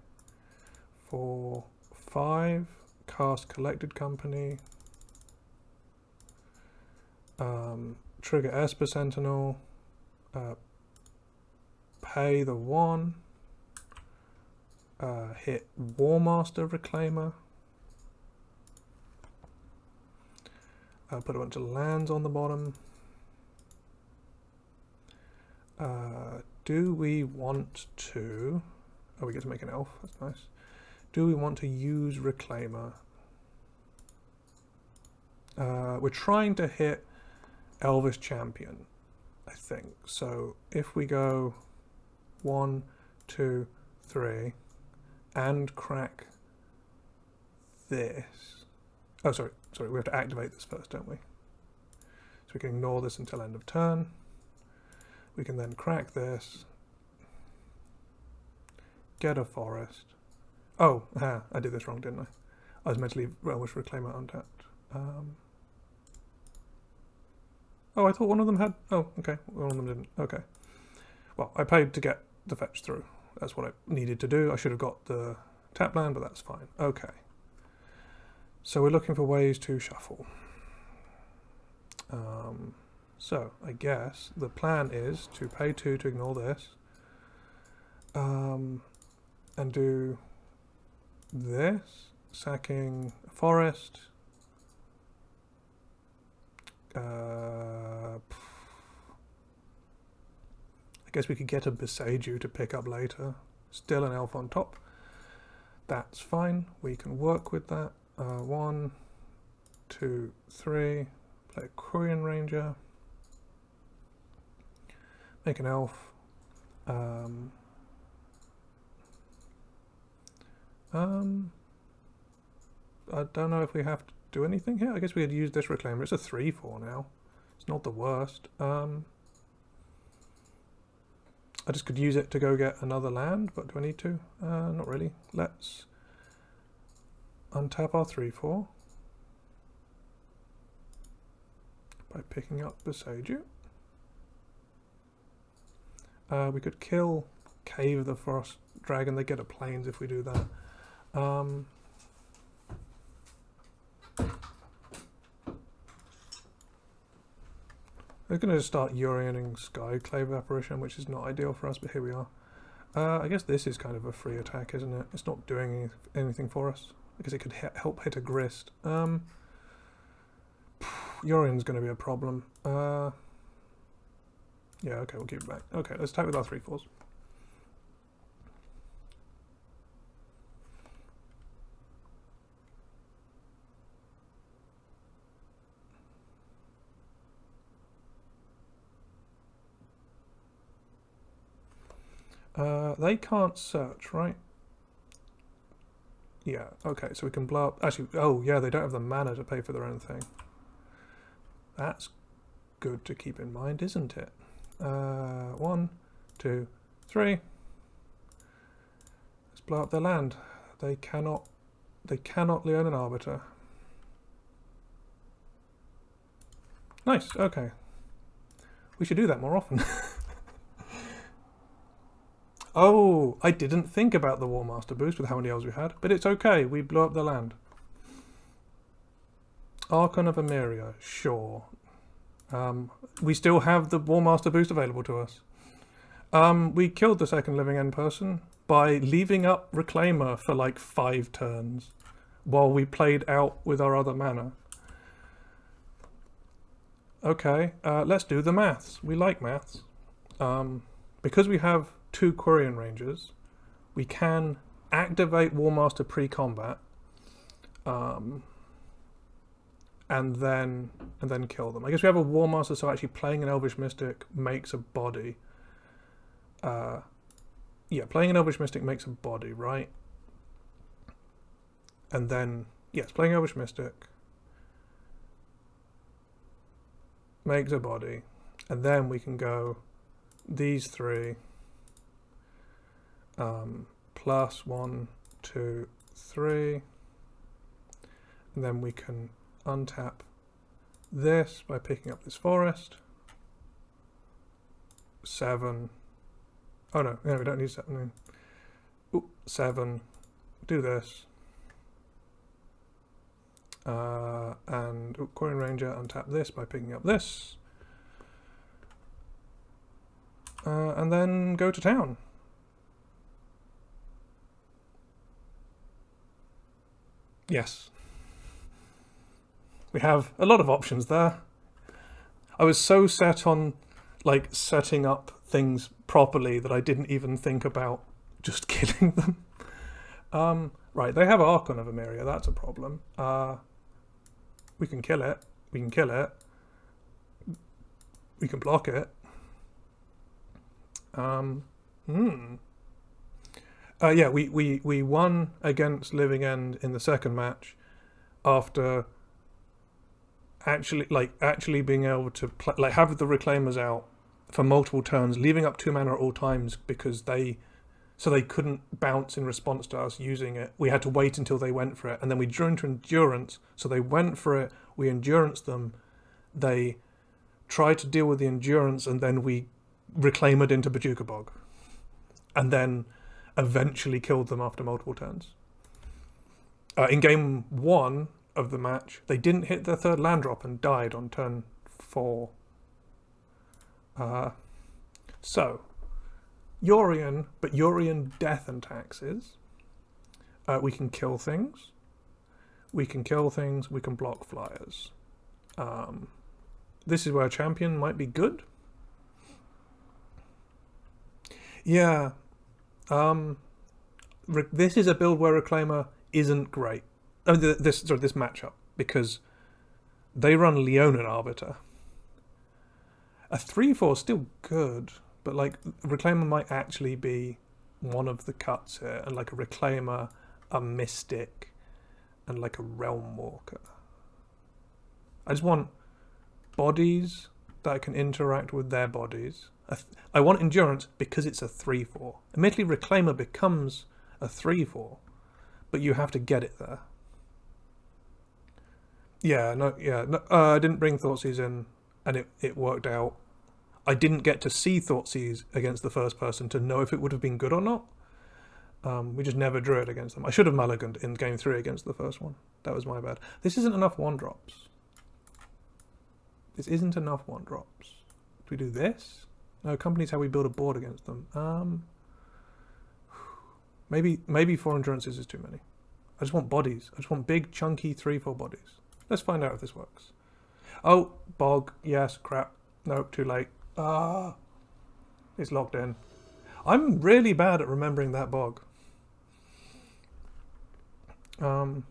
Speaker 1: 4, 5. Cast Collected Company. Trigger Esper Sentinel. Pay the 1. Hit Warmaster Reclaimer. Put a bunch of lands on the bottom. Do we want to... Oh, we get to make an elf. That's nice. Do we want to use Reclaimer? We're trying to hit Elvish Champion, I think. So if we go 1, 2, 3 and crack this. Oh, sorry, we have to activate this first, don't we? So we can ignore this until end of turn. We can then crack this, get a forest. Oh, I did this wrong, didn't I? I was meant to leave Elvish Reclaimer untapped. Oh, I thought one of them had... Oh, okay, one of them didn't. Okay. Well, I paid to get the fetch through. That's what I needed to do. I should have got the tap land, but that's fine. Okay. So we're looking for ways to shuffle. So I guess the plan is to pay 2 to ignore this. And do this, sacking a forest. I guess we could get a Beseiju to pick up later. Still an elf on top. That's fine. We can work with that. 1, 2, 3. Play a Quirion Ranger. Make an elf. I don't know if we have to do anything here. I guess we could use this Reclaimer. It's a 3/4 now. It's not the worst. I just could use it to go get another land, but do I need to? Not really. Let's untap our 3/4 by picking up Beseiju. We could kill Cave the Frost Dragon. They get a Plains if we do that. We're going to just start Urioning Skyclave Apparition, which is not ideal for us, but here we are. I guess this is kind of a free attack, isn't it? It's not doing anything for us, because it could help hit a Grist. Urion's going to be a problem. Yeah, okay, we'll keep it back. Okay, let's attack with our 3/4s. They can't search, right? Yeah, okay, so we can blow up... Actually, oh yeah, they don't have the mana to pay for their own thing. That's good to keep in mind, isn't it? 1, 2, 3. Let's blow up their land. They cannot Leonin an Arbiter. Nice, okay. We should do that more often. Oh, I didn't think about the War Master boost with how many elves we had, but it's okay, we blew up the land. Archon of Emeria, sure. We still have the War Master boost available to us. We killed the second Living End person by leaving up Reclaimer for like 5 turns while we played out with our other mana. Okay, let's do the maths. We like maths. Because we have 2 Quirion Rangers, we can activate War Master pre-combat, and then kill them. I guess we have a War Master, so actually playing an Elvish Mystic makes a body. Yeah, playing an Elvish Mystic makes a body, right? And then, yes, playing Elvish Mystic makes a body, and then we can go these 3 plus 1, 2, 3, and then we can untap this by picking up this forest. 7. Oh no, we don't need 7. Ooh, 7. Do this. And Quirion Ranger, untap this by picking up this. And then go to town. Yes. We have a lot of options there. I was so set on like setting up things properly that I didn't even think about just killing them. Right, they have Archon of Emeria, that's a problem. We can kill it. We can kill it. We can block it. Yeah, we won against Living End in the second match after actually being able to play, like have the Reclaimers out for multiple turns, leaving up 2 mana at all times because they couldn't bounce in response to us using it. We had to wait until they went for it, and then we drew into Endurance, so they went for it, we Enduranced them, they tried to deal with the Endurance, and then we Reclaimed into Bajuka Bog. And then eventually killed them after multiple turns. In game 1 of the match, they didn't hit their 3rd land drop and died on turn 4. So, Yorion, but Yorion Death and Taxes. We can kill things. We can kill things. We can block flyers. This is where a champion might be good. Yeah. This is a build where Reclaimer isn't great. I mean, this matchup, because They run Leonin Arbiter. A 3/4 is still good, but like Reclaimer might actually be one of the cuts here, and like a Reclaimer, a Mystic, and like a Realm Walker. I just want bodies that can interact with their bodies. I want Endurance because it's a 3/4. Admittedly, Reclaimer becomes a 3/4, but you have to get it there. Yeah, no, I didn't bring Thoughtseize in, and it worked out. I didn't get to see Thoughtseize against the first person to know if it would have been good or not. We just never drew it against them. I should have mulliganed in game 3 against the first one. That was my bad. This isn't enough 1-drops. This isn't enough 1-drops. Do we do this? No, company's how we build a board against them. Maybe 4 endurances is too many. I just want bodies. I just want big, chunky 3/4 bodies. Let's find out if this works. Oh, bog. Yes, crap. Nope, too late. It's locked in. I'm really bad at remembering that bog. And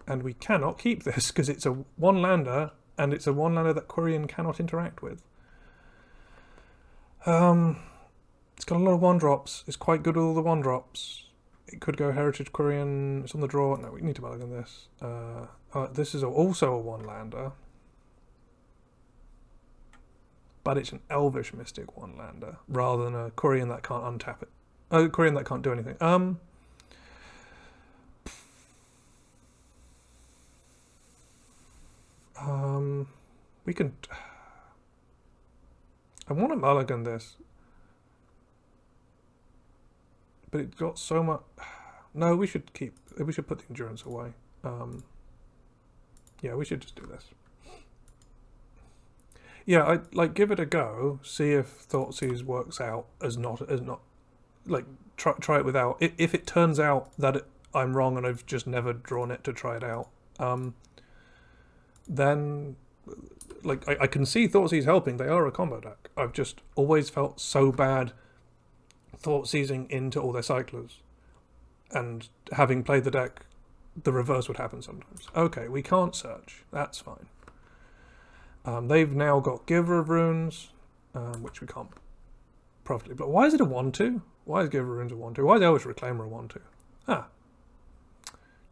Speaker 1: we cannot keep this because it's a 1-lander, and it's a 1-lander that Quirion cannot interact with. It's got a lot of 1-drops. It's quite good with all the 1-drops. It could go Heritage Quirion. It's on the draw. No, we need to mulligan this. This is also a 1-lander. But it's an Elvish Mystic 1-lander rather than a Quirion that can't untap it. A Quirion that can't do anything. We can... I want to mulligan this. But it got so much... No, we should put the endurance away. Yeah, we should just do this. Yeah, I'd like give it a go, see if Thoughtseize works out as not like try it without. If it turns out that I'm wrong and I've just never drawn it to try it out, then like I can see Thoughtseize helping. They are a combo deck. I've just always felt so bad Thoughtseizing into all their cyclers, and having played the deck, the reverse would happen sometimes. Okay, we can't search. That's fine. They've now got Giver of Runes, which we can't profitably. But why is it a 1/2? Why is Giver of Runes a 1/2? Why is Elvish Reclaimer a 1/2?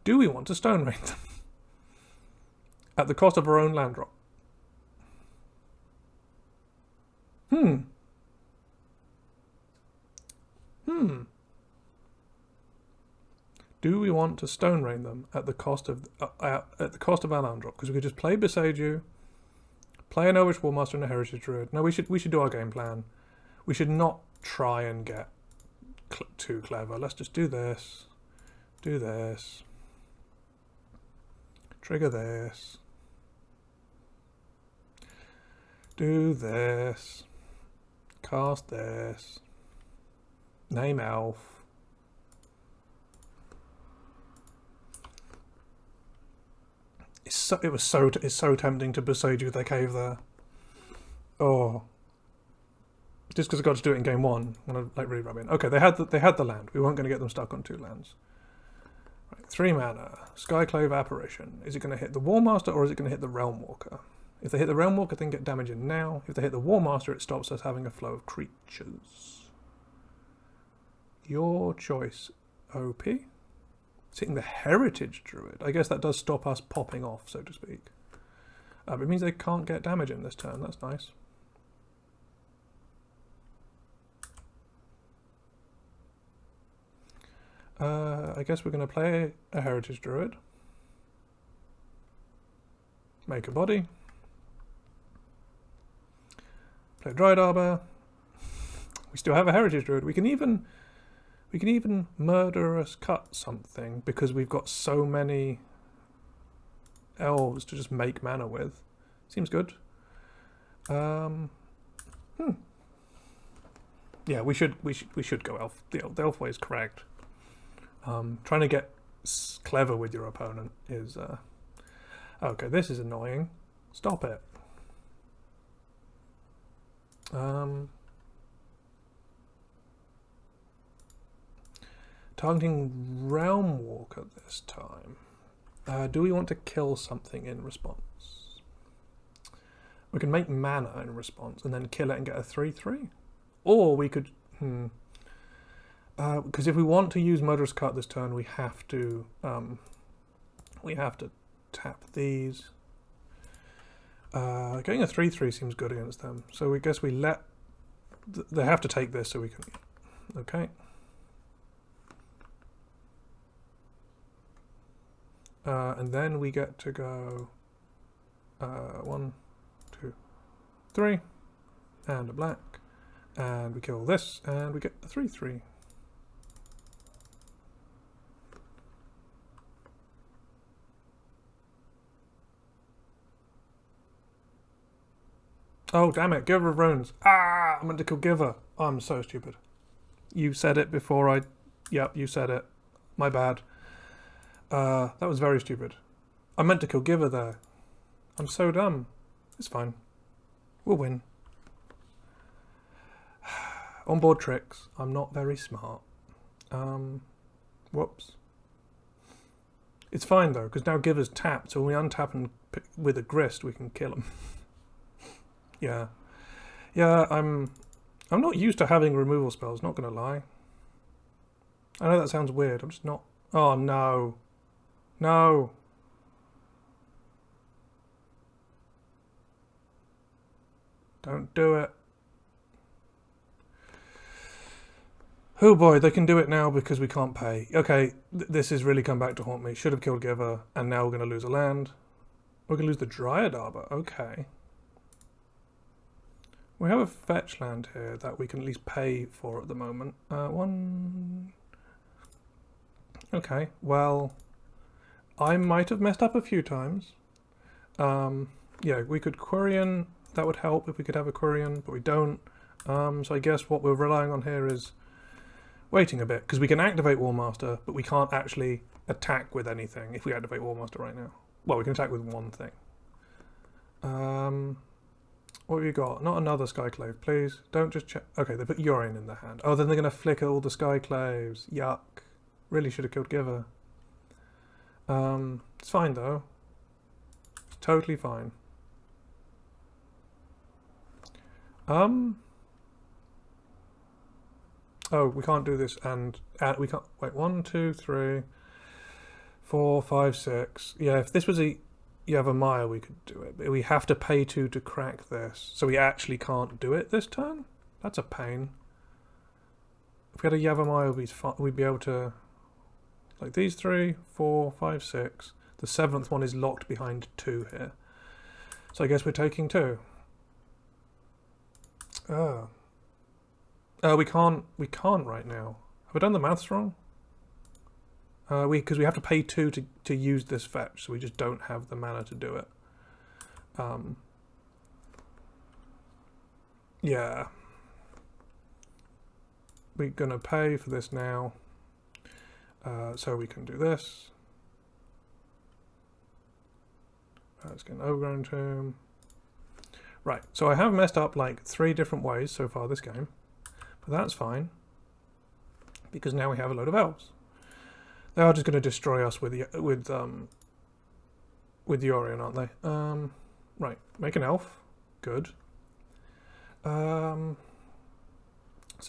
Speaker 1: Do we want to Stone Rain them? At the cost of our own land drop? Do we want to Stone Rain them at the cost of our land drop? Because we could just play Beside You, play an Elvish Warmaster and a Heritage Druid. No, we should do our game plan. We should not try and get too clever. Let's just do this, trigger this, do this, cast this, name Elf. It's so tempting to Beside You with their cave there. Oh, just because I got to do it in game 1 when I like really rub in. Okay, they had the land. We weren't going to get them stuck on 2 lands. Right, 3 mana, Skyclave Apparition. Is it going to hit the Warmaster or is it going to hit the Realm Walker? If they hit the Realm Walker, then get damage in now. If they hit the Warmaster, it stops us having a flow of creatures. Your choice, OP. It's hitting the Heritage Druid. I guess that does stop us popping off, so to speak. But it means they can't get damage in this turn. That's nice. I guess we're going to play a Heritage Druid. Make a body. Play Dryad Arbor. We still have a Heritage Druid. We can even murderous cut something because we've got so many elves to just make mana with. Seems good. Yeah, we should go elf. The elf way is correct. Trying to get clever with your opponent is okay. This is annoying. Stop it. Targeting Realm Walker this time. Do we want to kill something in response? We can make mana in response and then kill it and get a 3/3. Or we could... because if we want to use Murderous Cut this turn, we have to tap these. Getting a 3/3 seems good against them. So I guess we let... They have to take this so we can... Okay. And then we get to go 1, 2, 3, and a black, and we kill this, and we get a 3/3. Oh damn it! Giver of Runes. Ah, I meant to kill Giver. Oh, I'm so stupid. You said it before I. Yep, you said it. My bad. That was very stupid. I meant to kill Giver there. I'm so dumb. It's fine. We'll win. Onboard tricks. I'm not very smart. Whoops. It's fine though, because now Giver's tapped, so when we untap and pick with a grist, we can kill him. Yeah. Yeah, I'm not used to having removal spells, not gonna lie. I know that sounds weird, I'm just not... Oh no. No. Don't do it. Oh boy, they can do it now because we can't pay. Okay, this has really come back to haunt me. Should have killed Giver, and now we're going to lose a land. We're going to lose the Dryad Arbor. Okay. We have a fetch land here that we can at least pay for at the moment. One... Okay, well... I might have messed up a few times. Yeah, we could Quirion. That would help if we could have a Quirion, but we don't. So I guess what we're relying on here is waiting a bit, because we can activate Warmaster, but we can't actually attack with anything if we activate Warmaster right now. Well, we can attack with one thing. What have you got? Not another Skyclave, please. Don't just check. Okay, they put Yorion in their hand. Oh, then they're going to flicker all the Skyclaves. Yuck. Really should have killed Giver. It's fine though. It's totally fine. Oh, we can't do this, and we can't. Wait, 1, 2, 3, 4, 5, 6. Yeah, if this was a Yavimaya, we could do it. But we have to pay 2 to crack this, so we actually can't do it this turn. That's a pain. If we had a Yavimaya, we'd be able to. Like these 3, 4, 5, 6. The 7th one is locked behind 2 here. So I guess we're taking 2. We can't right now. Have I done the maths wrong? Because we have to pay 2 to use this fetch, so we just don't have the mana to do it. Yeah. We're gonna pay for this now. So we can do this. Let's get an Overgrown Tomb. Right, so I have messed up like 3 different ways so far this game, but that's fine because now we have a load of elves. They are just going to destroy us with Yorion, aren't they? Right, make an elf. Good. So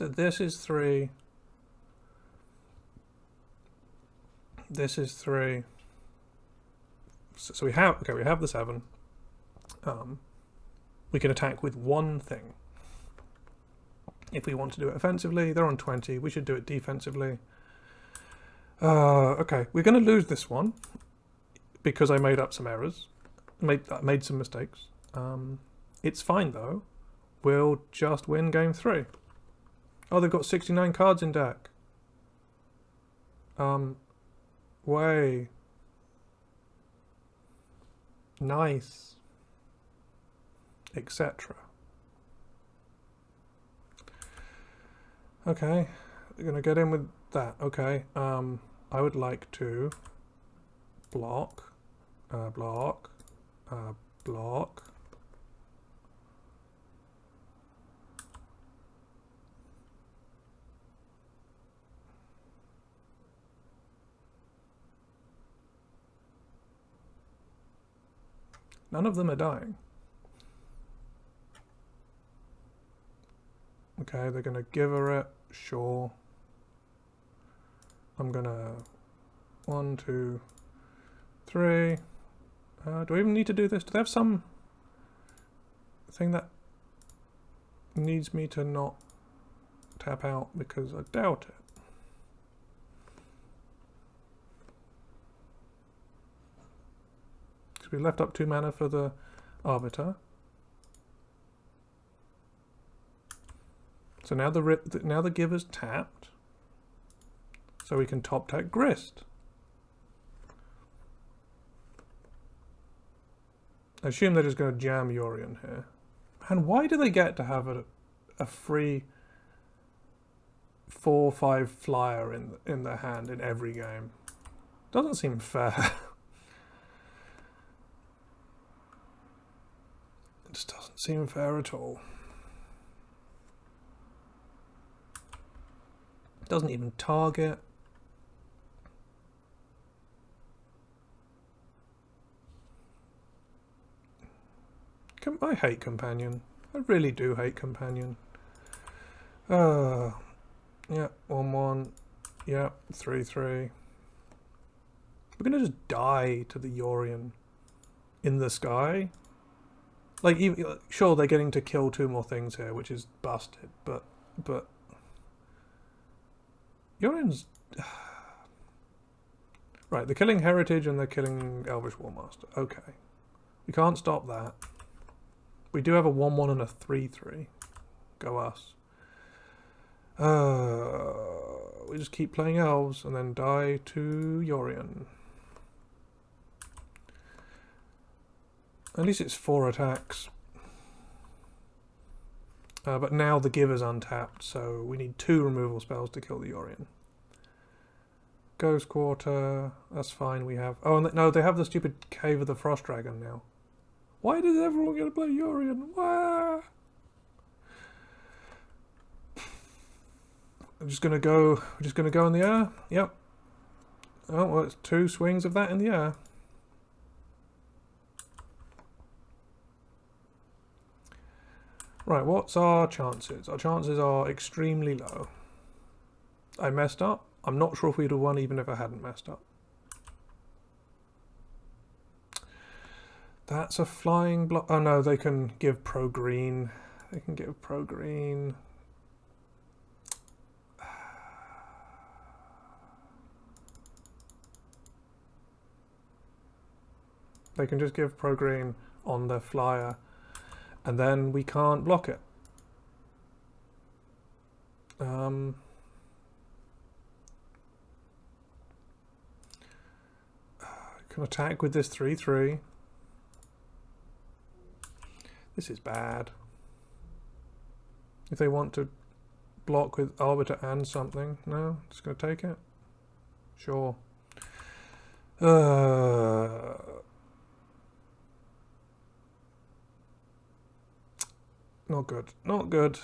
Speaker 1: this is 3. This is 3. So we have the 7. We can attack with one thing. If we want to do it offensively, they're on 20. We should do it defensively. Okay, we're going to lose this one because I made up some errors, made some mistakes. It's fine though. We'll just win game 3. Oh, they've got 69 cards in deck. Way. Nice. Etc. Okay, we're gonna get in with that. Okay, I would like to block, block. None of them are dying. Okay, they're going to give her it. Sure. I'm going to... 1, 2, 3. Do I even need to do this? Do they have some thing that needs me to not tap out? Because I doubt it. Because we left up 2 mana for the Arbiter. So now the giver's tapped. So we can top deck Grist. I assume they're just going to jam Yorion here. And why do they get to have a free 4/5 flyer in their hand in every game? Doesn't seem fair. It just doesn't seem fair at all. Doesn't even target. I hate Companion. I really do hate Companion. Yeah, 1/1. Yeah, 3/3. We're gonna just die to the Yorion in the sky. Like, even, sure, they're getting to kill 2 more things here, which is busted, but Yorion's... Right, they're killing Heritage and they're killing Elvish Warmaster. Okay. We can't stop that. We do have a 1/1 and a 3/3. Go us. We just keep playing Elves and then die to Yorion. At least it's 4 attacks. But now the giver's untapped, so we need 2 removal spells to kill the Yorion. Ghost Quarter, that's fine, we have... Oh, and no, they have the stupid Cave of the Frost Dragon now. Why does everyone get to play Yorion? Wah! We're just gonna go in the air? Yep. Oh, well, it's 2 swings of that in the air. Right, what's our chances? Our chances are extremely low. I messed up. I'm not sure if we'd have won even if I hadn't messed up. That's a flying block. Oh no, they can give pro green. They can give pro green. They can just give pro green on their flyer, and then we can't block it. Can attack with this 3/3. This is bad. If they want to block with Arbiter and something, no, just going to take it. Sure. Not good. Not good.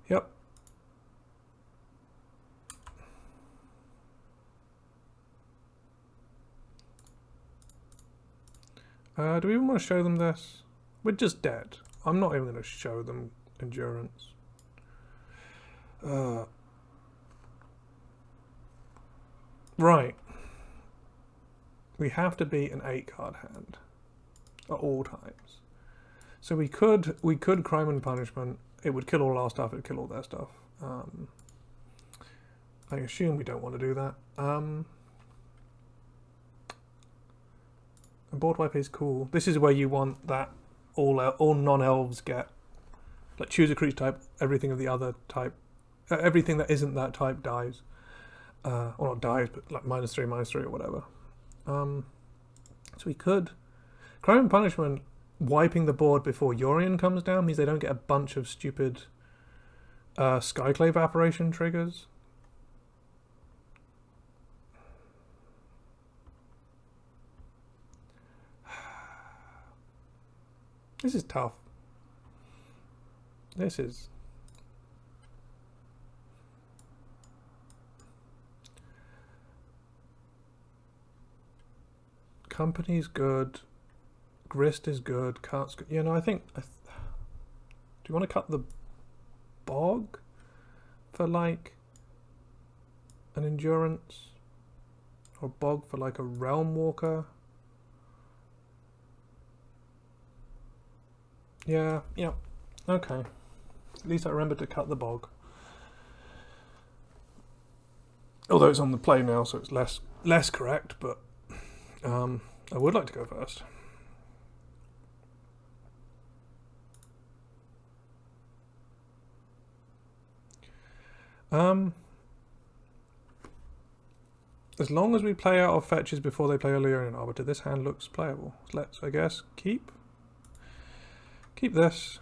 Speaker 1: Yep. Do we even want to show them this? We're just dead. I'm not even going to show them Endurance. Right. We have to be an 8-card hand at all times. So we could Crime and Punishment. It would kill all our stuff. It would kill all their stuff. I assume we don't want to do that. And board wipe is cool. This is where you want that all non-elves get. Like, choose a creature type. Everything of the other type. Everything that isn't that type dies. Or not dies, but like -3/-3 or whatever. So we could Crime and Punishment. Wiping the board before Yorion comes down means they don't get a bunch of stupid Skyclave Apparition triggers. This is tough. This is... Company's good. Grist is good. Cut's good. You know, I think... do you want to cut the bog for like an endurance? Or bog for like a realm walker? Yeah, yeah. Okay. At least I remember to cut the bog. Although it's on the play now, so it's less correct, but I would like to go first. As long as we play out our fetches before they play a Leonian Arbiter, this hand looks playable. Let's, I guess, keep this.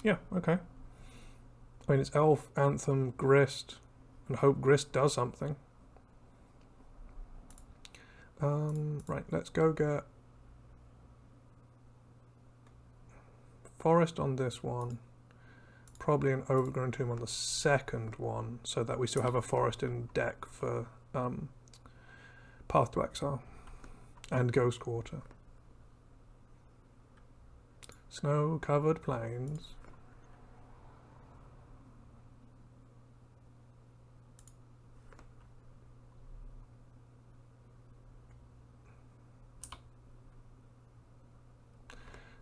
Speaker 1: Yeah, okay. I mean, it's Elf, Anthem, Grist, and hope Grist does something. Right, let's go get Forest on this one. Probably an Overgrown Tomb on the second one, so that we still have a Forest in deck for Path to Exile and Ghost Quarter. Snow-covered plains.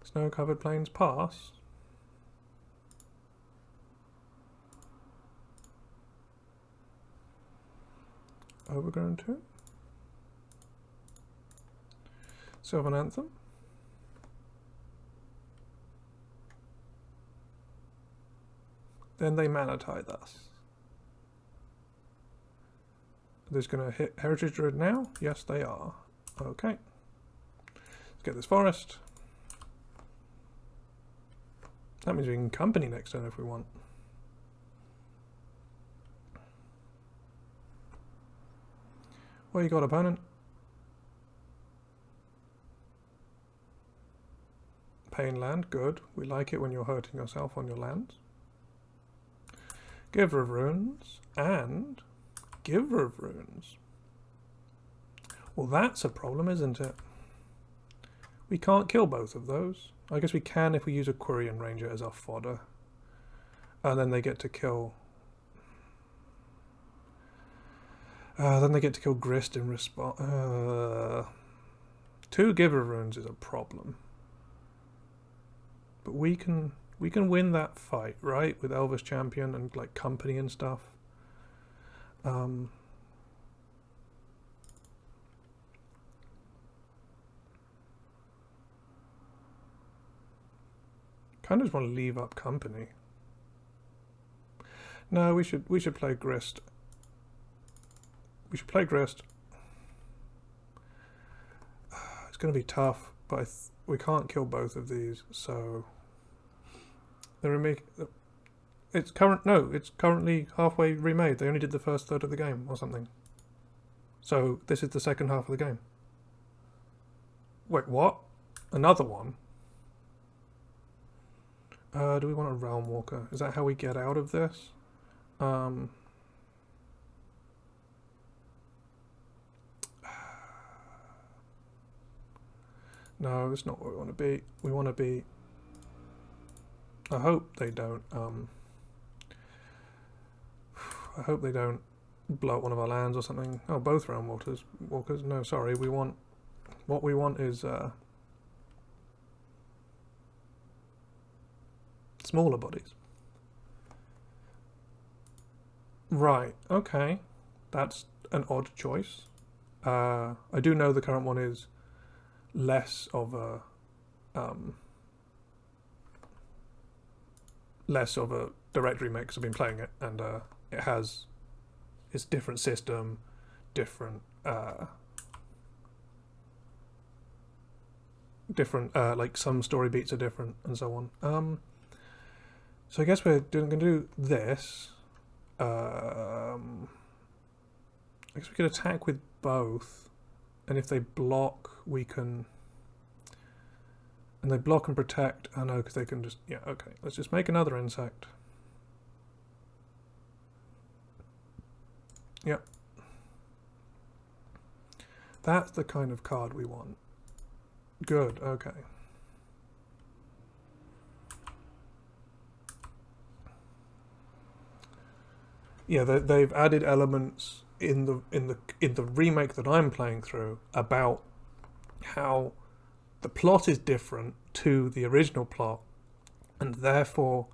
Speaker 1: Snow-covered plains pass. Overgrown Tomb. Sylvan Anthem. Then they mana tithe us. Are they going to hit Heritage Druid now? Yes, they are. Okay. Let's get this forest. That means we can company next turn if we want. What you got, opponent? Pain land, good. We like it when you're hurting yourself on your lands. Giver of Runes and Giver of Runes. Well, that's a problem, isn't it? We can't kill both of those. I guess we can if we use a Quirion Ranger as our fodder. And then they get to kill... then they get to kill Grist in response. 2 Giver of Runes is a problem. But we can win that fight, right? With Elves Champion and like company and stuff. Kind of just want to leave up company. No, we should play Grist. We should play Grist. It's going to be tough, but we can't kill both of these, so the remake. It's currently halfway remade. They only did the first third of the game or something. So this is the second half of the game. Wait, what? Another one? Do we want a Realm Walker? Is that how we get out of this? No, it's not what we want to be. We want to be... I hope they don't... I hope they don't blow up one of our lands or something. Oh, both Realm Walkers. No, sorry. We want... What we want is... smaller bodies. Right, okay. That's an odd choice. I do know the current one is less of a direct remake because I've been playing it, and it has its different system, different like some story beats are different and so on. So I guess we're going to do this. I guess we could attack with both, and if they block, we can... And they block and protect. I know, because they can just... Yeah, okay. Let's just make another insect. Yep. That's the kind of card we want. Good, okay. Yeah, they've added elements in the remake that I'm playing through about how the plot is different to the original plot, and therefore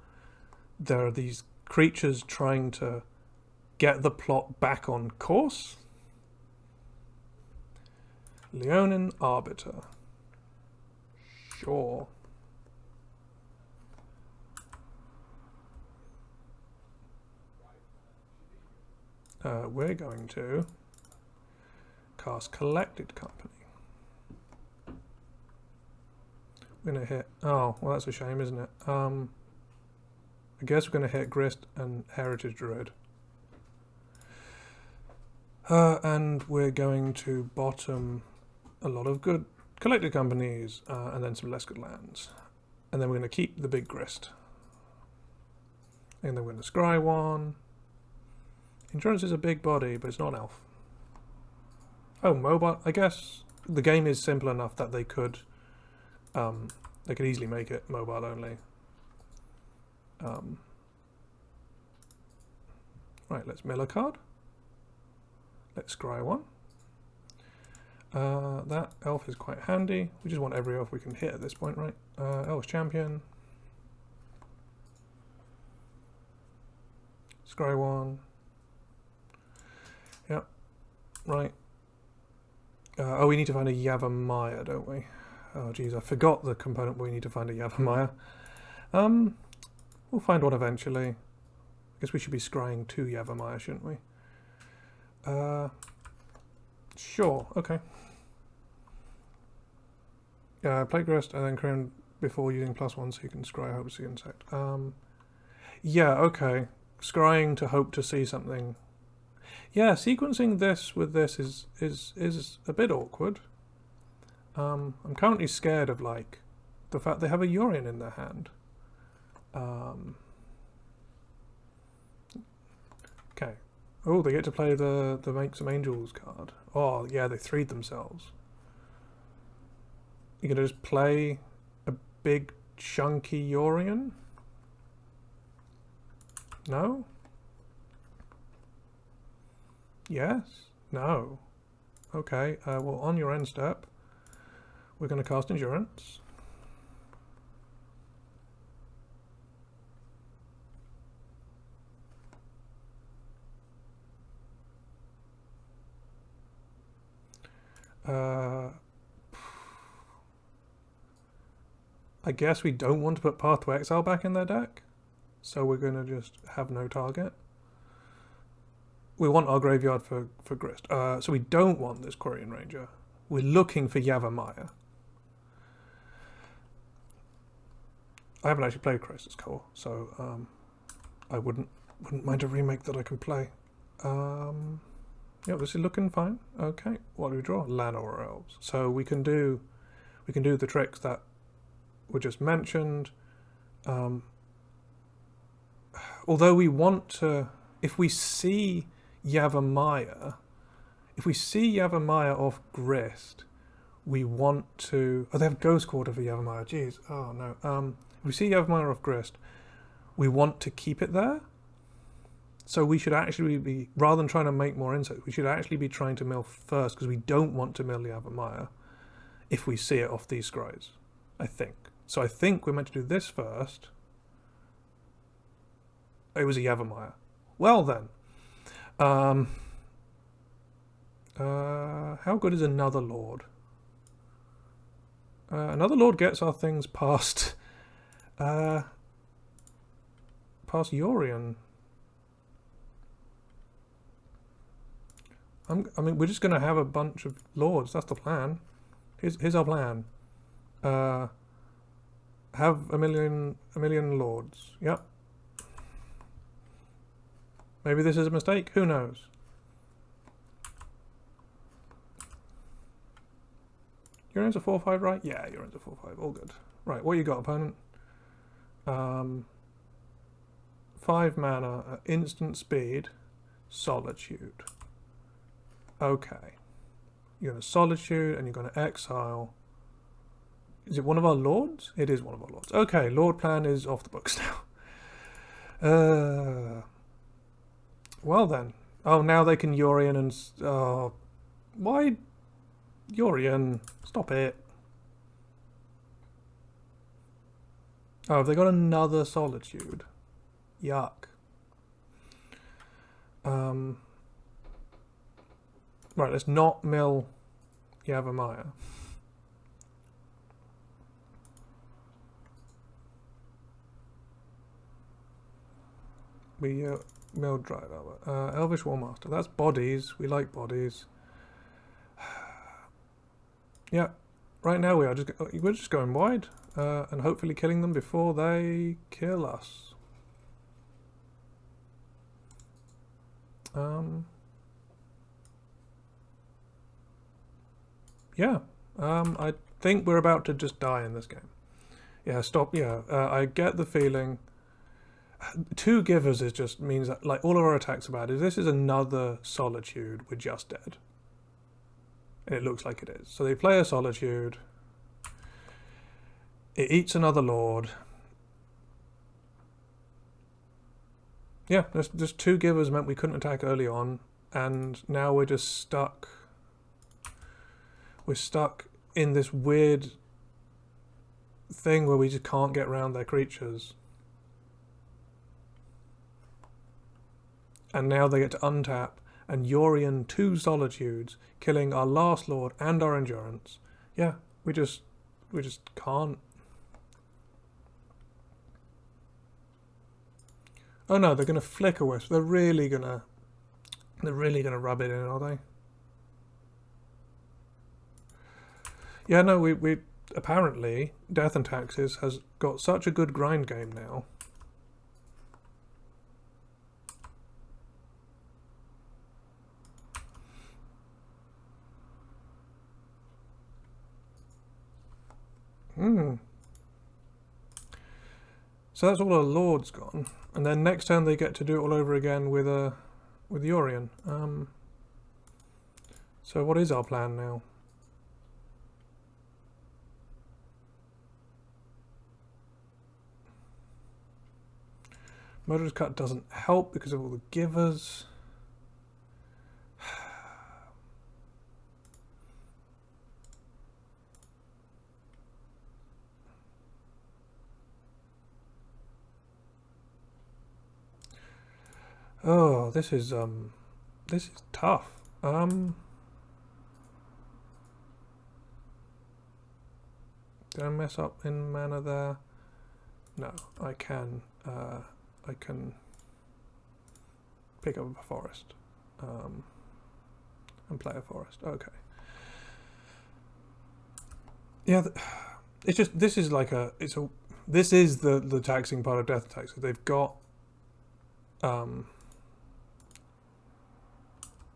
Speaker 1: there are these creatures trying to get the plot back on course. Leonin Arbiter. Sure. We're going to cast Collected Company. We're going to hit... Oh, well that's a shame, isn't it? I guess we're going to hit Grist and Heritage Druid. And we're going to bottom a lot of good Collected Companies, and then some less good lands. And then we're going to keep the big Grist. And then we're going to scry one. Endurance is a big body, but it's not an elf. Oh, mobile. I guess the game is simple enough that they could easily make it mobile only. Right, let's mill a card. Let's scry one. That elf is quite handy. We just want every elf we can hit at this point, right? Elves Champion. Scry one. Yep. Right. Oh, we need to find a Yavimaya, don't we? Oh, geez, I forgot the component where we need to find a Yavimaya. We'll find one eventually. I guess we should be scrying 2 Yavimaya, shouldn't we? Sure, okay. Plate Grist and then Crown before using +1 so you can scry Hope to See Insect. Yeah, okay. Scrying to hope to see something. Yeah, sequencing this with this is a bit awkward. I'm currently scared of like the fact they have a Yorion in their hand. Okay. Oh, they get to play the Make Some Angels card. Oh, yeah, they 3'd themselves. You're gonna just play a big chunky Yorion? No? Yes? No? Okay, well on your end step, we're going to cast Endurance. I guess we don't want to put Path to Exile back in their deck, so we're going to just have no target. We want our graveyard for Grist. So we don't want this Quirion Ranger. We're looking for Yavimaya. I haven't actually played Crisis Core, so I wouldn't mind a remake that I can play. Yeah, this is looking fine. Okay, what do we draw? Llanowar Elves. So we can do the tricks that were just mentioned. Although we want to, if we see Yavimaya off Grist, we want to... Oh, they have Ghost Quarter for Yavimaya. Jeez. Oh, no. If we see Yavimaya off Grist, we want to keep it there. So we should actually be, rather than trying to make more insects, we should actually be trying to mill first, because we don't want to mill Yavimaya if we see it off these scries, I think. So I think we're meant to do this first. It was a Yavimaya. Well then. How good is another Lord? Another Lord gets our things past Yorion. I mean, we're just going to have a bunch of Lords. That's the plan. Here's our plan. Have a million Lords. Yep. Maybe this is a mistake. Who knows? Yorion's a 4/5, right? Yeah, Yorion's a 4/5. All good. Right, what you got, opponent? 5 mana, instant speed, Solitude. Okay. You're going to Solitude and you're going to exile. Is it one of our lords? It is one of our lords. Okay, Lord plan is off the books now. Well then. Oh, now they can Yorion and... why? Yorion, stop it. Oh, have they got another Solitude? Yuck. Right, let's not mill Yavimaya. We mill Dried Arbor. Elvish Warmaster. That's bodies. We like bodies. Yeah, right now we're just going wide and hopefully killing them before they kill us. Yeah, I think we're about to just die in this game. Yeah, stop. Yeah, I get the feeling. 2 givers is just means that like all of our attacks are bad. If this is another Solitude, we're just dead. And it looks like it is. So they play a Solitude. It eats another Lord. Yeah, just 2 givers meant we couldn't attack early on, and now we're just stuck. We're stuck in this weird thing where we just can't get around their creatures. And now they get to untap and Yorion 2 Solitudes, killing our last Lord and our Endurance. Yeah, we just can't. Oh no, they're gonna Flicker Wisp. They're really gonna rub it in, are they? Yeah, no, we apparently Death and Taxes has got such a good grind game now. So that's all our Lords gone, and then next turn they get to do it all over again with Yorion. So what is our plan now? Murderous Cut doesn't help because of all the givers. Oh, this is tough. Did I mess up in mana there? No, I can pick up a forest and play a forest. Okay. Yeah, it's just this is the taxing part of Death Tax. They've got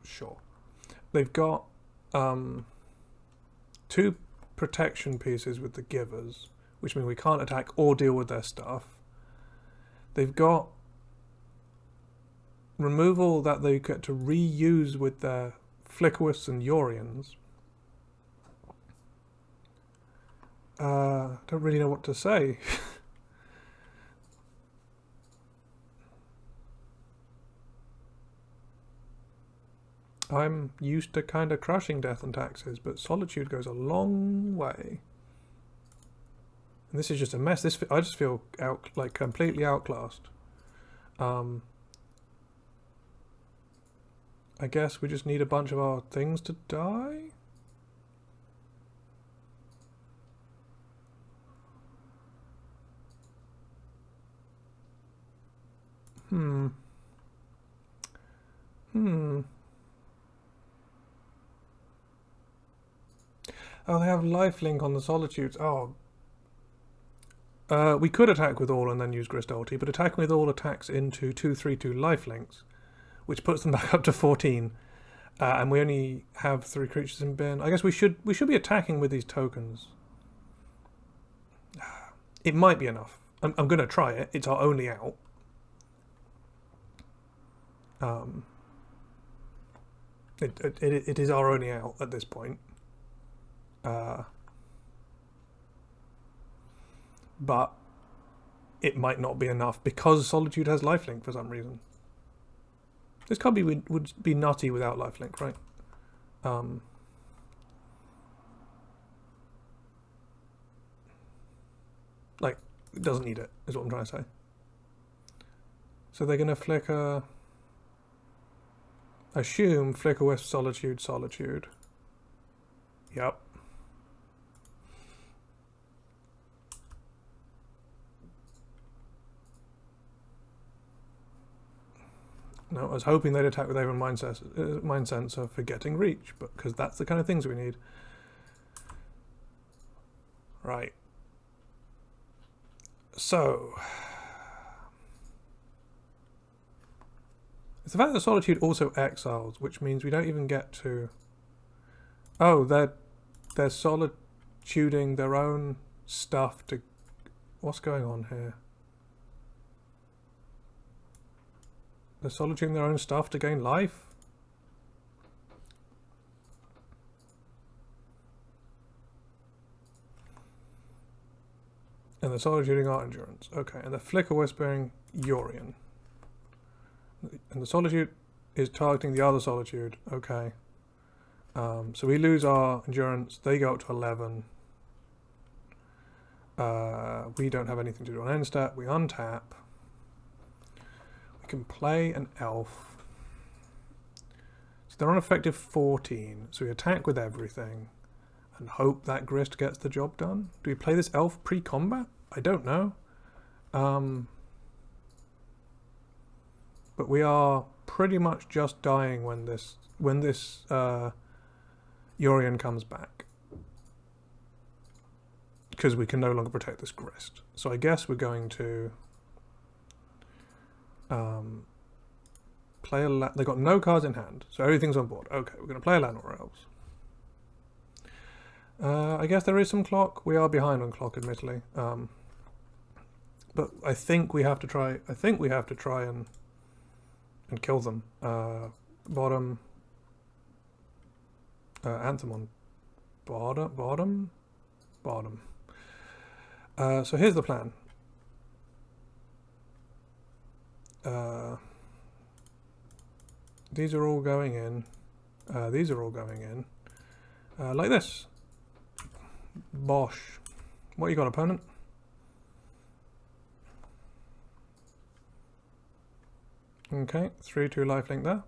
Speaker 1: sure. They've got 2 protection pieces with the givers, which mean we can't attack or deal with their stuff. They've got removal that they get to reuse with their Flicker Wisps and Yorions. Don't really know what to say. I'm used to kind of crushing Death and Taxes, but Solitude goes a long way. And this is just a mess. I just feel completely outclassed. I guess we just need a bunch of our things to die? Oh, they have lifelink on the Solitudes. Oh. We could attack with all and then use Grist Ulti, but attacking with all attacks into 2/3/2 lifelinks, which puts them back up to 14. And we only have 3 creatures in bin. I guess we should be attacking with these tokens. It might be enough. I'm going to try it. It's our only out. It is our only out at this point. But it might not be enough because Solitude has lifelink for some reason. This card would be nutty without lifelink, right? Like, it doesn't need it, is what I'm trying to say. So they're going to flicker... Assume flicker with Solitude, Solitude. Yep. No, I was hoping they'd attack with Avon Mind Sensor for getting reach, but because that's the kind of things we need. Right. So... it's the fact that Solitude also exiles, which means we don't even get to... Oh, they're solituding their own stuff to... What's going on here? They're solituding their own stuff to gain life? And they're solituding Art Endurance. Okay, and they're Flicker Whispering Yorion. And the Solitude is targeting the other Solitude. Okay. So we lose our Endurance. They go up to 11. We don't have anything to do on end stat. We untap. We can play an Elf. So they're on effective 14. So we attack with everything and hope that Grist gets the job done. Do we play this Elf pre-combat? I don't know. But we are pretty much just dying when this Yorion comes back, because we can no longer protect this Grist. So I guess we're going to play a They've got no cards in hand, so everything's on board. Okay, we're going to play a land or Elves. I guess there is some clock. We are behind on clock, admittedly. But I think we have to try. I think we have to try and kill them. Bottom. Anthem on bottom. So here's the plan. These are all going in. These are all going in. Like this. Bosh. What you got, opponent? Okay, 3/2 lifelink there.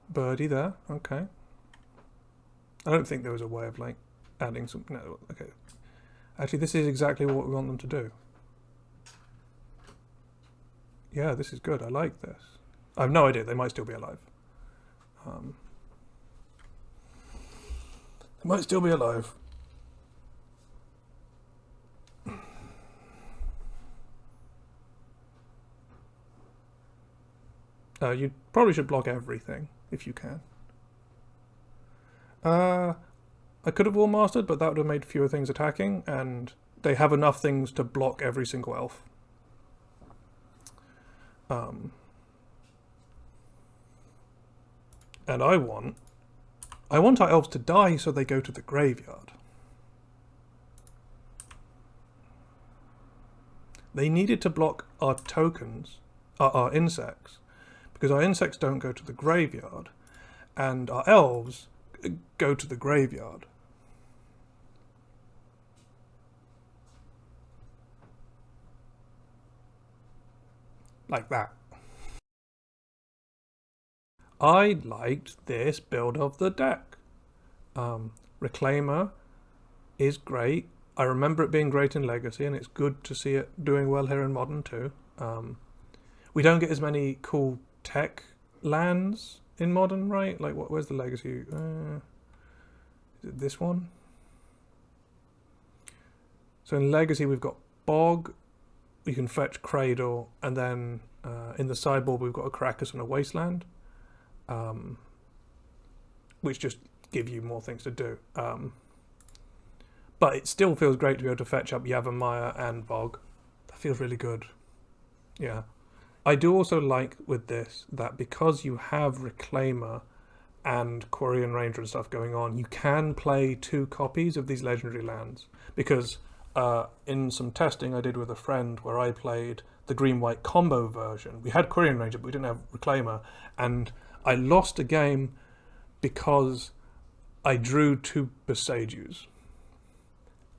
Speaker 1: Birdie there, okay. I don't think there was a way of like adding some, no, okay. Actually, this is exactly what we want them to do. Yeah, this is good. I like this. I have no idea. They might still be alive. They might still be alive. You probably should block everything if you can. I could have War Mastered, but that would have made fewer things attacking, and they have enough things to block every single elf. And I want our elves to die so they go to the graveyard. They needed to block our tokens, our insects, because our insects don't go to the graveyard, and our elves go to the graveyard. Like that. I liked this build of the deck. Reclaimer is great. I remember it being great in Legacy, and it's good to see it doing well here in Modern too. We don't get as many cool tech lands in Modern, right? Like, where's the Legacy? Is it this one? So in Legacy we've got Bog, we can fetch Cradle, and then in the sideboard we've got a Krakus and a Wasteland. which just give you more things to do. But it still feels great to be able to fetch up Yavimaya and Bog. That feels really good. Yeah. I do also like with this that because you have Reclaimer and Quarian Ranger and stuff going on, you can play 2 copies of these legendary lands. Because in some testing I did with a friend where I played the green-white combo version, we had Quarian Ranger but we didn't have Reclaimer, and I lost a game because I drew 2 Besagus.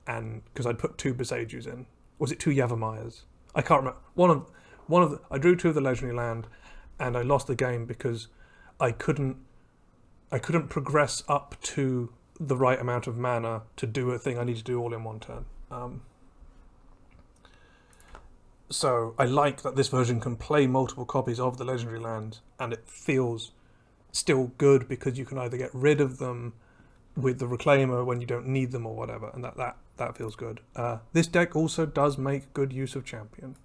Speaker 1: And because I'd put 2 Besagus in. Was it 2 Yavimayas? I can't remember. I drew 2 of the legendary land, and I lost the game because I couldn't progress up to the right amount of mana to do a thing I need to do all in one turn. So I like that this version can play multiple copies of the legendary land, and it feels still good because you can either get rid of them with the Reclaimer when you don't need them or whatever, and that feels good. This deck also does make good use of Champion.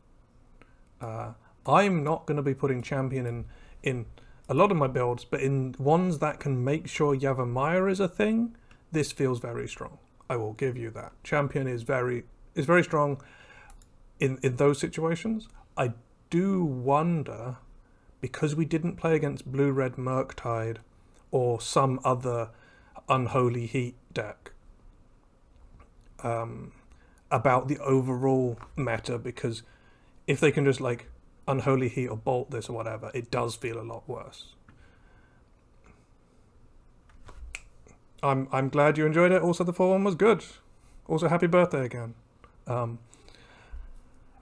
Speaker 1: I'm not going to be putting Champion in a lot of my builds, but in ones that can make sure Yavimaya is a thing, this feels very strong. I will give you that. Champion is very strong in those situations. I do wonder, because we didn't play against Blue-Red Murktide or some other Unholy Heat deck, about the overall meta, because if they can just like Unholy Heat or bolt this or whatever, it does feel a lot worse. I'm glad you enjoyed it. Also, the 4-1 was good. Also, happy birthday again. And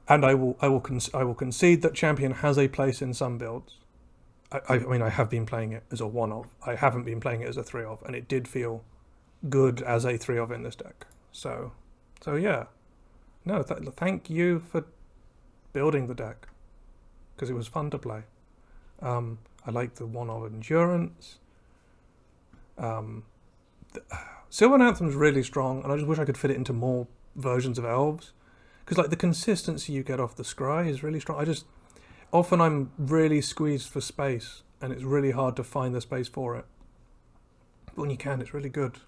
Speaker 1: I will concede that Champion has a place in some builds. I mean, I have been playing it as a 1-of. I haven't been playing it as a 3-of, and it did feel good as a 3-of in this deck. So yeah. No, thank you for building the deck, because it was fun to play. I like the 1-of endurance. Sylvan Anthem's really strong, and I just wish I could fit it into more versions of Elves, because like the consistency you get off the Scry is really strong. Often I'm really squeezed for space, and it's really hard to find the space for it. But when you can, it's really good.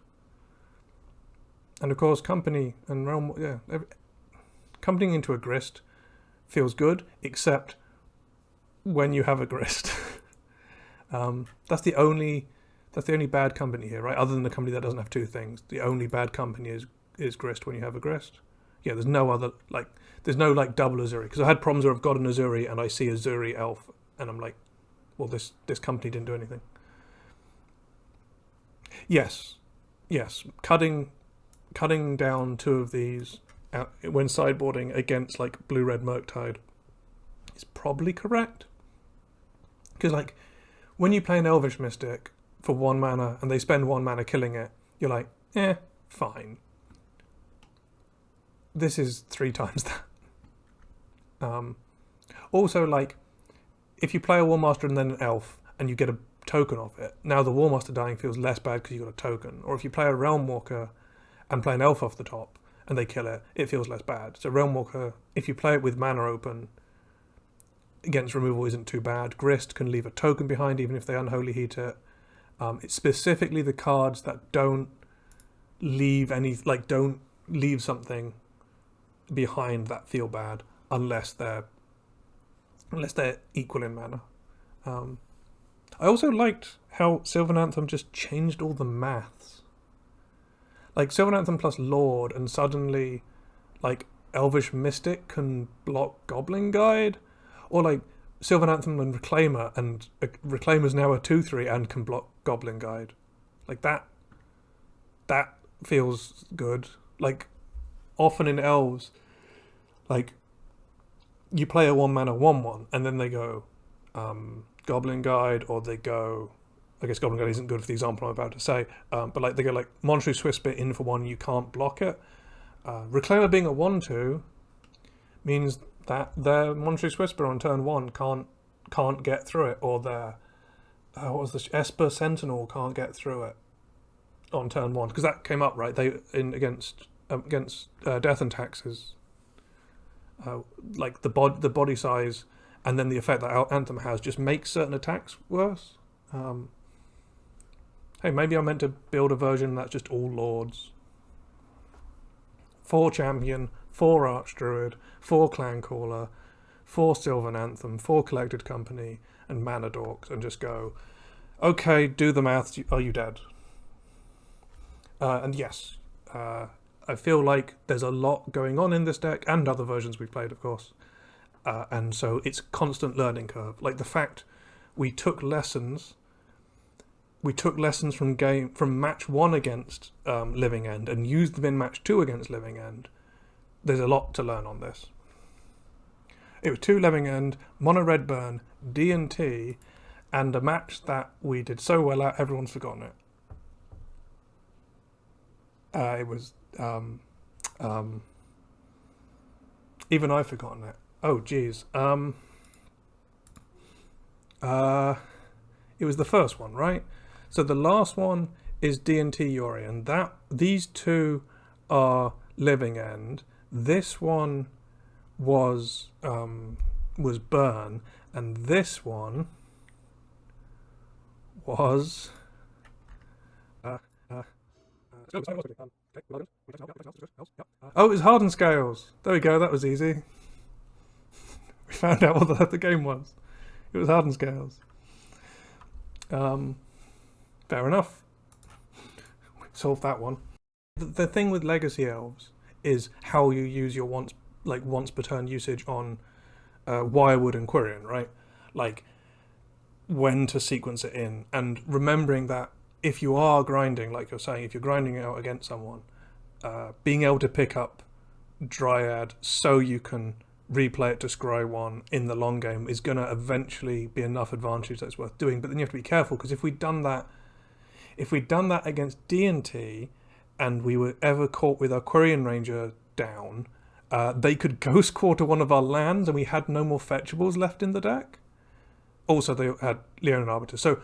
Speaker 1: And of course, Company and Realm, accompanying into a Grist feels good, except when you have a Grist. That's the only bad company here, right? Other than the company that doesn't have 2 things. The only bad company is Grist when you have a Grist. Yeah, there's no other, there's no double Azuri. Because I had problems where I've got an Azuri and I see Azuri Elf, and I'm like, well, this company didn't do anything. Yes. Cutting down 2 of these when sideboarding against Blue-Red Murktide is probably correct. Because when you play an Elvish Mystic for 1 mana and they spend 1 mana killing it, you're like, fine. This is 3 times that. Also, if you play a War Master and then an Elf and you get a token off it, now the War Master dying feels less bad because you got a token. Or if you play a Realm Walker and play an Elf off the top and they kill it, it feels less bad. So Realm Walker, if you play it with mana open, against removal isn't too bad. Grist can leave a token behind even if they Unholy Heat it. It's specifically the cards that don't leave don't leave something behind that feel bad unless they're equal in mana. I also liked how Sylvan Anthem just changed all the maths. Sylvan Anthem plus Lord, and suddenly Elvish Mystic can block Goblin Guide, or Sylvan Anthem and Reclaimer, and Reclaimer's now a 2/3 and can block Goblin Guide. That feels good. Often in Elves, you play a 1 mana 1/1 and then they go Goblin Guide, or they go, I guess Goblin Guide isn't good for the example I'm about to say, but they go Monstrous Whisper in for 1, you can't block it. Reclaimer being a 1/2 means that their Monstrous Whisper on turn 1 can't get through it, or their Esper Sentinel can't get through it on turn 1, because that came up, right? They against Death and Taxes, the body size and then the effect that Anthem has just makes certain attacks worse. Hey, maybe I'm meant to build a version that's just all lords. 4 champion, 4 archdruid, 4 clan caller, 4 sylvan anthem, 4 collected company, and mana dorks, and just go, okay, do the maths. Are you dead? And yes, I feel like there's a lot going on in this deck and other versions we've played, of course. And so it's constant learning curve. Like the fact we took lessons from match 1 against Living End and used them in match 2 against Living End. There's a lot to learn on this. It was 2 Living End, mono red burn, D&T, and a match that we did so well at everyone's forgotten it. It was even I've forgotten it. Oh geez. It was the first one, right? So the last one is D&T Yori, and these 2 are Living End. This one was Burn, and this one was oh, it was Hardened Scales. There we go, that was easy. We found out what the game was. It was Hardened Scales. Fair enough. We solved that one. The thing with Legacy Elves is how you use your once per turn usage on Wirewood and Quirion, right? Like when to sequence it in, and remembering that if you are grinding, like you're saying, if you're grinding out against someone, being able to pick up Dryad so you can replay it to scry 1 in the long game is going to eventually be enough advantage that it's worth doing. But then you have to be careful, because if we'd done that against D&T and we were ever caught with our Quirion Ranger down, they could ghost quarter one of our lands and we had no more fetchables left in the deck. Also, they had Leonin Arbiter. So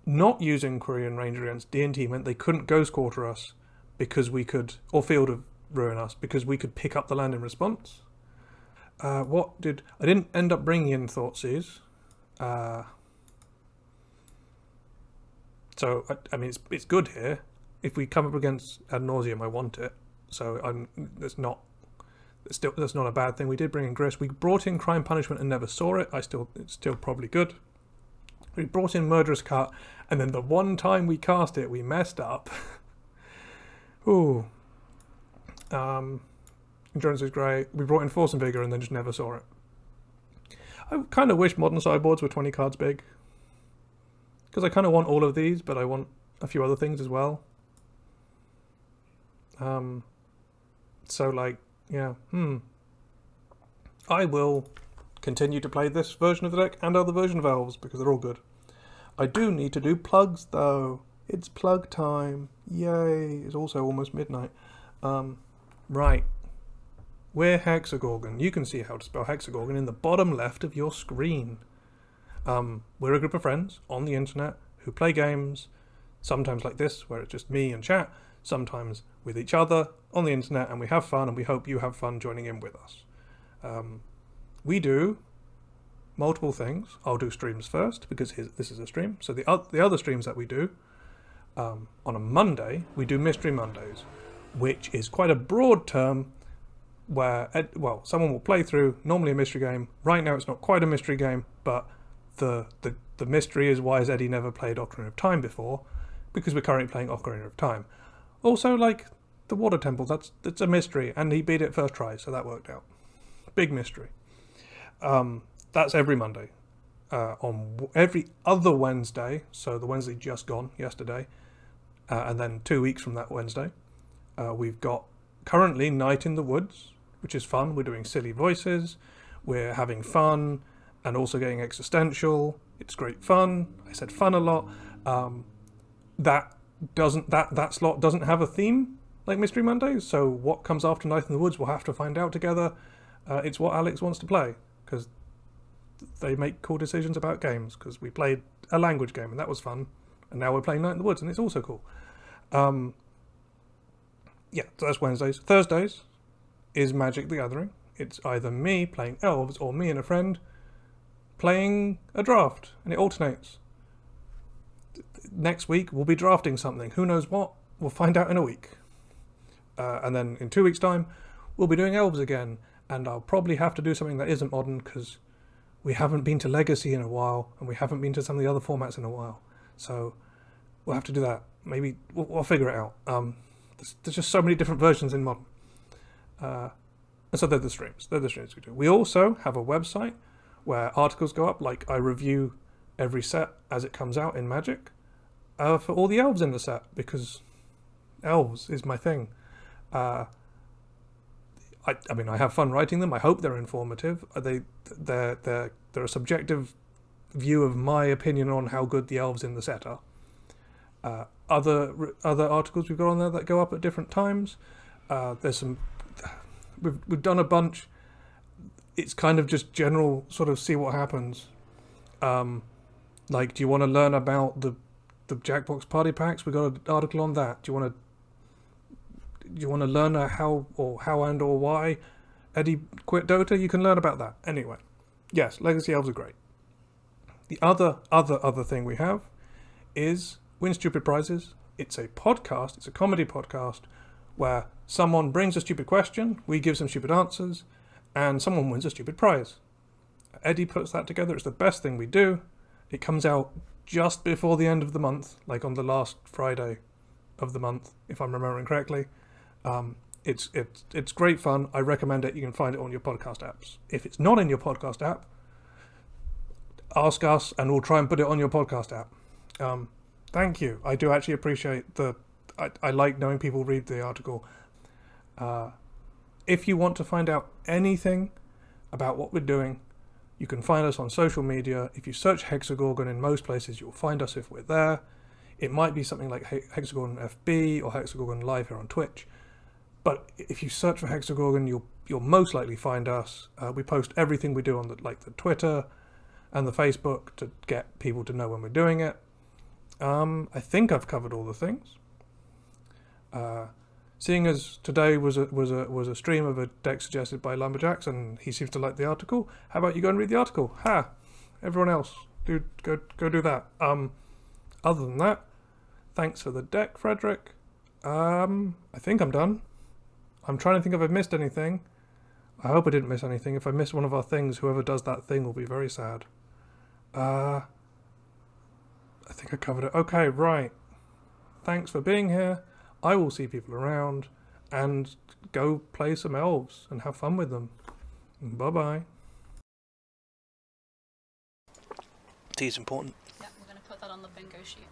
Speaker 1: not using Quirion Ranger against D&T meant they couldn't ghost quarter us because we could, or Field of Ruin us, because we could pick up the land in response. I didn't end up bringing in Thoughtseize. So I mean, it's good here. If we come up against Ad Nauseam, I want it. So that's not a bad thing. We did bring in Grist. We brought in Crime Punishment and never saw it. It's still probably good. We brought in Murderous Cut, and then the one time we cast it, we messed up. Ooh. Endurance is great. We brought in Force and Vigor and then just never saw it. I kind of wish modern sideboards were 20 cards big, because I kind of want all of these, but I want a few other things as well. So like, yeah, I will continue to play this version of the deck and other version of Elves because they're all good. I do need to do plugs though. It's plug time. Yay. It's also almost midnight. Right. We're Hexagorgon. You can see how to spell Hexagorgon in the bottom left of your screen. We're a group of friends on the internet who play games, sometimes like this, where it's just me and chat, sometimes with each other on the internet, and we have fun, and we hope you have fun joining in with us. We do multiple things. I'll do streams first, because this is a stream. So the other streams that we do, on a Monday, we do Mystery Mondays, which is quite a broad term, where, someone will play through, normally a mystery game. Right now it's not quite a mystery game, but the mystery is why has Eddie never played Ocarina of Time before, because we're currently playing Ocarina of Time. Also, like, the Water Temple, that's a mystery, and he beat it first try, so that worked out. Big mystery. That's every Monday. On every other Wednesday, so the Wednesday just gone, yesterday, and then 2 weeks from that Wednesday, we've got currently Night in the Woods, which is fun. We're doing silly voices, we're having fun, and also getting existential. It's great fun. I said fun a lot. That slot doesn't have a theme like Mystery Mondays, so what comes after Night in the Woods we'll have to find out together. It's what Alex wants to play, because they make cool decisions about games, because we played a language game and that was fun, and now we're playing Night in the Woods and it's also cool. Yeah, so that's Wednesdays. Thursdays is Magic the Gathering. It's either me playing Elves or me and a friend playing a draft, and it alternates. next week we'll be drafting something. Who knows what? We'll find out in a week. And then in 2 weeks' time, we'll be doing Elves again. And I'll probably have to do something that isn't modern because we haven't been to Legacy in a while, and we haven't been to some of the other formats in a while. So we'll have to do that. Maybe we'll figure it out. There's just so many different versions in modern. And so they're the streams. They're the streams we do. We also have a website where articles go up, like I review every set as it comes out in Magic for all the elves in the set, because elves is my thing. I mean, I have fun writing them. I hope they're informative. They're a subjective view of my opinion on how good the elves in the set are. Other articles we've got on there that go up at different times. There's some. We've done a bunch. It's kind of just general sort of see what happens. Like, do you want to learn about the Jackbox party packs? We got an article on that. Do you want to learn how and why Eddie quit Dota? You can learn about that. Anyway, yes, Legacy Elves are great. The other thing we have is Win Stupid Prizes. It's a podcast. It's a comedy podcast where someone brings a stupid question, we give some stupid answers, and someone wins a stupid prize. Eddie puts that together. It's the best thing we do. It comes out just before the end of the month, like on the last Friday of the month, if I'm remembering correctly. It's great fun. I recommend it. You can find it on your podcast apps. If it's not in your podcast app, ask us and we'll try and put it on your podcast app. Thank you. I do actually appreciate I like knowing people read the article. If you want to find out anything about what we're doing, you can find us on social media. If you search Hexagorgon in most places, you'll find us if we're there. It might be something like Hexagorgon FB or Hexagorgon Live here on Twitch. But if you search for Hexagorgon, you'll most likely find us. We post everything we do on the Twitter and the Facebook to get people to know when we're doing it. I think I've covered all the things. Seeing as today was a stream of a deck suggested by Lumberjacks, and he seems to like the article. How about you go and read the article? Everyone else, go do that. Other than that, thanks for the deck, Frederick. I think I'm done. I'm trying to think if I've missed anything. I hope I didn't miss anything. If I missed one of our things, whoever does that thing will be very sad. I think I covered it. Okay, right. Thanks for being here. I will see people around and go play some elves and have fun with them. Bye-bye. Tea is important.
Speaker 2: Yeah, we're going to put that on the bingo sheet.